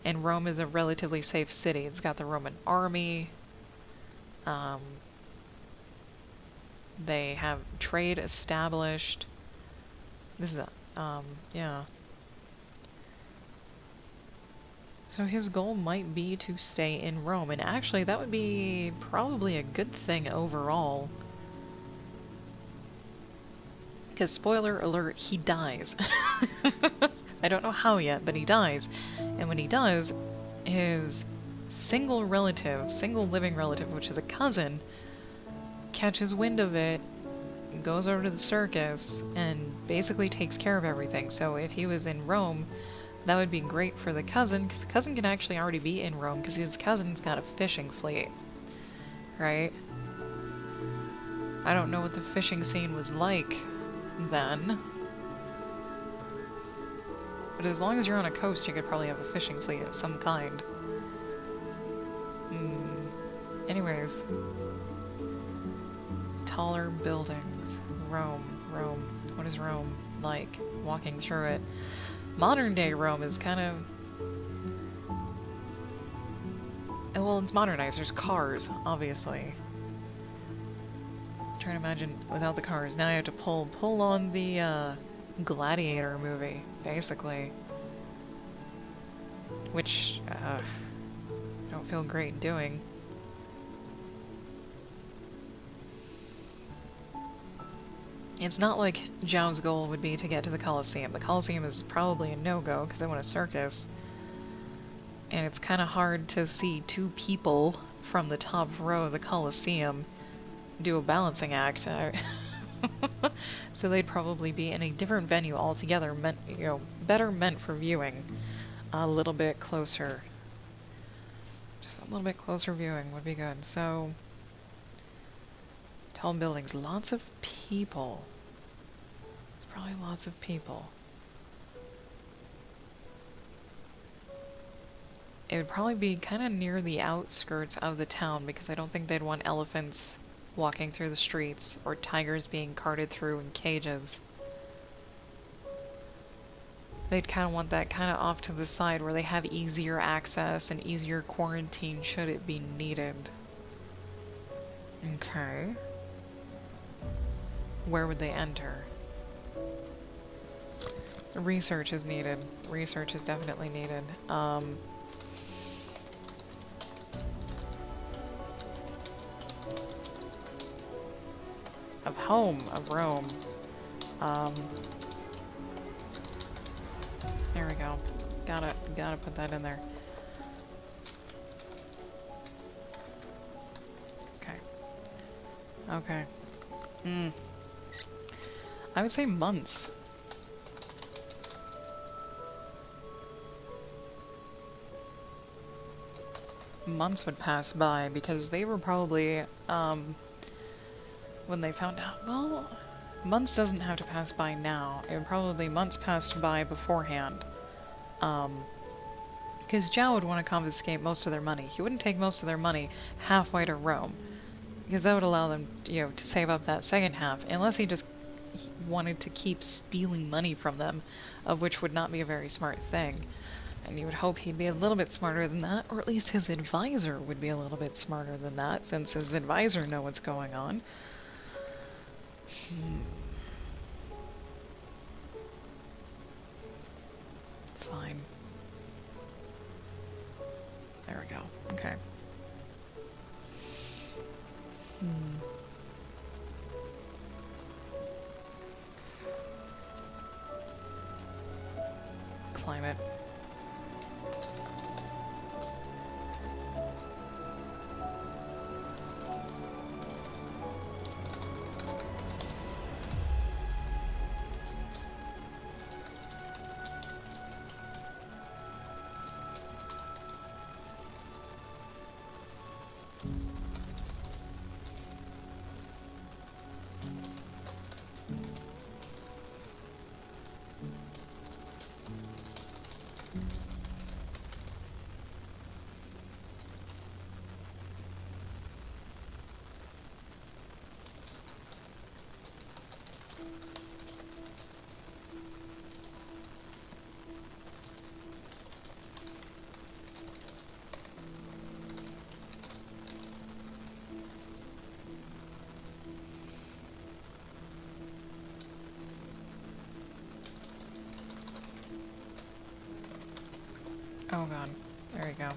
And Rome is a relatively safe city. It's got the Roman army. They have trade established. This is a, yeah. So his goal might be to stay in Rome, and actually that would be probably a good thing overall. Because, spoiler alert, he dies. I don't know how yet, but he dies. And when he does, his single living relative, which is a cousin, catches wind of it, goes over to the circus, and basically takes care of everything. So if he was in Rome, that would be great for the cousin, because the cousin can actually already be in Rome, because his cousin's got a fishing fleet. Right? I don't know what the fishing scene was like then. But as long as you're on a coast, you could probably have a fishing fleet of some kind. Anyways. Taller buildings. Rome. What is Rome like? Walking through it. Modern day Rome is kind of... well, it's modernized. There's cars, obviously. I'm trying to imagine without the cars. Now you have to pull on the Gladiator movie, basically. Which, I don't feel great doing. It's not like Zhao's goal would be to get to the Colosseum. The Colosseum is probably a no-go because they want a circus. And it's kind of hard to see two people from the top row of the Colosseum do a balancing act. So they'd probably be in a different venue altogether, meant, you know, better meant for viewing. A little bit closer. Just a little bit closer viewing would be good. So, tall buildings, lots of people. There's probably lots of people. It would probably be kind of near the outskirts of the town because I don't think they'd want elephants walking through the streets or tigers being carted through in cages. They'd kind of want that kind of off to the side where they have easier access and easier quarantine should it be needed. Okay. Where would they enter? Research is needed. Research is definitely needed. Of home, of Rome. There we go. Gotta put that in there. Okay. Okay. I would say months. Months would pass by because they were probably, when they found out, well, months doesn't have to pass by now. It would probably months passed by beforehand. Because Zhao would want to confiscate most of their money. He wouldn't take most of their money halfway to Rome. Because that would allow them, you know, to save up that second half. Unless he just wanted to keep stealing money from them, of which would not be a very smart thing. And you would hope he'd be a little bit smarter than that, or at least his advisor would be a little bit smarter than that, since his advisor knows what's going on. Fine. There we go. Okay. Climate. Oh god. There you go.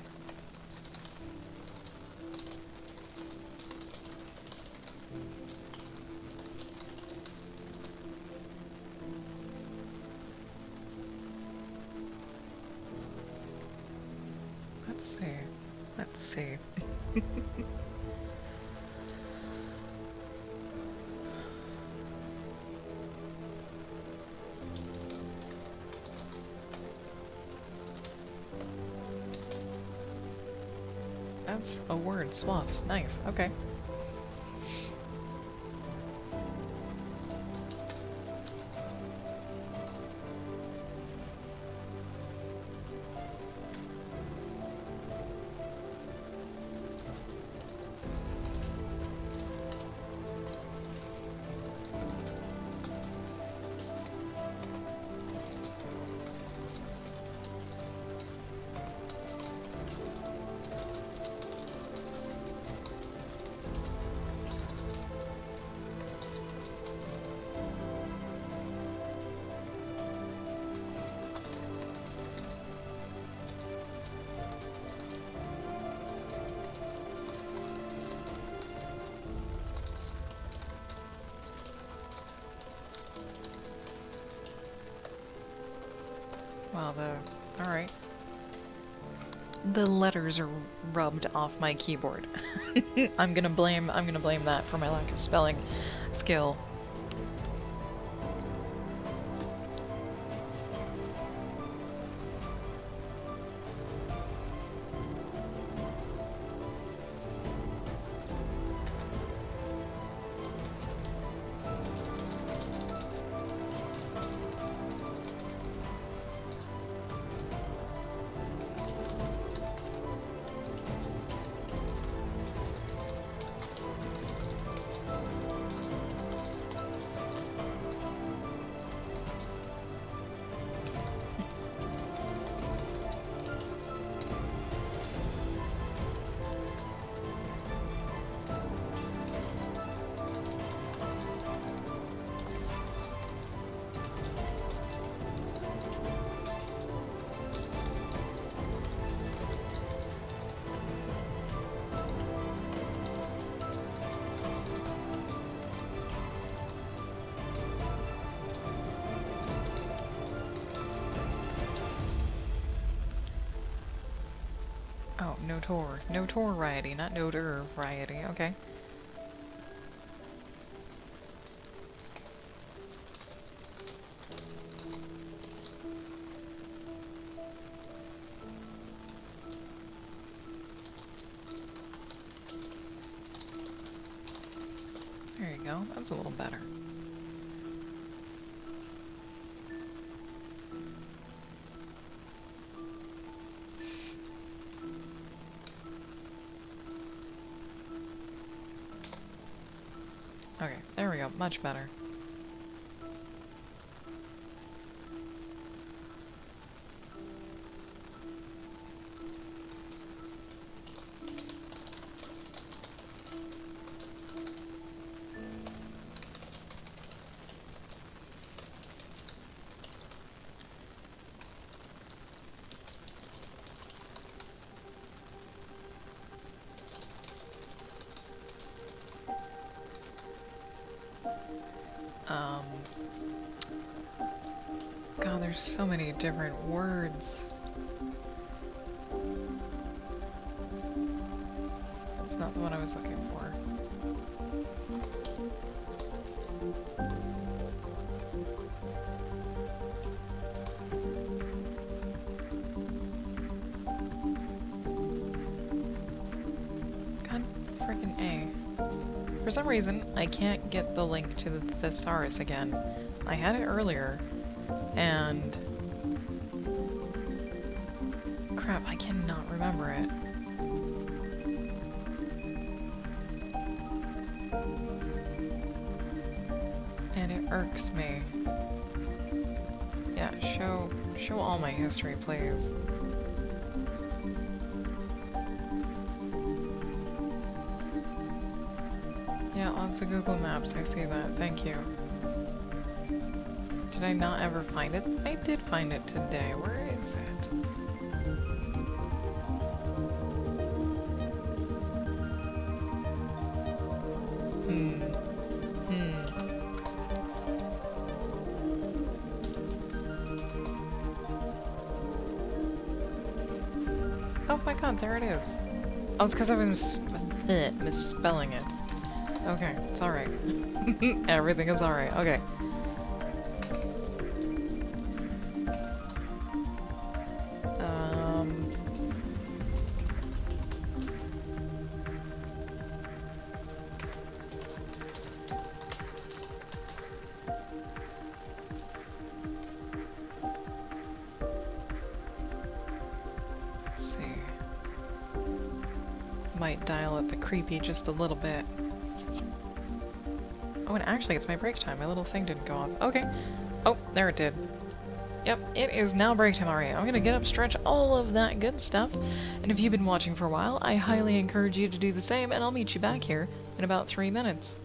Let's see. Let's see. That's a word, swaths. Nice, okay. Well, alright. The letters are rubbed off my keyboard. I'm gonna blame that for my lack of spelling skill. Notoriety, not notoriety. Okay. There you go. That's a little better. Okay, there we go. Much better. God, there's so many different words. That's not the one I was looking for. God freaking A. For some reason, I can't get the link to the thesaurus again. I had it earlier, and... crap, I cannot remember it. And it irks me. Yeah, show all my history, please. Yeah, lots of Google Maps, I see that, thank you. Did I not ever find it? I did find it today, where is it? Oh my god, there it is. Oh, it's because I was misspelling it. Okay, it's alright. Everything is alright, okay. Let's see. Might dial up the creepy just a little bit. Oh, and actually, it's my break time. My little thing didn't go off. Okay. Oh, there it did. Yep, it is now break time already. I'm gonna get up, stretch, all of that good stuff. And if you've been watching for a while, I highly encourage you to do the same, and I'll meet you back here in about 3 minutes.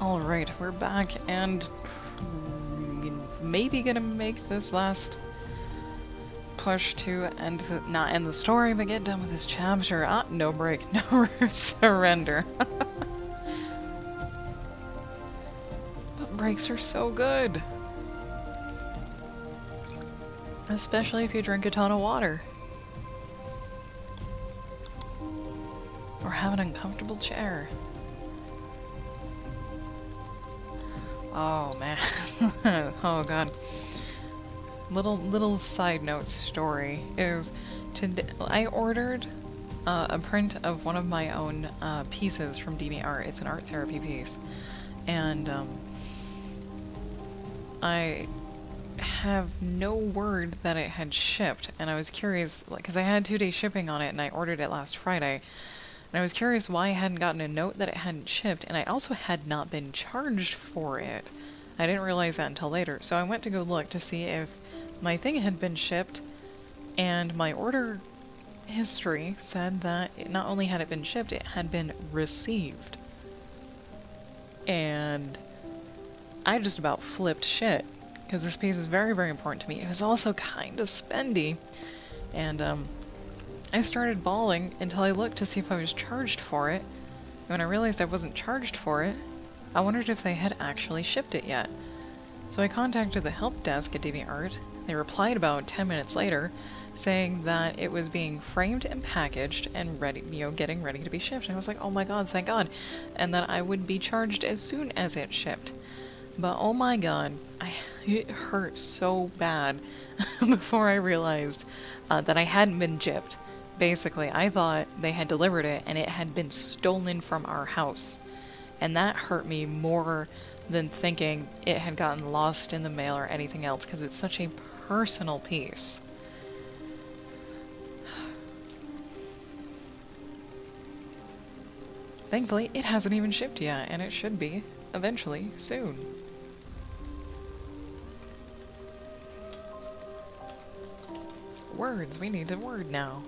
Alright, we're back, and maybe gonna make this last push to not end the story, but get done with this chapter. Ah, no break, no surrender. But breaks are so good. Especially if you drink a ton of water. Or have an uncomfortable chair. Oh man. Oh god. Little side note story is I ordered a print of one of my own pieces from DeviantArt. It's an art therapy piece. And I have no word that it had shipped, and I was curious, because I had 2-day shipping on it and I ordered it last Friday. And I was curious why I hadn't gotten a note that it hadn't shipped, and I also had not been charged for it. I didn't realize that until later, so I went to go look to see if my thing had been shipped, and my order history said that not only had it been shipped, it had been received. And I just about flipped shit, because this piece is very, very important to me. It was also kind of spendy, and I started bawling until I looked to see if I was charged for it. And when I realized I wasn't charged for it, I wondered if they had actually shipped it yet. So I contacted the help desk at DeviantArt. They replied about 10 minutes later, saying that it was being framed and packaged and ready, getting ready to be shipped. And I was like, oh my god, thank god. And that I would be charged as soon as it shipped. But oh my god, it hurt so bad before I realized that I hadn't been gypped. Basically, I thought they had delivered it and it had been stolen from our house. And that hurt me more than thinking it had gotten lost in the mail or anything else, because it's such a personal piece. Thankfully, it hasn't even shipped yet, and it should be eventually soon. Words, we need a word now.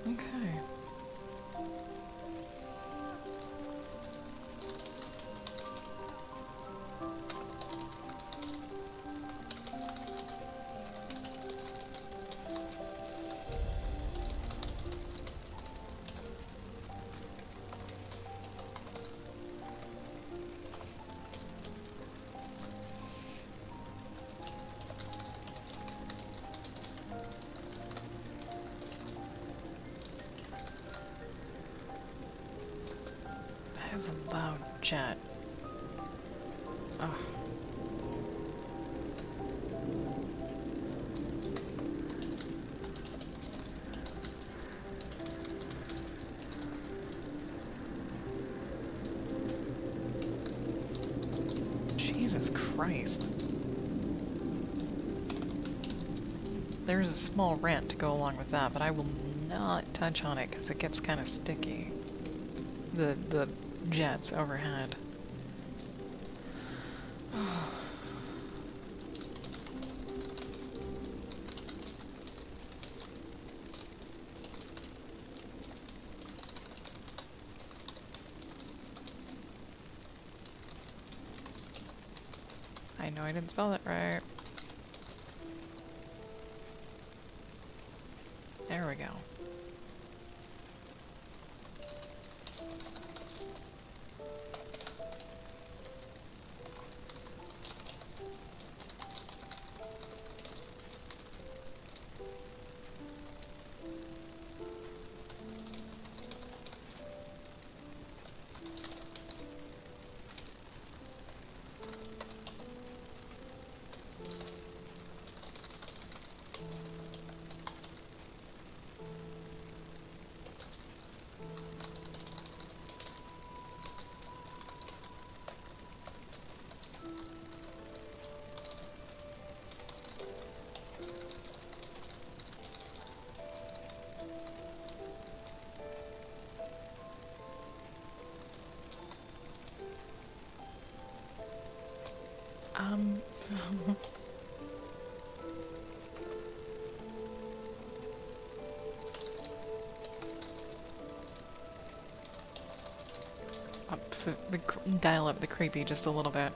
Okay. That is a loud jet. Ugh. Jesus Christ. There's a small rant to go along with that, but I will not touch on it because it gets kind of sticky. The jets overhead. I know I didn't spell it right. There we go. dial up the creepy just a little bit.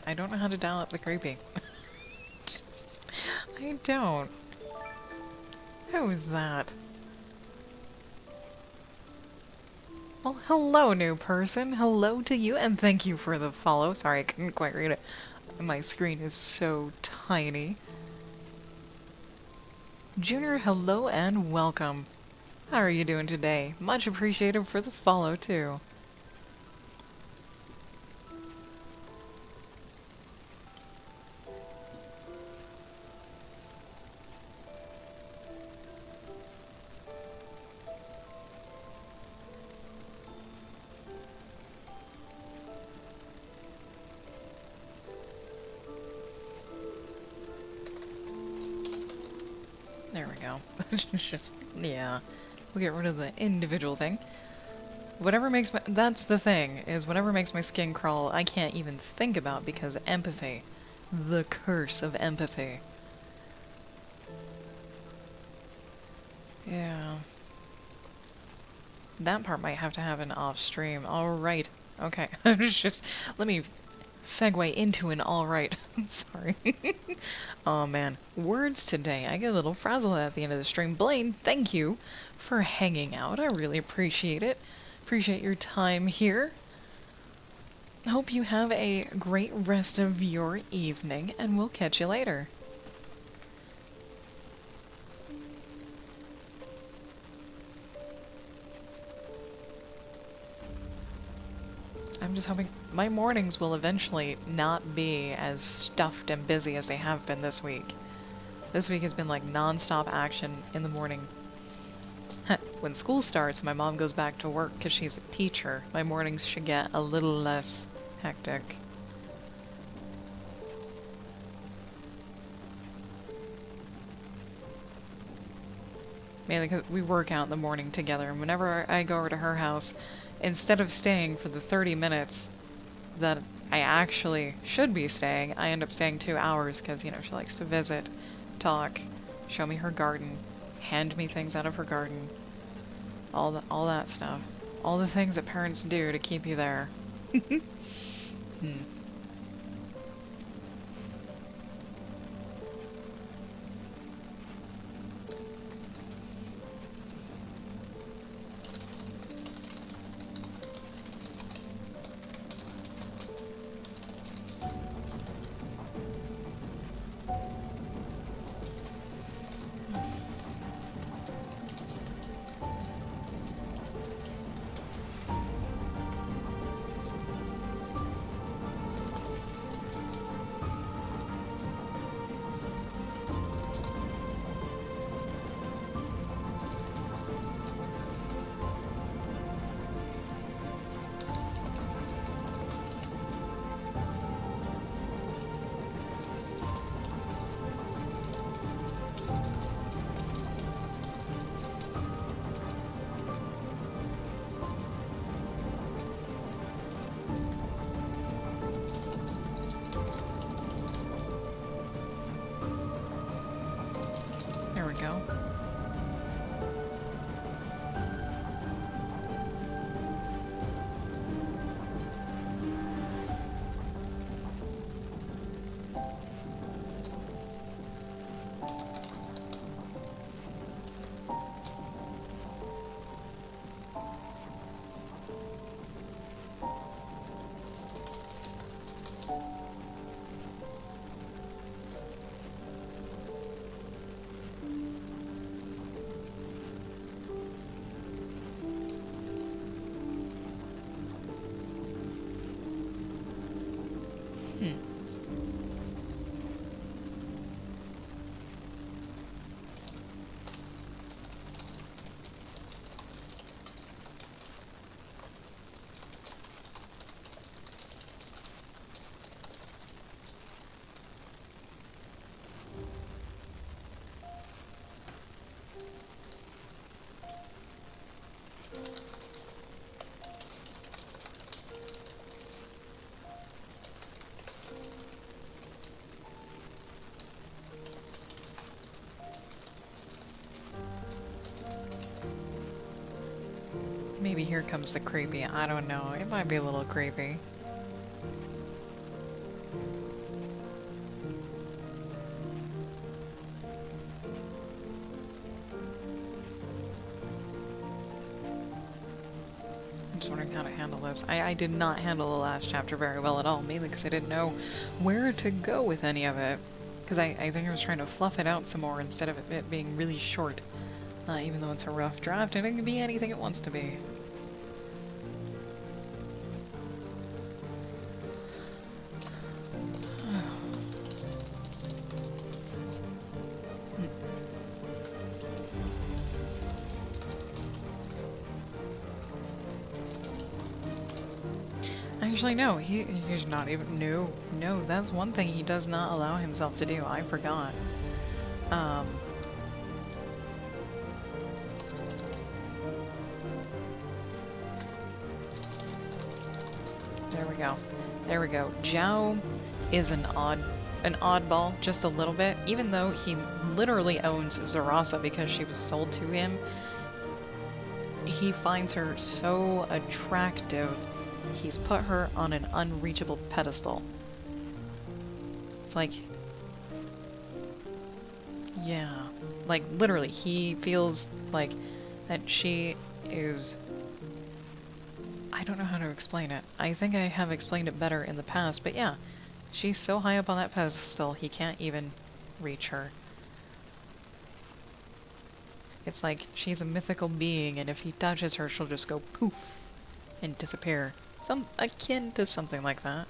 I don't know how to dial up the creepy. I don't. Who's that? Well, hello, new person. Hello to you, and thank you for the follow. Sorry, I couldn't quite read it. My screen is so tiny. Junior, hello and welcome. How are you doing today? Much appreciated for the follow, too. There we go. Just, yeah. We'll get rid of the individual thing. Whatever makes my... That's the thing, is whatever makes my skin crawl, I can't even think about because empathy. The curse of empathy. Yeah. That part might have to have an off-stream. Alright. Okay. Just... Let me segue into an alright. I'm sorry. Oh man, words today. I get a little frazzled at the end of the stream. Blaine, thank you for hanging out. I really appreciate it. Appreciate your time here. Hope you have a great rest of your evening, and we'll catch you later. I'm just hoping my mornings will eventually not be as stuffed and busy as they have been this week. This week has been like non-stop action in the morning. When school starts, my mom goes back to work because she's a teacher. My mornings should get a little less hectic. Mainly because we work out in the morning together, and whenever I go over to her house, instead of staying for the 30 minutes that I actually should be staying, I end up staying 2 hours because, you know, she likes to visit, talk, show me her garden, hand me things out of her garden, all that stuff. All the things that parents do to keep you there. Maybe here comes the creepy. I don't know. It might be a little creepy. I'm just wondering how to handle this. I did not handle the last chapter very well at all, mainly because I didn't know where to go with any of it. Because I think I was trying to fluff it out some more instead of it being really short. Even though it's a rough draft, and it can be anything it wants to be. Actually, no, he's not even... No, that's one thing he does not allow himself to do. I forgot. There we go. There we go. Zhao is an oddball, just a little bit, even though he literally owns Zarasa because she was sold to him. He finds her so attractive, he's put her on an unreachable pedestal. It's like... yeah. Like, literally, he feels like that she is... I don't know how to explain it. I think I have explained it better in the past, but yeah. She's so high up on that pedestal, he can't even reach her. It's like she's a mythical being, and if he touches her, she'll just go poof and disappear. Some akin to something like that.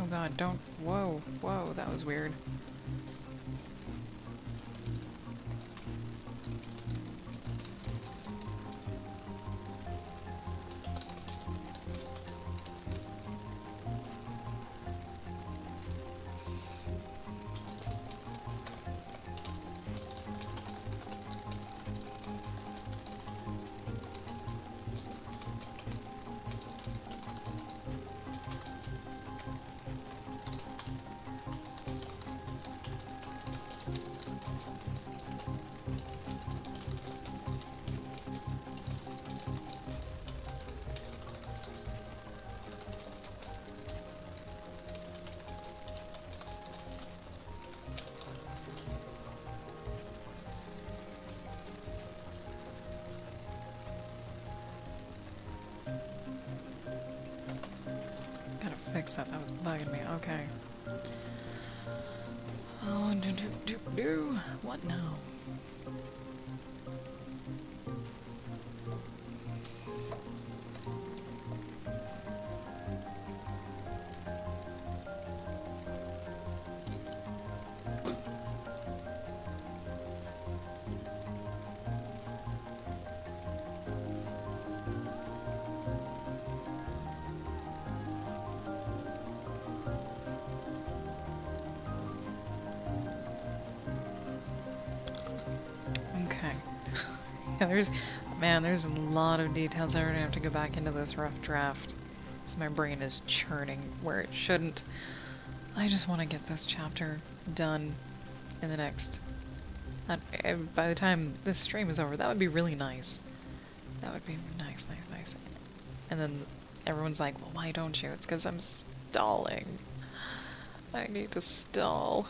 Oh god, don't... Whoa, whoa, that was weird. Fix that. That was bugging me. Okay. Oh, what now? Yeah, there's a lot of details. I'm gonna have to go back into this rough draft. So my brain is churning where it shouldn't. I just want to get this chapter done in the next... by the time this stream is over, that would be really nice. That would be nice. And then everyone's like, well, why don't you? It's because I'm stalling. I need to stall.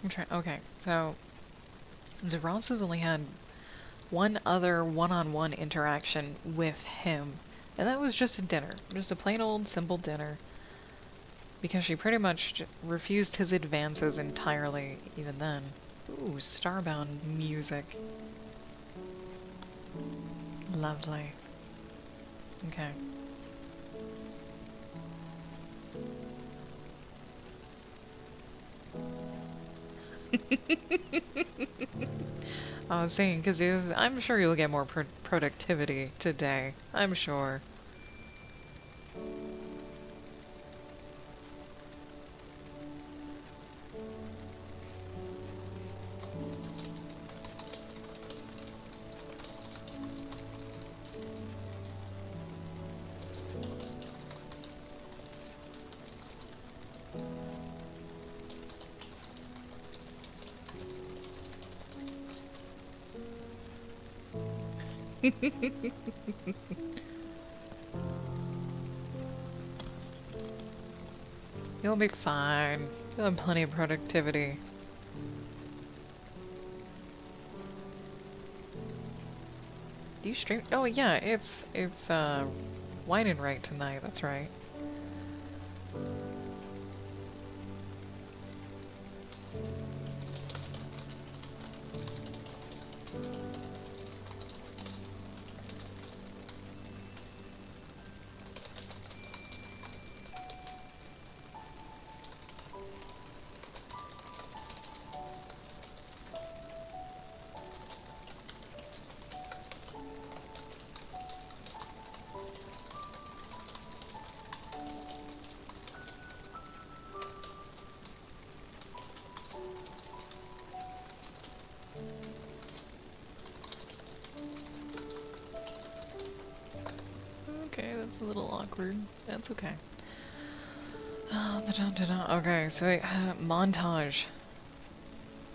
I'm trying. Okay, so Zeros has only had one other one-on-one interaction with him, and that was just a dinner. Just a plain old simple dinner. Because she pretty much refused his advances entirely, even then. Ooh, Starbound music. Lovely. Okay. I was saying, because I'm sure you'll get more productivity today. I'm sure. You'll be fine. You'll have plenty of productivity. Do you stream? Oh yeah, it's Wine and Right tonight, that's right. Okay, that's a little awkward. That's okay. Okay, so wait, montage.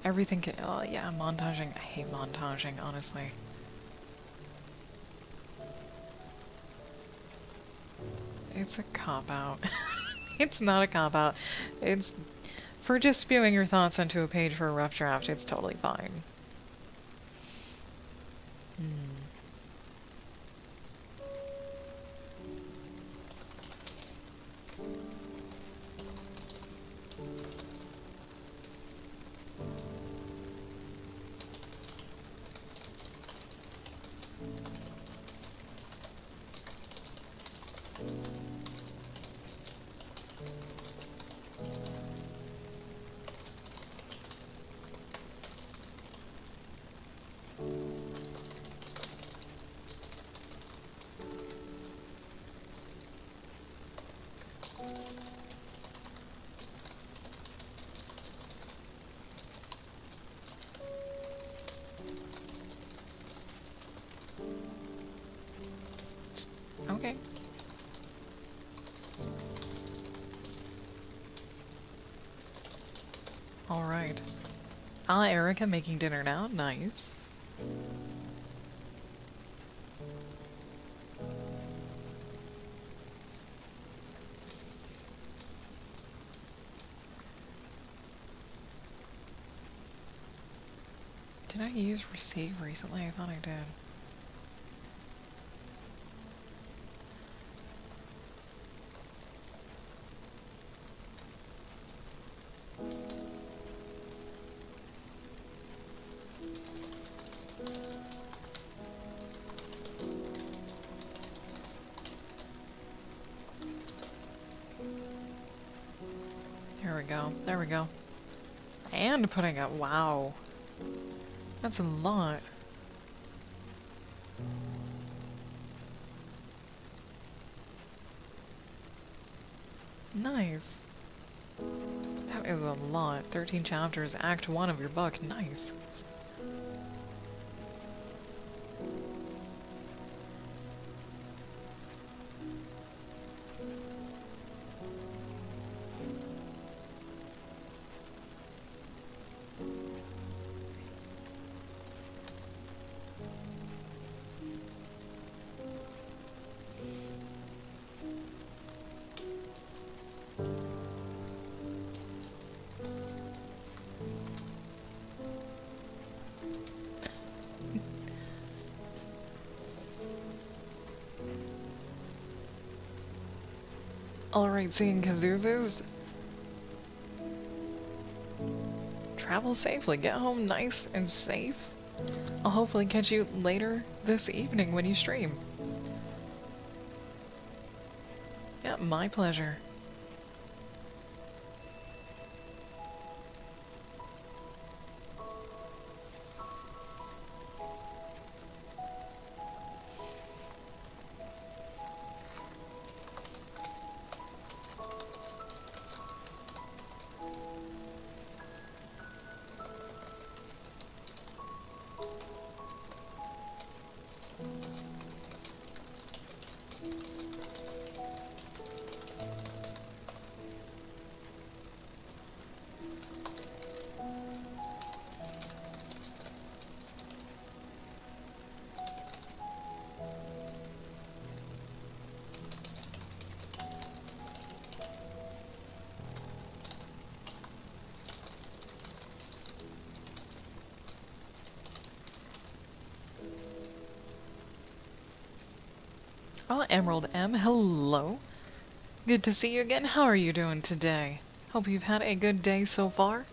Everything can. Oh yeah, montaging. I hate montaging, honestly. It's a cop-out. It's not a cop-out. It's for just spewing your thoughts onto a page for a rough draft. It's totally fine. Okay. Alright. Ah, Erica making dinner now. Nice. Did I use receive recently? I thought I did. There we go. There we go. And putting up. Wow. That's a lot. Nice. That is a lot. 13 chapters, Act 1 of your book. Nice. Alright, seeing kazoozes. Travel safely, get home nice and safe. I'll hopefully catch you later this evening when you stream. Yeah, my pleasure. Oh, Emerald M, hello. Good to see you again. How are you doing today? Hope you've had a good day so far.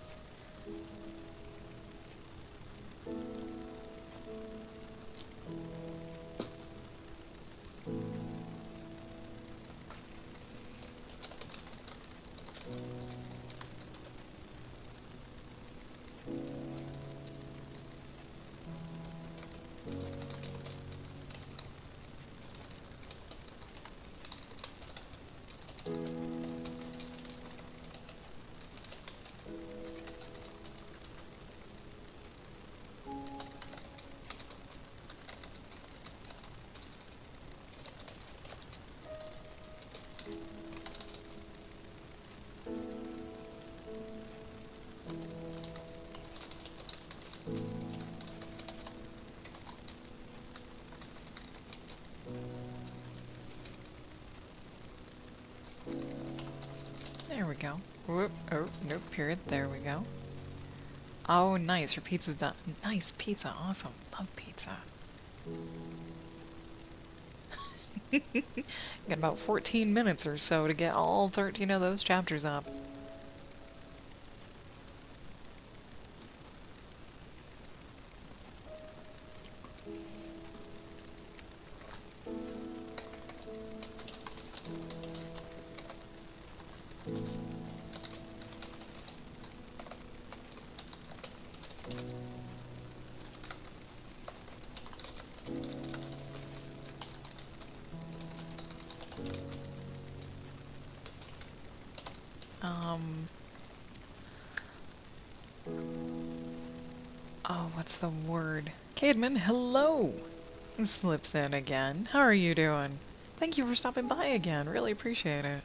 There we go. Whoop, oh, nope, period. There we go. Oh, nice. Your pizza's done. Nice pizza. Awesome. Love pizza. Got about 14 minutes or so to get all 13 of those chapters up. Oh, what's the word? Cademan, hello! Slips in again. How are you doing? Thank you for stopping by again. Really appreciate it.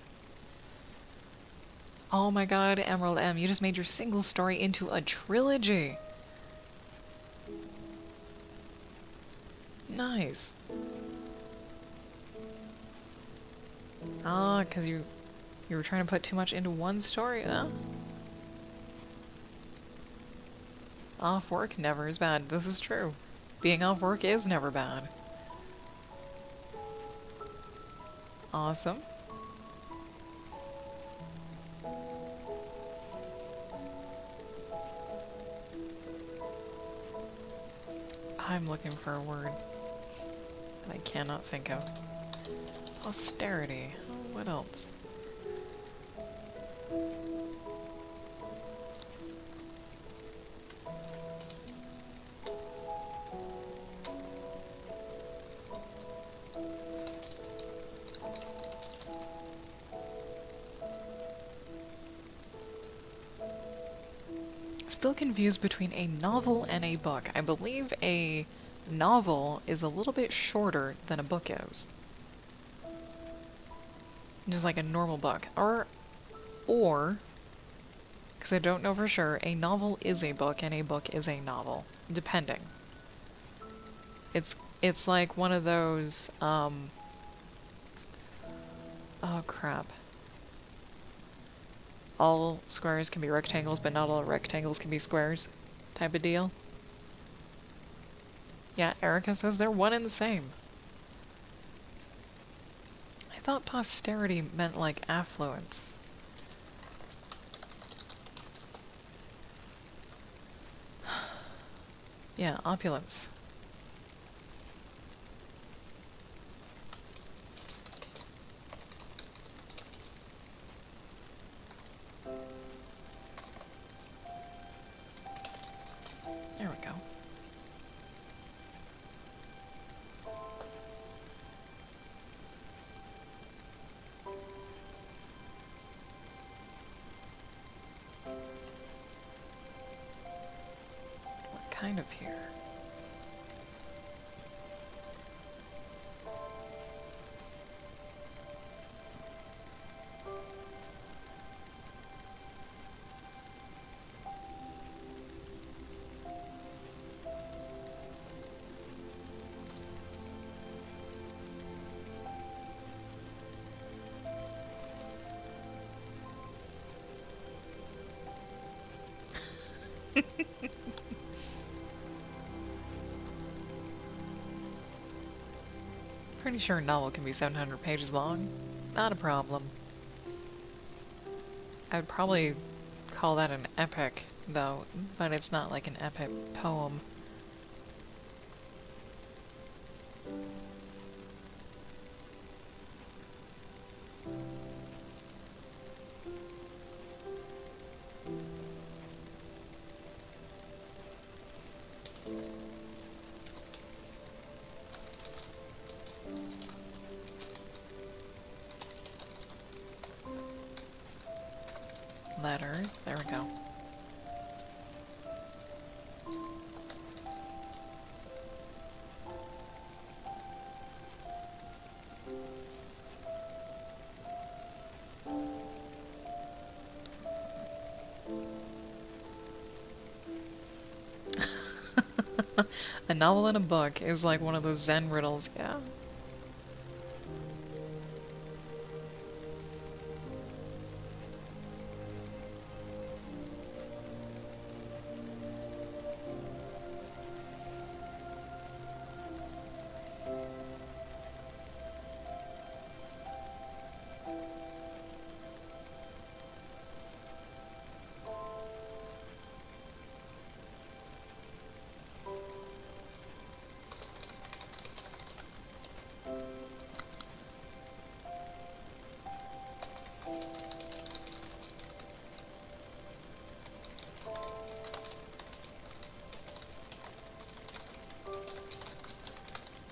Oh my god, Emerald M, you just made your single story into a trilogy. Nice. Ah, because you were trying to put too much into one story, huh? Off work never is bad. This is true. Being off work is never bad. Awesome. I'm looking for a word that I cannot think of. Austerity. Oh, what else? Still confused between a novel and a book. I believe a novel is a little bit shorter than a book is. Just like a normal book. Or, because I don't know for sure, a novel is a book and a book is a novel. Depending. It's like one of those, oh crap. All squares can be rectangles, but not all rectangles can be squares type of deal. Yeah, Erica says they're one and the same. I I thought posterity meant like affluence. Yeah, opulence. There we go. What kind of here? Pretty sure a novel can be 700 pages long. Not a problem. I would probably call that an epic, though, but it's not like an epic poem. Letters, there we go. A novel and a book is like one of those Zen riddles, yeah.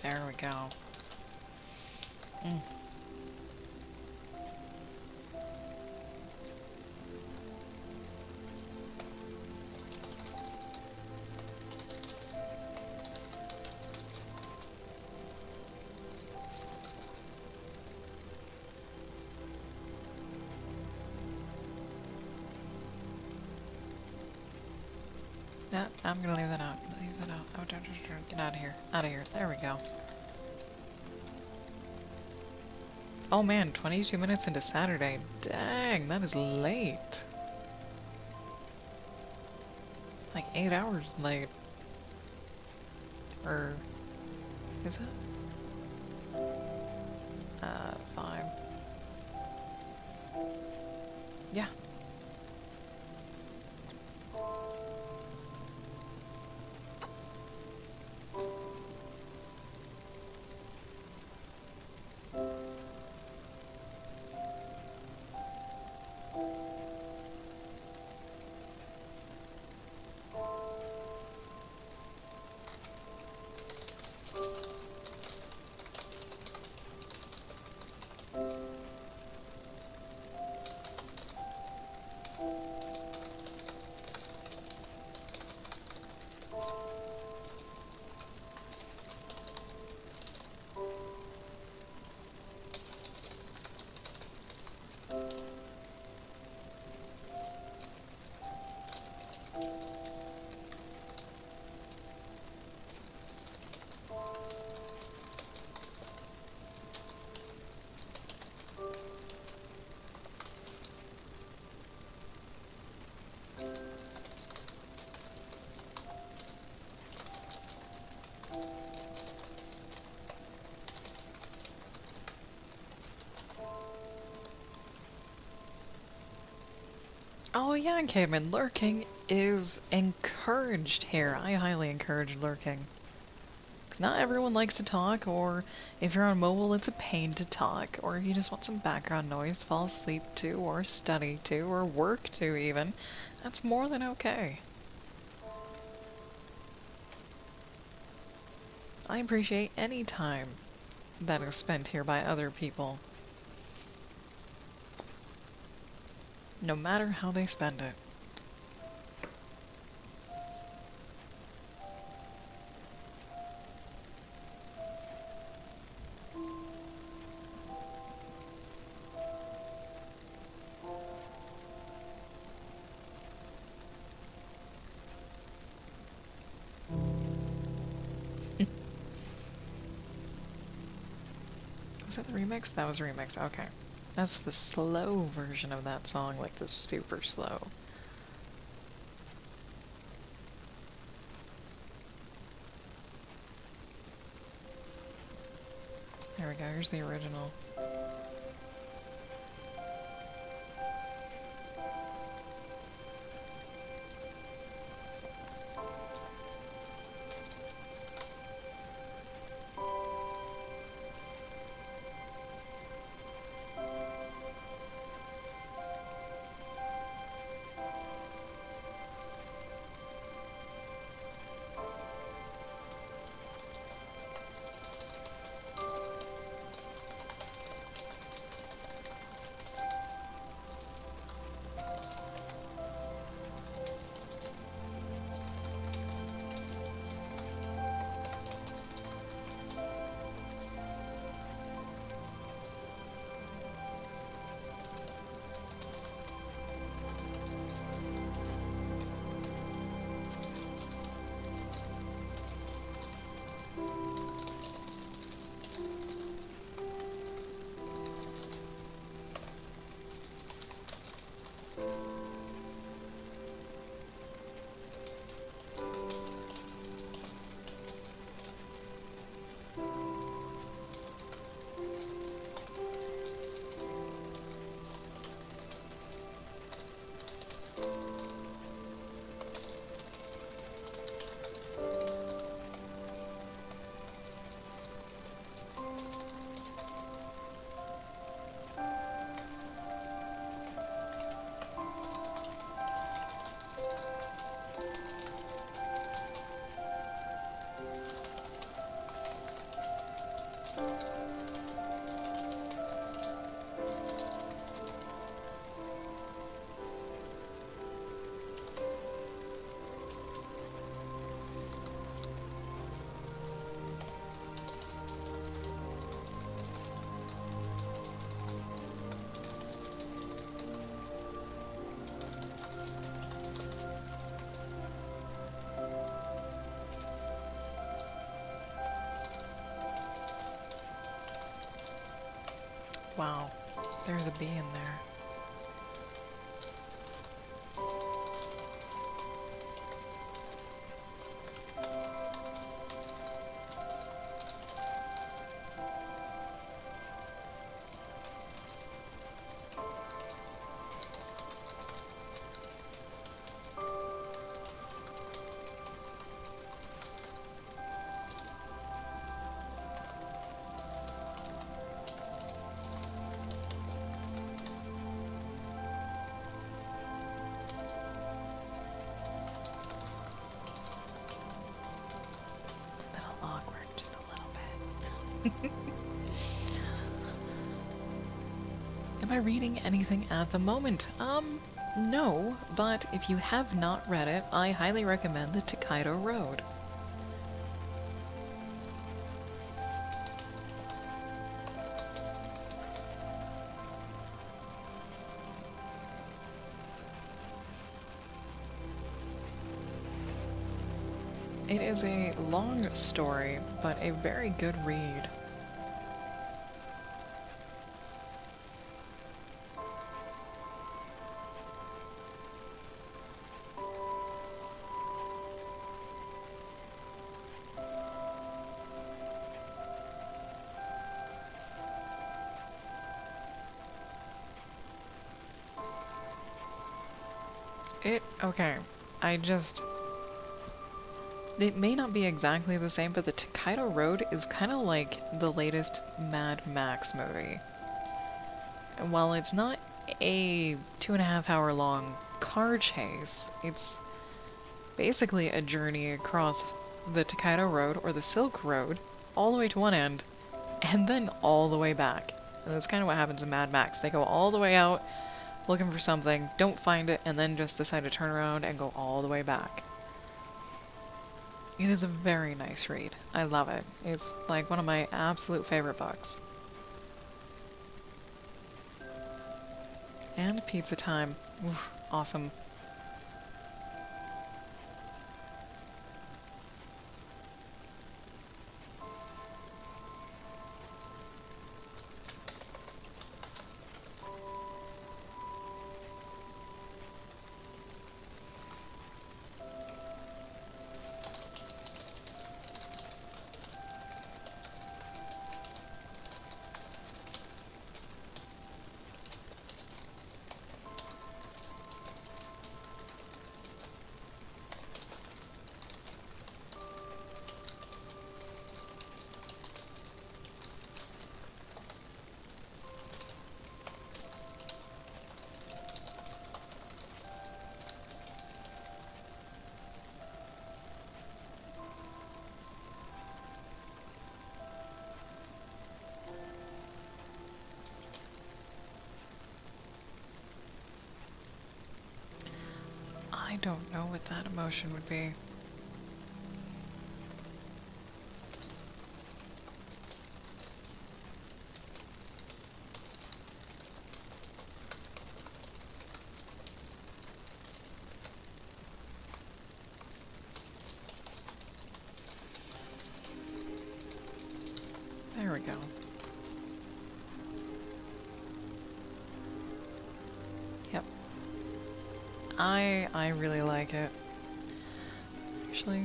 There we go. Mm. Yeah, I'm gonna leave that out. Leave that out. Oh, get out of here. Out of here. There we go. Oh man, 22 minutes into Saturday. Dang, that is late. Like 8 hours late. Or is it? 5. Yeah. Oh yeah, Caveman, lurking is encouraged here. I highly encourage lurking. Because not everyone likes to talk, or if you're on mobile, it's a pain to talk, or if you just want some background noise to fall asleep to, or study to, or work to even, that's more than okay. I appreciate any time that is spent here by other people, no matter how they spend it. Was that the remix? That was remix, okay. That's the slow version of that song, like the super slow. There we go, here's the original. Wow, there's a bee in there. A little awkward, just a little bit. Am I reading anything at the moment? No, but if you have not read it, I highly recommend the Tokaido Road. It is a long story, but a very good read. Okay. It may not be exactly the same, but the Tokaido Road is kind of like the latest Mad Max movie. And while it's not a 2.5 hour long car chase, it's basically a journey across the Tokaido Road, or the Silk Road, all the way to one end, and then all the way back. And that's kind of what happens in Mad Max. They go all the way out, looking for something, don't find it, and then just decide to turn around and go all the way back. It is a very nice read. I love it. It's like one of my absolute favorite books. And pizza time. Oof, awesome. I don't know what that emotion would be. There we go. Yep. I really like it. Actually,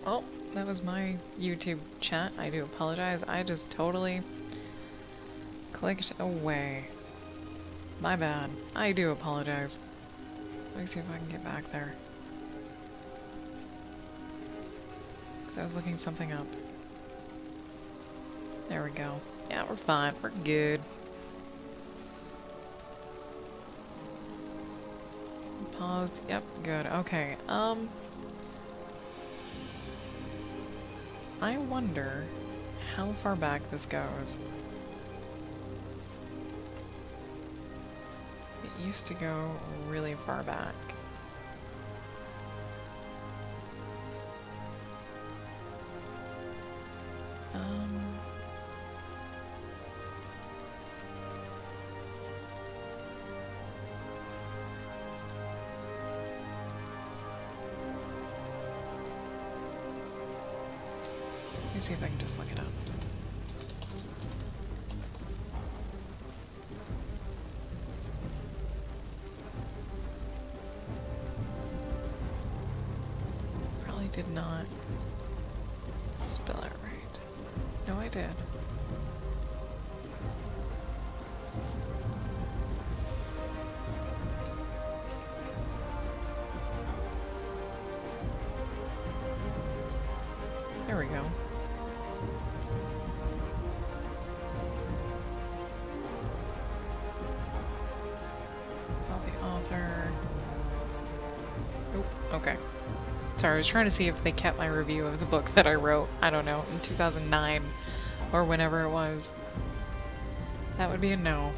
oh, that was my YouTube chat. I do apologize. I just totally clicked away. My bad. I do apologize. Let me see if I can get back there. Because I was looking something up. There we go. Yeah, we're fine. We're good. Paused. Yep, good. Okay, I wonder how far back this goes. It used to go really far back. Let me see if I can just look it up. Probably did not spell it right. No, I did. There we go. Nope. Okay. Sorry, I was trying to see if they kept my review of the book that I wrote, I don't know, in 2009 or whenever it was. That would be a no.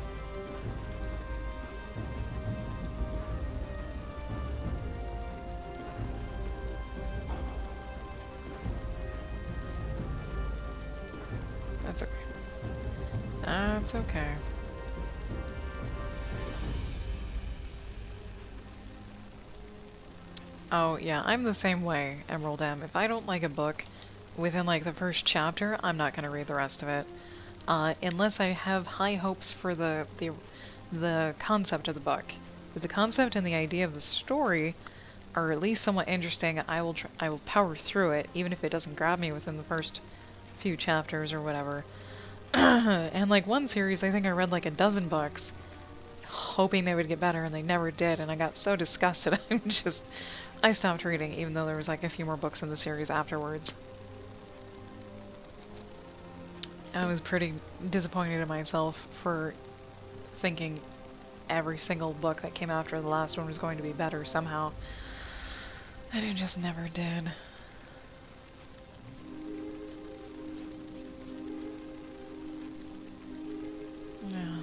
That's okay. That's okay. Oh, yeah, I'm the same way, Emerald M. If I don't like a book within, like, the first chapter, I'm not going to read the rest of it. Unless I have high hopes for the concept of the book. If the concept and the idea of the story are at least somewhat interesting, I will power through it, even if it doesn't grab me within the first few chapters or whatever. And like one series, I think I read like a dozen books, hoping they would get better, and they never did, and I got so disgusted, I stopped reading, even though there was like a few more books in the series afterwards. I was pretty disappointed in myself for thinking every single book that came after the last one was going to be better somehow. And it just never did. Yeah.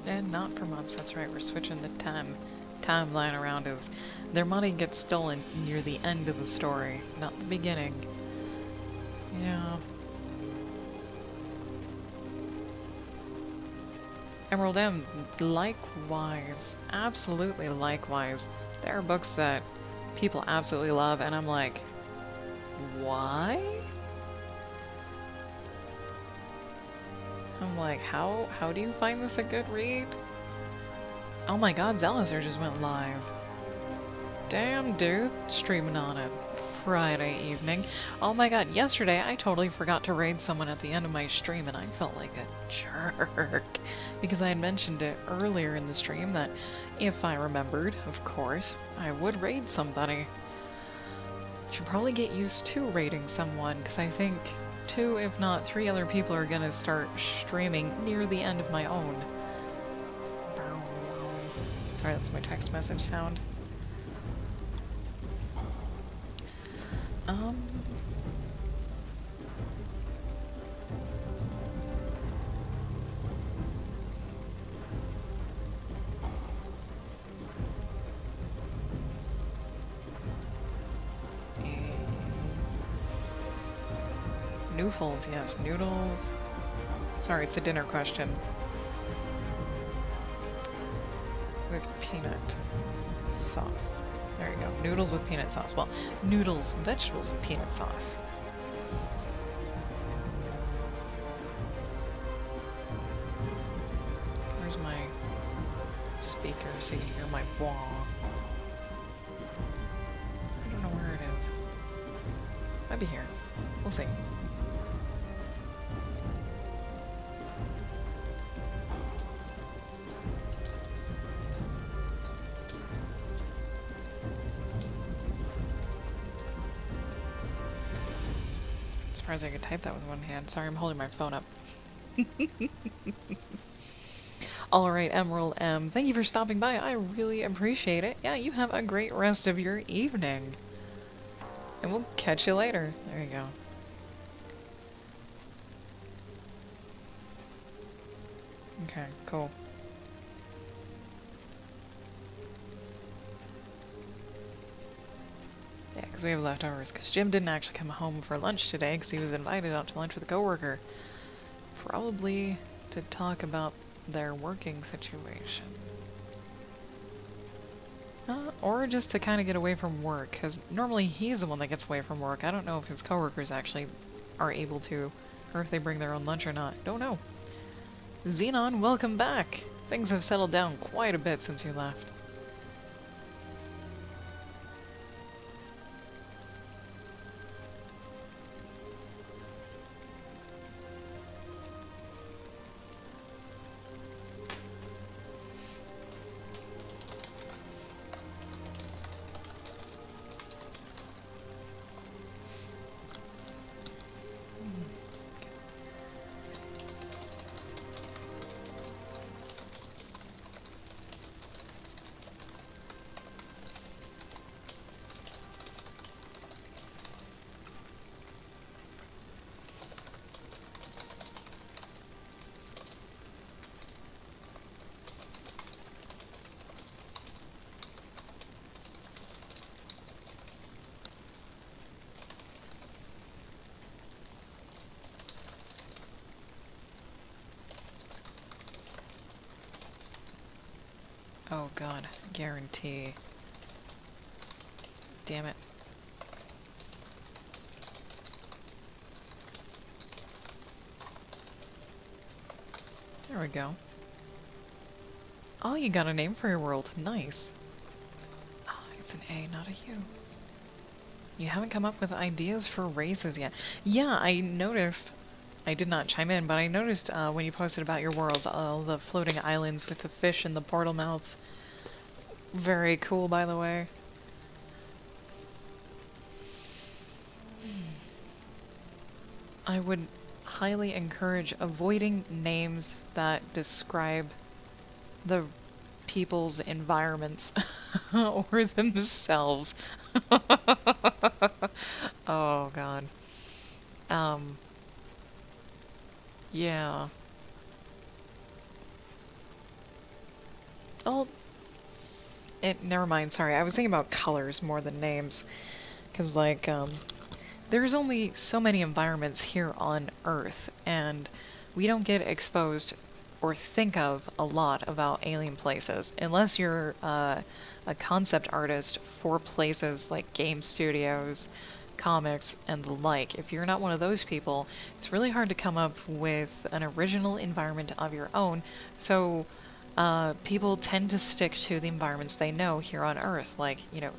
And not for months, that's right, we're switching the timeline around as their money gets stolen near the end of the story, not the beginning. Yeah. Emerald M, likewise. Absolutely likewise. There are books that people absolutely love, and I'm like, why? I'm like, how do you find this a good read? Oh my god, Zelizer just went live. Damn, dude. Streaming on a Friday evening. Oh my god, yesterday I totally forgot to raid someone at the end of my stream, and I felt like a jerk. Because I had mentioned it earlier in the stream that if I remembered, of course, I would raid somebody. Should probably get used to raiding someone, because I think 2, if not 3 other people are gonna start streaming near the end of my own. Sorry, that's my text message sound. Noodles, yes, noodles. Sorry, it's a dinner question. With peanut sauce. There you go. Noodles with peanut sauce. Well, noodles, vegetables, and peanut sauce. Where's my speaker so you can hear my wah? I don't know where it is. Might be here. We'll see. Surprised I could type that with one hand. Sorry, I'm holding my phone up. Alright, Emerald M, thank you for stopping by. I really appreciate it. Yeah, you have a great rest of your evening. And we'll catch you later. There you go. Okay, cool. Yeah, because we have leftovers. Because Jim didn't actually come home for lunch today because he was invited out to lunch with a coworker. Probably to talk about their working situation. Or just to kind of get away from work, because normally he's the one that gets away from work. I don't know if his coworkers actually are able to, or if they bring their own lunch or not. Don't know. Xenon, welcome back! Things have settled down quite a bit since you left. Oh god, guarantee. Damn it. There we go. Oh, you got a name for your world. Nice. Oh, it's an A, not a U. You haven't come up with ideas for races yet. Yeah, I noticed. I did not chime in, but I noticed when you posted about your worlds, all the floating islands with the fish in the portal mouth. Very cool, by the way. I would highly encourage avoiding names that describe the people's environments or themselves. Oh god. Yeah. Oh, never mind, sorry. I was thinking about colors more than names. Because, like, there's only so many environments here on Earth, and we don't get exposed or think of a lot about alien places unless you're a concept artist for places like game studios, comics, and the like. If you're not one of those people, it's really hard to come up with an original environment of your own, so people tend to stick to the environments they know here on Earth, like, you know,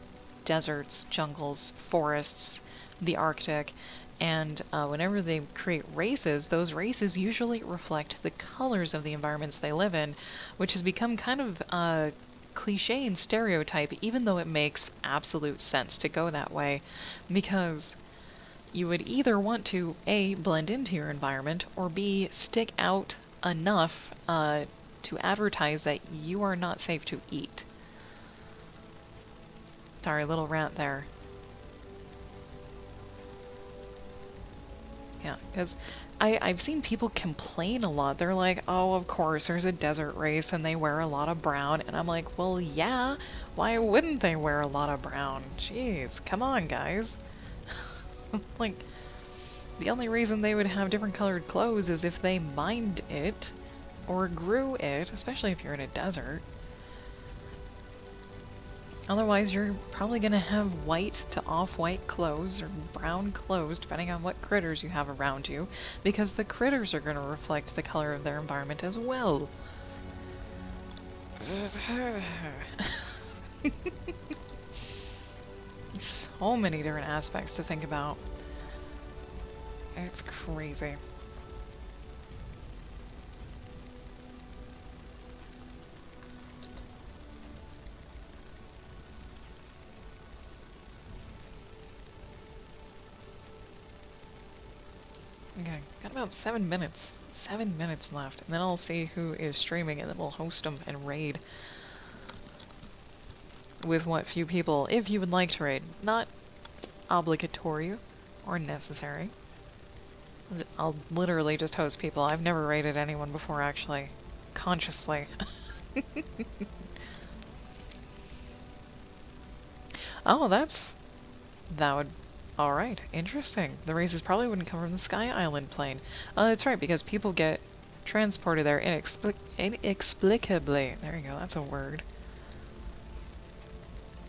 deserts, jungles, forests, the Arctic, and whenever they create races, those races usually reflect the colors of the environments they live in, which has become kind of a cliche and stereotype, even though it makes absolute sense to go that way, because you would either want to A, blend into your environment, or B, stick out enough to advertise that you are not safe to eat. Sorry, little rant there. Yeah, because I've seen people complain a lot. They're like, oh, of course, there's a desert race and they wear a lot of brown. And I'm like, well, yeah, why wouldn't they wear a lot of brown? Jeez, come on, guys. Like, the only reason they would have different colored clothes is if they mined it or grew it, especially if you're in a desert. Otherwise, you're probably going to have white to off-white clothes, or brown clothes, depending on what critters you have around you, because the critters are going to reflect the color of their environment as well. So many different aspects to think about. It's crazy. Okay, got about 7 minutes. 7 minutes left, and then I'll see who is streaming, and then we'll host them and raid. With what few people, if you would like to raid. Not obligatory or necessary. I'll literally just host people. I've never raided anyone before, actually. Consciously. Oh, that would... Alright, interesting. The races probably wouldn't come from the Sky Island plane. That's right, because people get transported there inexplicably. There you go, that's a word.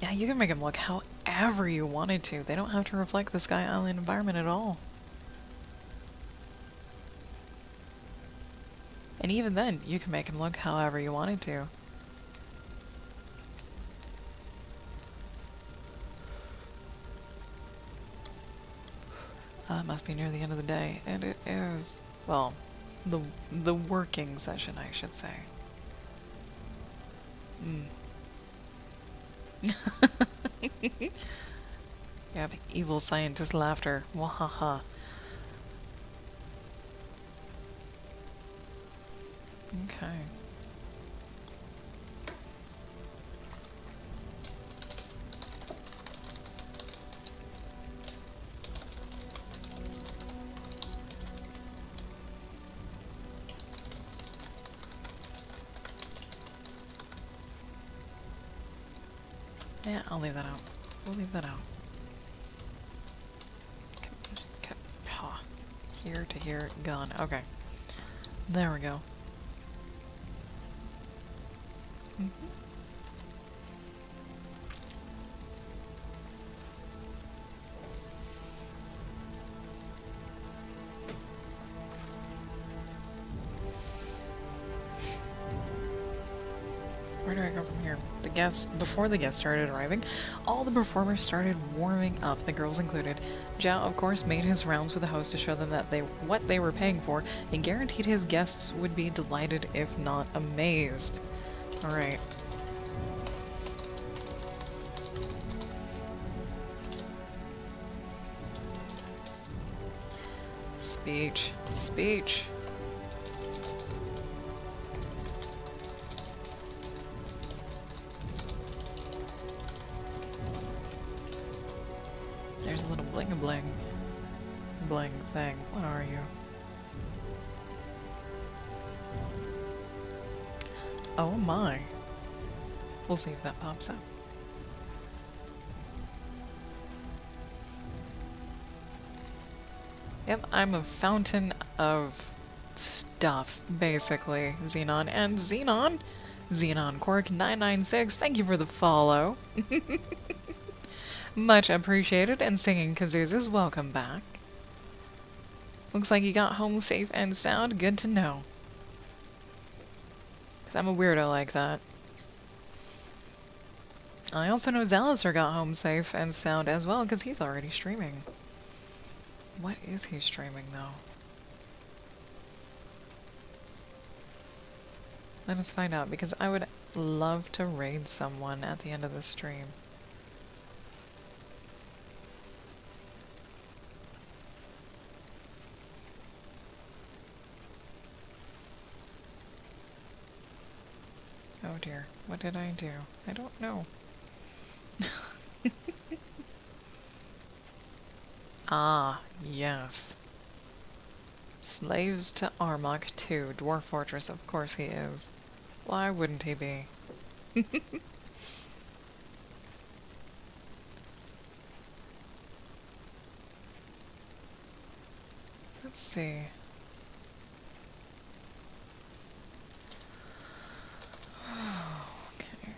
Yeah, you can make them look however you wanted to. They don't have to reflect the Sky Island environment at all. And even then, you can make them look however you wanted to. It must be near the end of the day, and it is, well, the working session, I should say. Yep, evil scientist laughter. Wahaha. Okay. Yeah, I'll leave that out. We'll leave that out. Here to here, gone. Okay. There we go. before the guests started arriving, all the performers started warming up, the girls included. Zhao, of course, made his rounds with the host to show them that what they were paying for, and guaranteed his guests would be delighted, if not amazed. Alright. Speech. Speech. There's a little bling thing. What are you? Oh my. We'll see if that pops up. Yep, I'm a fountain of stuff, basically. Xenon and Xenon. Xenon Cork 996, thank you for the follow. Much appreciated, and Singing Kazoozes, welcome back. Looks like you got home safe and sound, good to know. 'Cause I'm a weirdo like that. I also know Zalister got home safe and sound as well, because he's already streaming. What is he streaming, though? Let us find out, because I would love to raid someone at the end of the stream. Oh dear, what did I do? I don't know. Ah, yes. Slaves to Armok 2, Dwarf Fortress, of course he is. Why wouldn't he be? Let's see. Okay.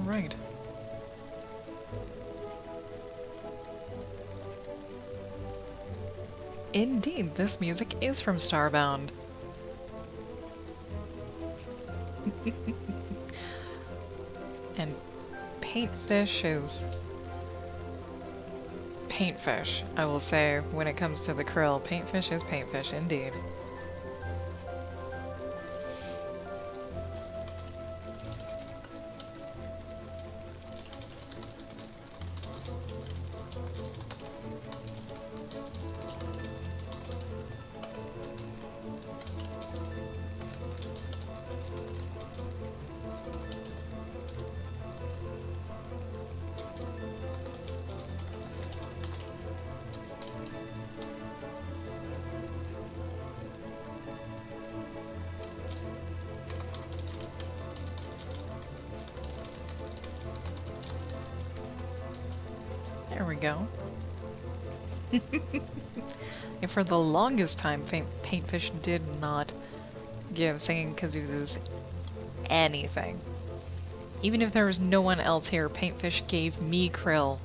Right. Indeed, this music is from Starbound. And Paintfish is Paintfish, I will say, when it comes to the krill. Paintfish is Paintfish, indeed. There we go. And for the longest time, Paintfish did not give Singing Kazoozes anything. Even if there was no one else here, Paintfish gave me krill.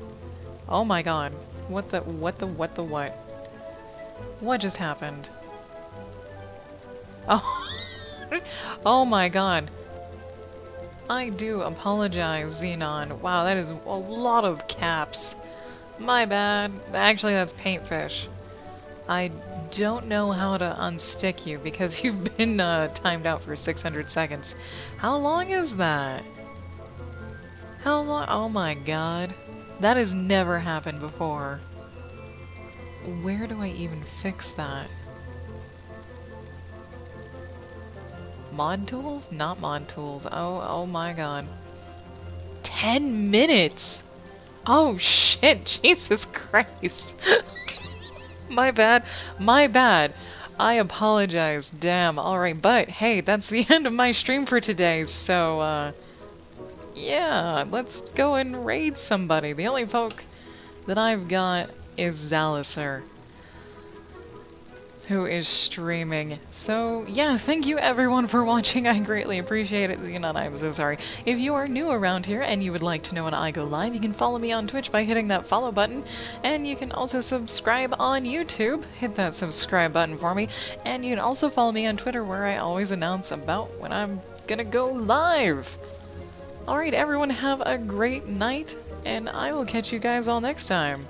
Oh my god. What? What just happened? Oh. Oh my god. I do apologize, Xenon. Wow, that is a lot of caps. My bad. Actually, that's Paintfish. I don't know how to unstick you because you've been timed out for 600 seconds. How long is that? How long? Oh my god. That has never happened before. Where do I even fix that? Mod tools? Not mod tools. Oh my god. 10 minutes! Oh shit, Jesus Christ. My bad. My bad. I apologize. Damn. Alright, but hey, that's the end of my stream for today, so, yeah, let's go and raid somebody. The only folk that I've got is Zaliser, who is streaming. So, yeah, thank you everyone for watching. I greatly appreciate it. Xenon, I'm so sorry. If you are new around here and you would like to know when I go live, you can follow me on Twitch by hitting that follow button. And you can also subscribe on YouTube. Hit that subscribe button for me. And you can also follow me on Twitter, where I always announce about when I'm gonna go live. Alright, everyone, have a great night, and I will catch you guys all next time.